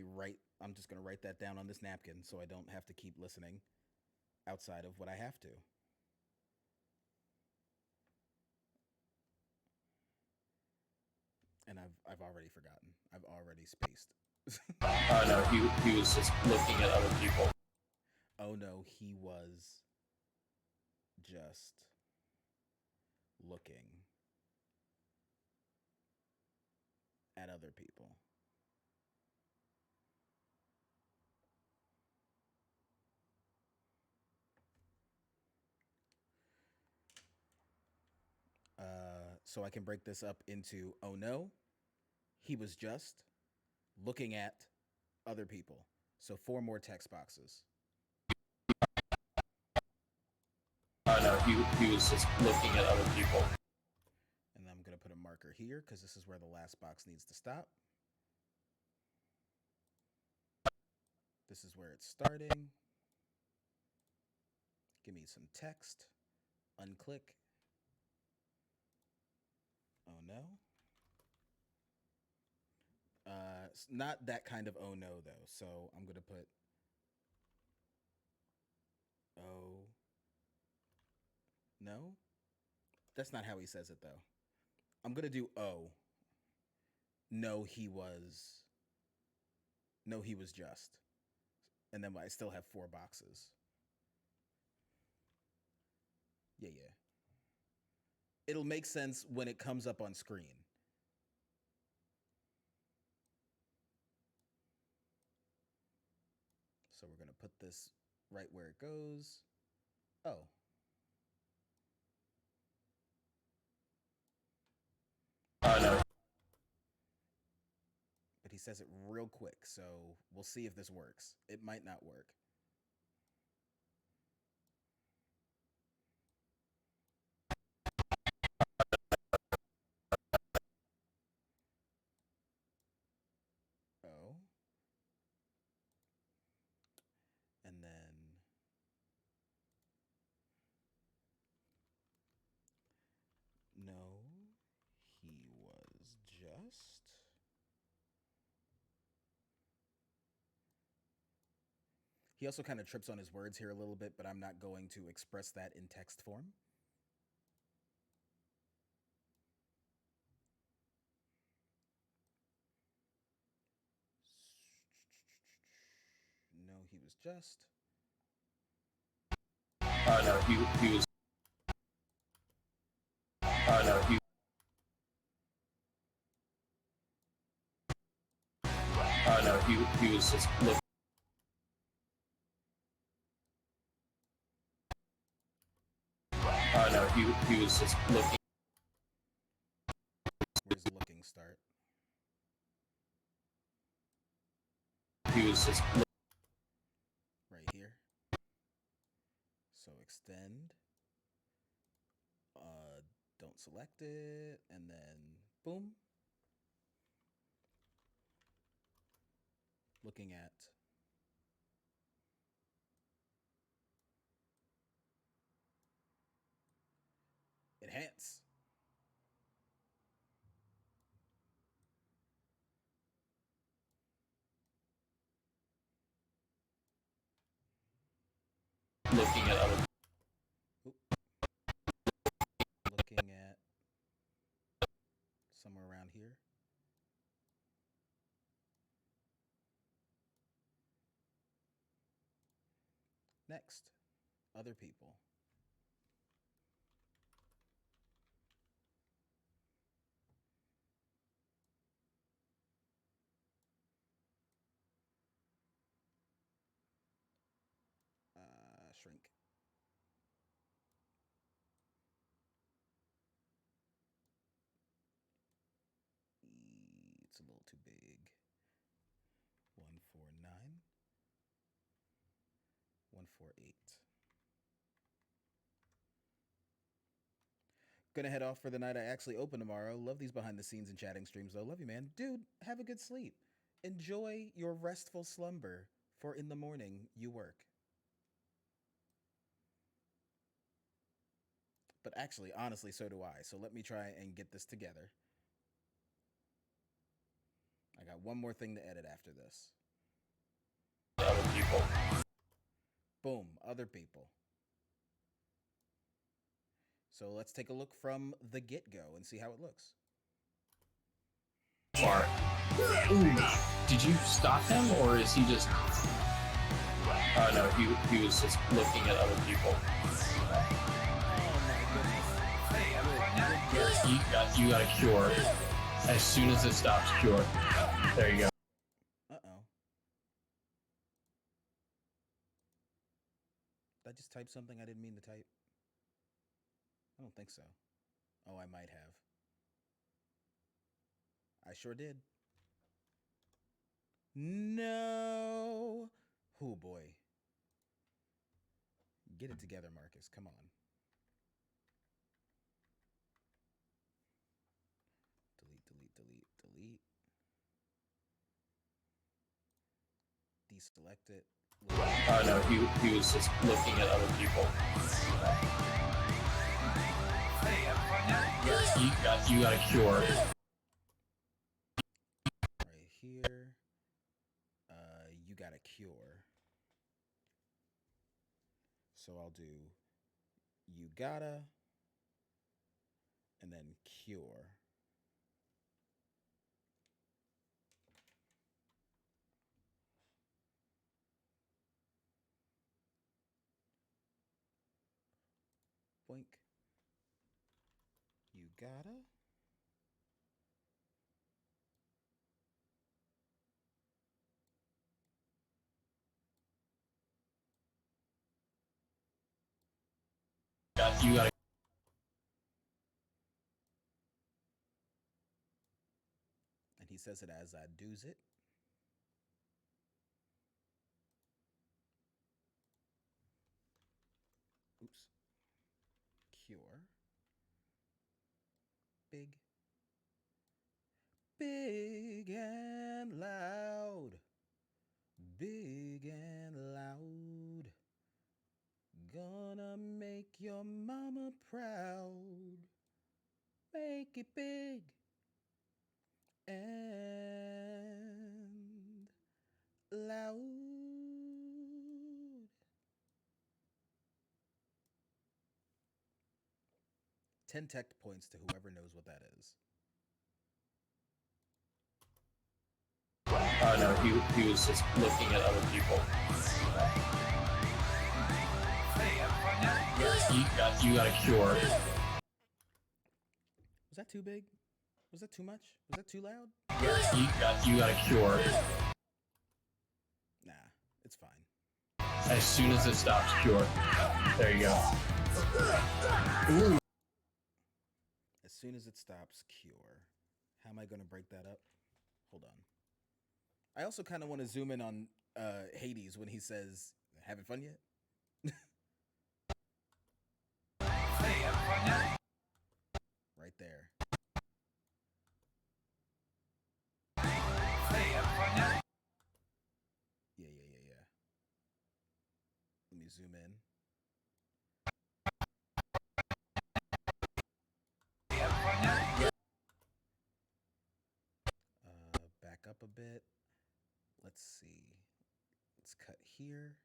just going to write that down on this napkin so I don't have to keep listening outside of what I have to. And I've already forgotten. I've already spaced. Oh no, he was just looking at other people. Oh no, he was just looking at other people. So I can break this up into, oh no, he was just looking at other people. So 4 more text boxes. Oh no, he was just looking at other people. And I'm going to put a marker here because this is where the last box needs to stop. This is where it's starting. Give me some text. Unclick. Oh no. Not that kind of oh no though. So I'm going to put oh no. That's not how he says it though. I'm going to do oh. No, he was just. And then I still have 4 boxes. Yeah. It'll make sense when it comes up on screen. So we're going to put this right where it goes. Oh. No. But he says it real quick, so we'll see if this works. It might not work. Oh. He also kind of trips on his words here a little bit, but I'm not going to express that in text form. No, he was just. No, he was. No, he. No, he was just looking. No, he was just looking. Where's looking start? He was just right here. So extend. Don't select it, and then boom. Looking at. Enhance. looking at other. Looking at somewhere around here. Next, other people. Shrink. It's a little too big. 149. 148. Gonna head off for the night. I actually open tomorrow. Love these behind the scenes and chatting streams though. Love you, man. Dude, have a good sleep. Enjoy your restful slumber, for in the morning you work. But actually, honestly, so do I. So let me try and get this together. I got one more thing to edit after this. Other people. Boom, other people. So let's take a look from the get-go and see how it looks. Far. Ooh. Did you stop him, or is he just? No, he was just looking at other people. Yes, you got a cure. As soon as it stops, cure. There you go. Uh-oh. Did I just type something I didn't mean to type? I don't think so. Oh, I might have. I sure did. No. Oh, boy. Get it together, Marcus. Come on. Delete, delete, delete, delete. Deselect it. No, he was just looking at other people. Yes, you got a cure. Right here. You got a cure. So I'll do you gotta and then cure. Boink. You gotta. You got. And he says it as I do's it. Oops. Cure. Big. Big and loud. Big and loud. Gonna make your mama proud. Make it big and loud. 10 tech points to whoever knows what that is. Oh no, he was just looking at other people. Yes, you got a cure. Was that too big? Was that too much? Was that too loud? Yes, you got a cure. Nah, it's fine. As soon as it stops, cure. There you go. Ooh. As soon as it stops, cure. How am I going to break that up? Hold on. I also kind of want to zoom in on Hades when he says, having fun yet? Right there. Yeah. Let me zoom in. Back up a bit. Let's see. Let's cut here.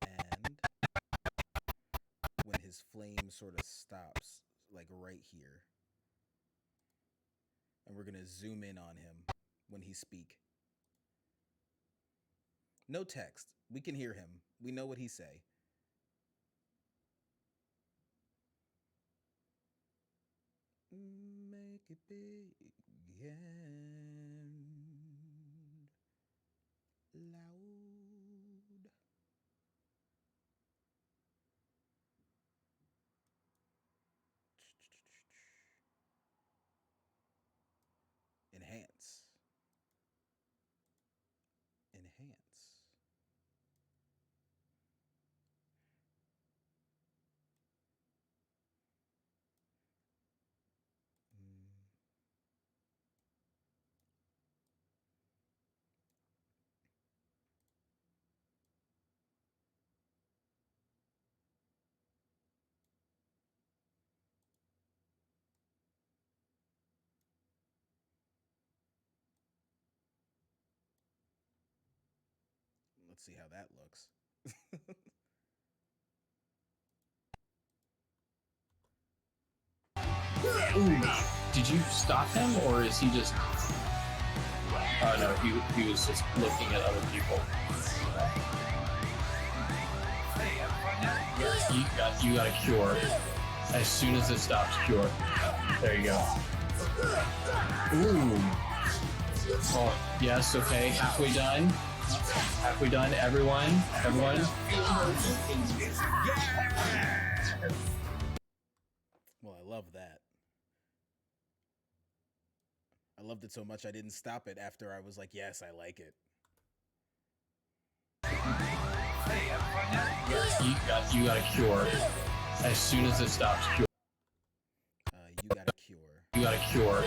And when his flame sort of stops, like right here. And we're going to zoom in on him when he speak. No text. We can hear him. We know what he say. Make it big and loud. Enhance. Let's see how that looks. Ooh. Did you stop him, or is he just... Oh no, he was just looking at other people. Yes, you got a cure. As soon as it stops, cure. There you go. Ooh. Oh, yes, okay, halfway done. Halfway done, everyone. Well, I love that. I loved it so much I didn't stop it after I was like, yes, I like it. Yes, you got a cure. As soon as it stops, cure. You got a cure. You got a cure.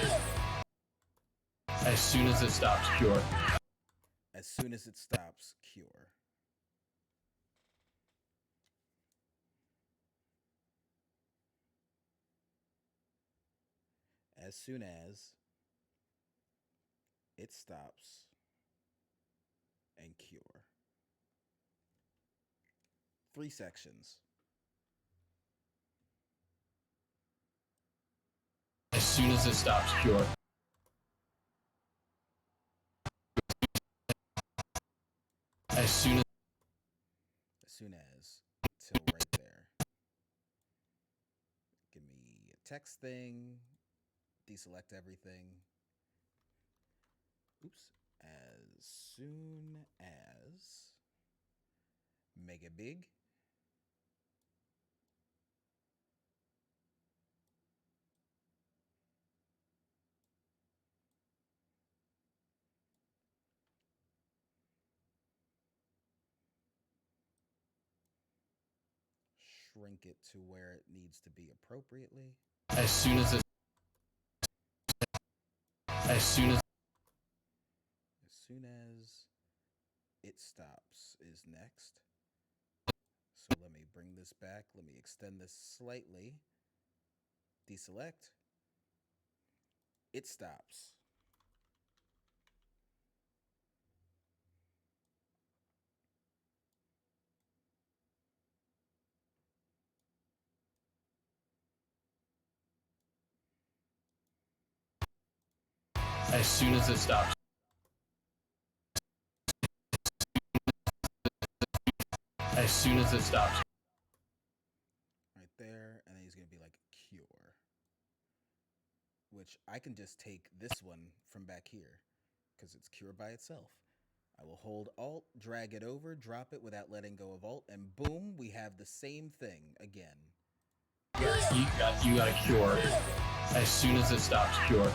As soon as it stops, cure. As soon as it stops, cure. As soon as it stops and cure. 3 sections. As soon as it stops, cure. As soon as till right there. Give me a text thing. Deselect everything. Oops. As soon as make it big. Shrink it to where it needs to be appropriately. As soon as it stops is next. So let me bring this back. Let me extend this slightly. Deselect. It stops. As soon as it stops. As soon as it stops. Right there, and then he's gonna be like cure. Which I can just take this one from back here, because it's cure by itself. I will hold Alt, drag it over, drop it without letting go of Alt, and boom, we have the same thing again. You got a cure. As soon as it stops, cure.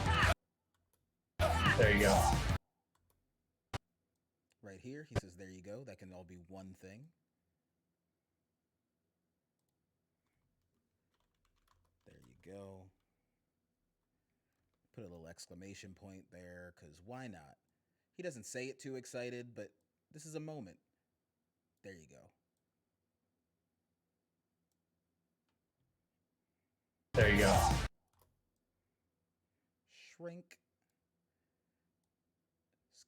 There you go. Right here, he says, there you go. That can all be one thing. There you go. Put a little exclamation point there, because why not? He doesn't say it too excited, but this is a moment. There you go. There you go. Shrink.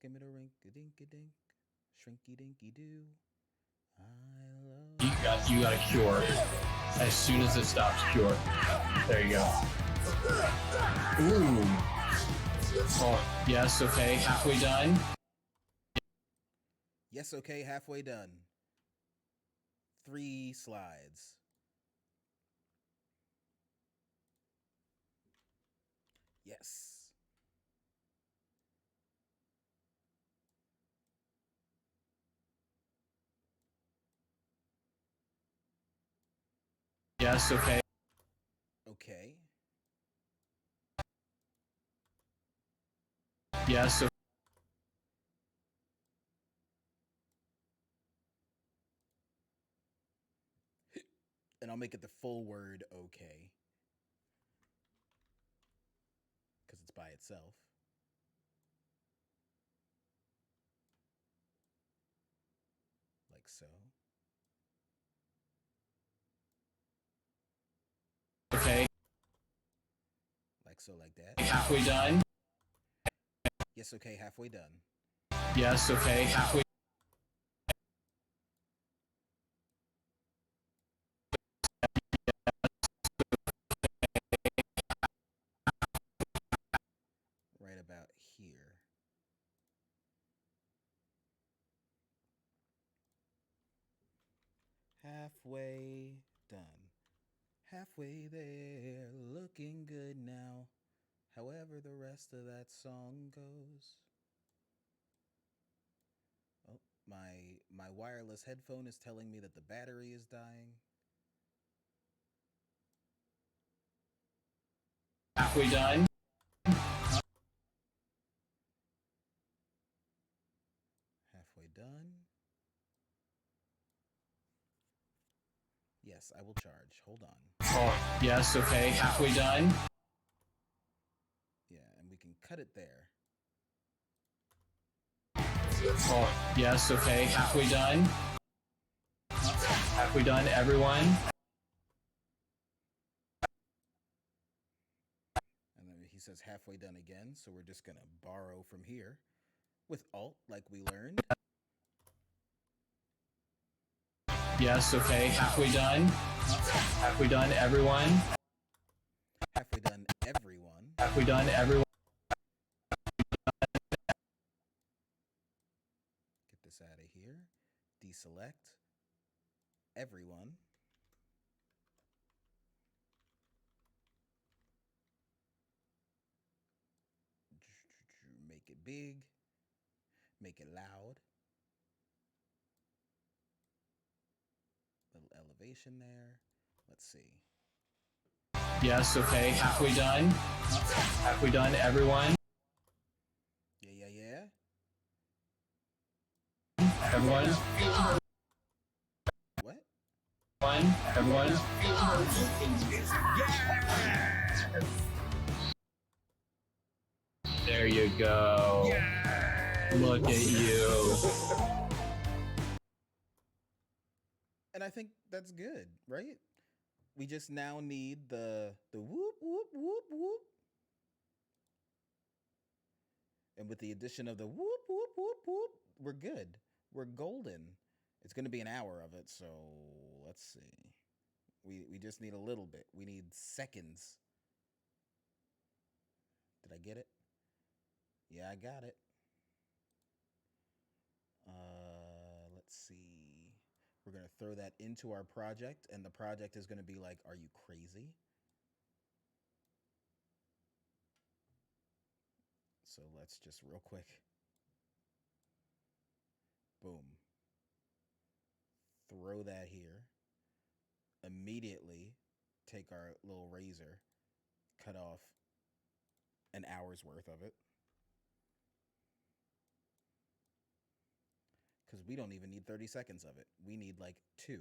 Skimmadorink-a-dink-a-dink. Shrinky-dinky-doo. I love You got a cure. As soon as it stops, cure. There you go. Ooh. Oh, yes, okay, halfway done. Yes, okay, halfway done. 3 slides. Yes. Yes, okay. Okay. Yes, okay. And I'll make it the full word okay. Because it's by itself. Like so. Okay. Like so, like that. Halfway done. Yes, okay, halfway done. Yes, okay, halfway. Right about here. Halfway done. Halfway there, looking good now. However the rest of that song goes. Oh, my wireless headphone is telling me that the battery is dying. Halfway done. Halfway done. Yes, I will charge. Hold on. Oh, yes, okay, halfway done. Yeah, and we can cut it there. Oh, yes, okay, halfway done. Halfway done, everyone. And then he says halfway done again, so we're just going to borrow from here with Alt, like we learned. Yes, okay, halfway done. Halfway done, everyone. Halfway done, everyone. Halfway done, everyone. Get this out of here. Deselect. Everyone. Make it big. Make it loud. Little elevation there. Let's see. Yes, okay, halfway done. Halfway done, everyone. Yeah, yeah, yeah. Everyone. What? Everyone. There you go. Look at you. And I think that's good, right? We just now need the whoop, whoop, whoop, whoop. And with the addition of the whoop, whoop, whoop, whoop, we're good. We're golden. It's going to be an hour of it, so let's see. We just need a little bit. We need seconds. Did I get it? Yeah, I got it. Let's see. We're going to throw that into our project, and the project is going to be like, are you crazy? So let's just real quick. Boom. Throw that here. Immediately take our little razor, cut off an hour's worth of it. Because we don't even need 30 seconds of it. We need like 2.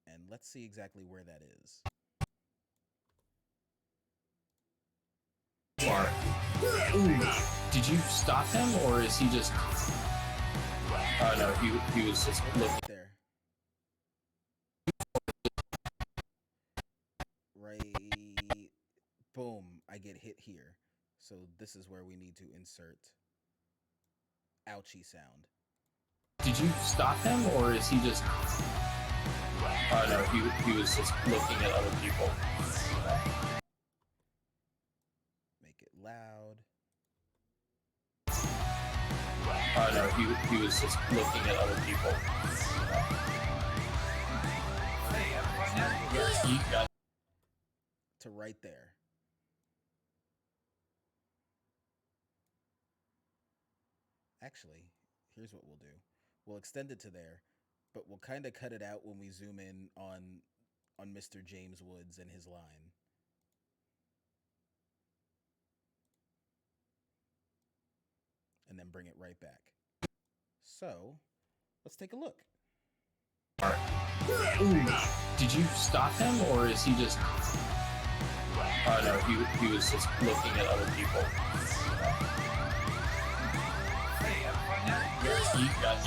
And let's see exactly where that is. Ooh, did you stop him, or is he just... Oh no, he was just looking. There. Right. Boom. I get hit here. So this is where we need to insert ouchie sound. Did you stop him, or is he just... Oh no, he was just looking at other people. Make it loud. Oh no, he was just looking at other people. He got... To right there. Actually, here's what we'll do. We'll extend it to there, but we'll kind of cut it out when we zoom in on Mr. James Woods and his line. And then bring it right back. So, let's take a look. Ooh, did you stop him, or is he just... Oh no, he was just looking at other people.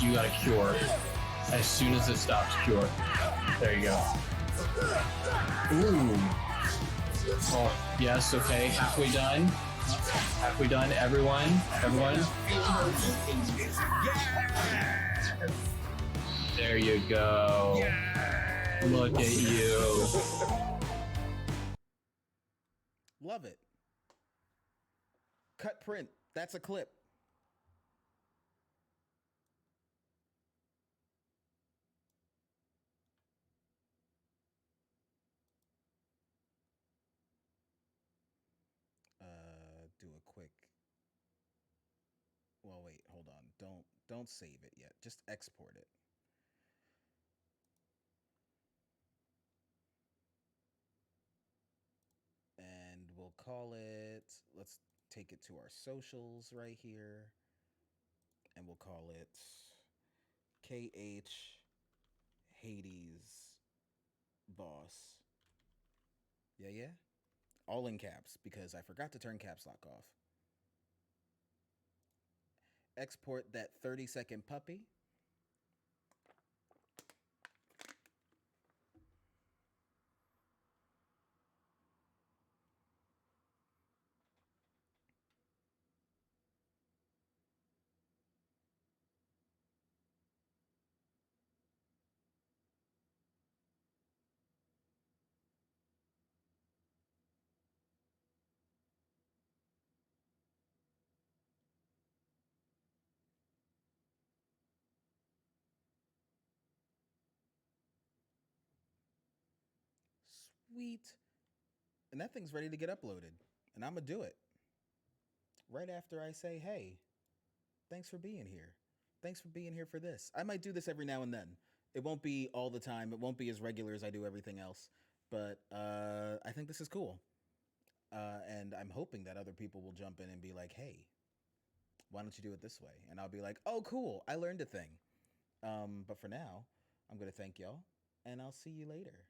You got a cure. As soon as it stops, cure. There you go. Ooh. Oh, yes, okay, halfway done. Halfway done, everyone. There you go. Look at you. Love it. Cut print. That's a clip. Do a quick. Well, wait, hold on. Don't save it yet. Just export it. And we'll call it, let's take it to our socials right here. And we'll call it KH Hades Boss. Yeah? All in caps, because I forgot to turn caps lock off. Export that 30-second puppy. Sweet. And that thing's ready to get uploaded. And I'm going to do it. Right after I say, hey, thanks for being here. Thanks for being here for this. I might do this every now and then. It won't be all the time. It won't be as regular as I do everything else. But I think this is cool. And I'm hoping that other people will jump in and be like, hey, why don't you do it this way? And I'll be like, oh, cool. I learned a thing. But for now, I'm going to thank y'all. And I'll see you later.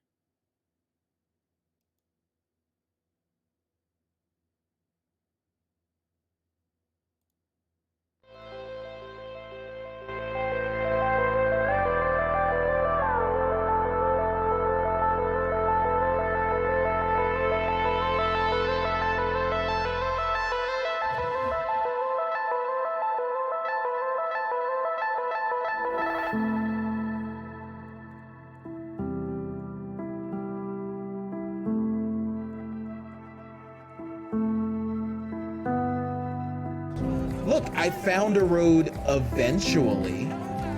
Look, I found a road eventually.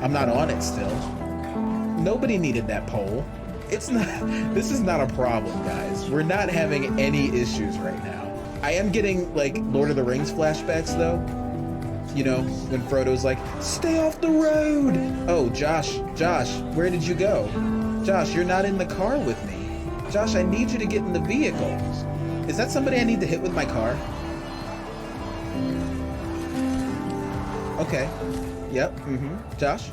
I'm not on it still. Nobody needed that pole. It's not, this is not a problem, guys. We're not having any issues right now. I am getting like Lord of the Rings flashbacks though. You know, when Frodo's like, stay off the road. Oh, Josh, where did you go? Josh, you're not in the car with me. Josh, I need you to get in the vehicle. Is that somebody I need to hit with my car? Okay. Yep. Josh?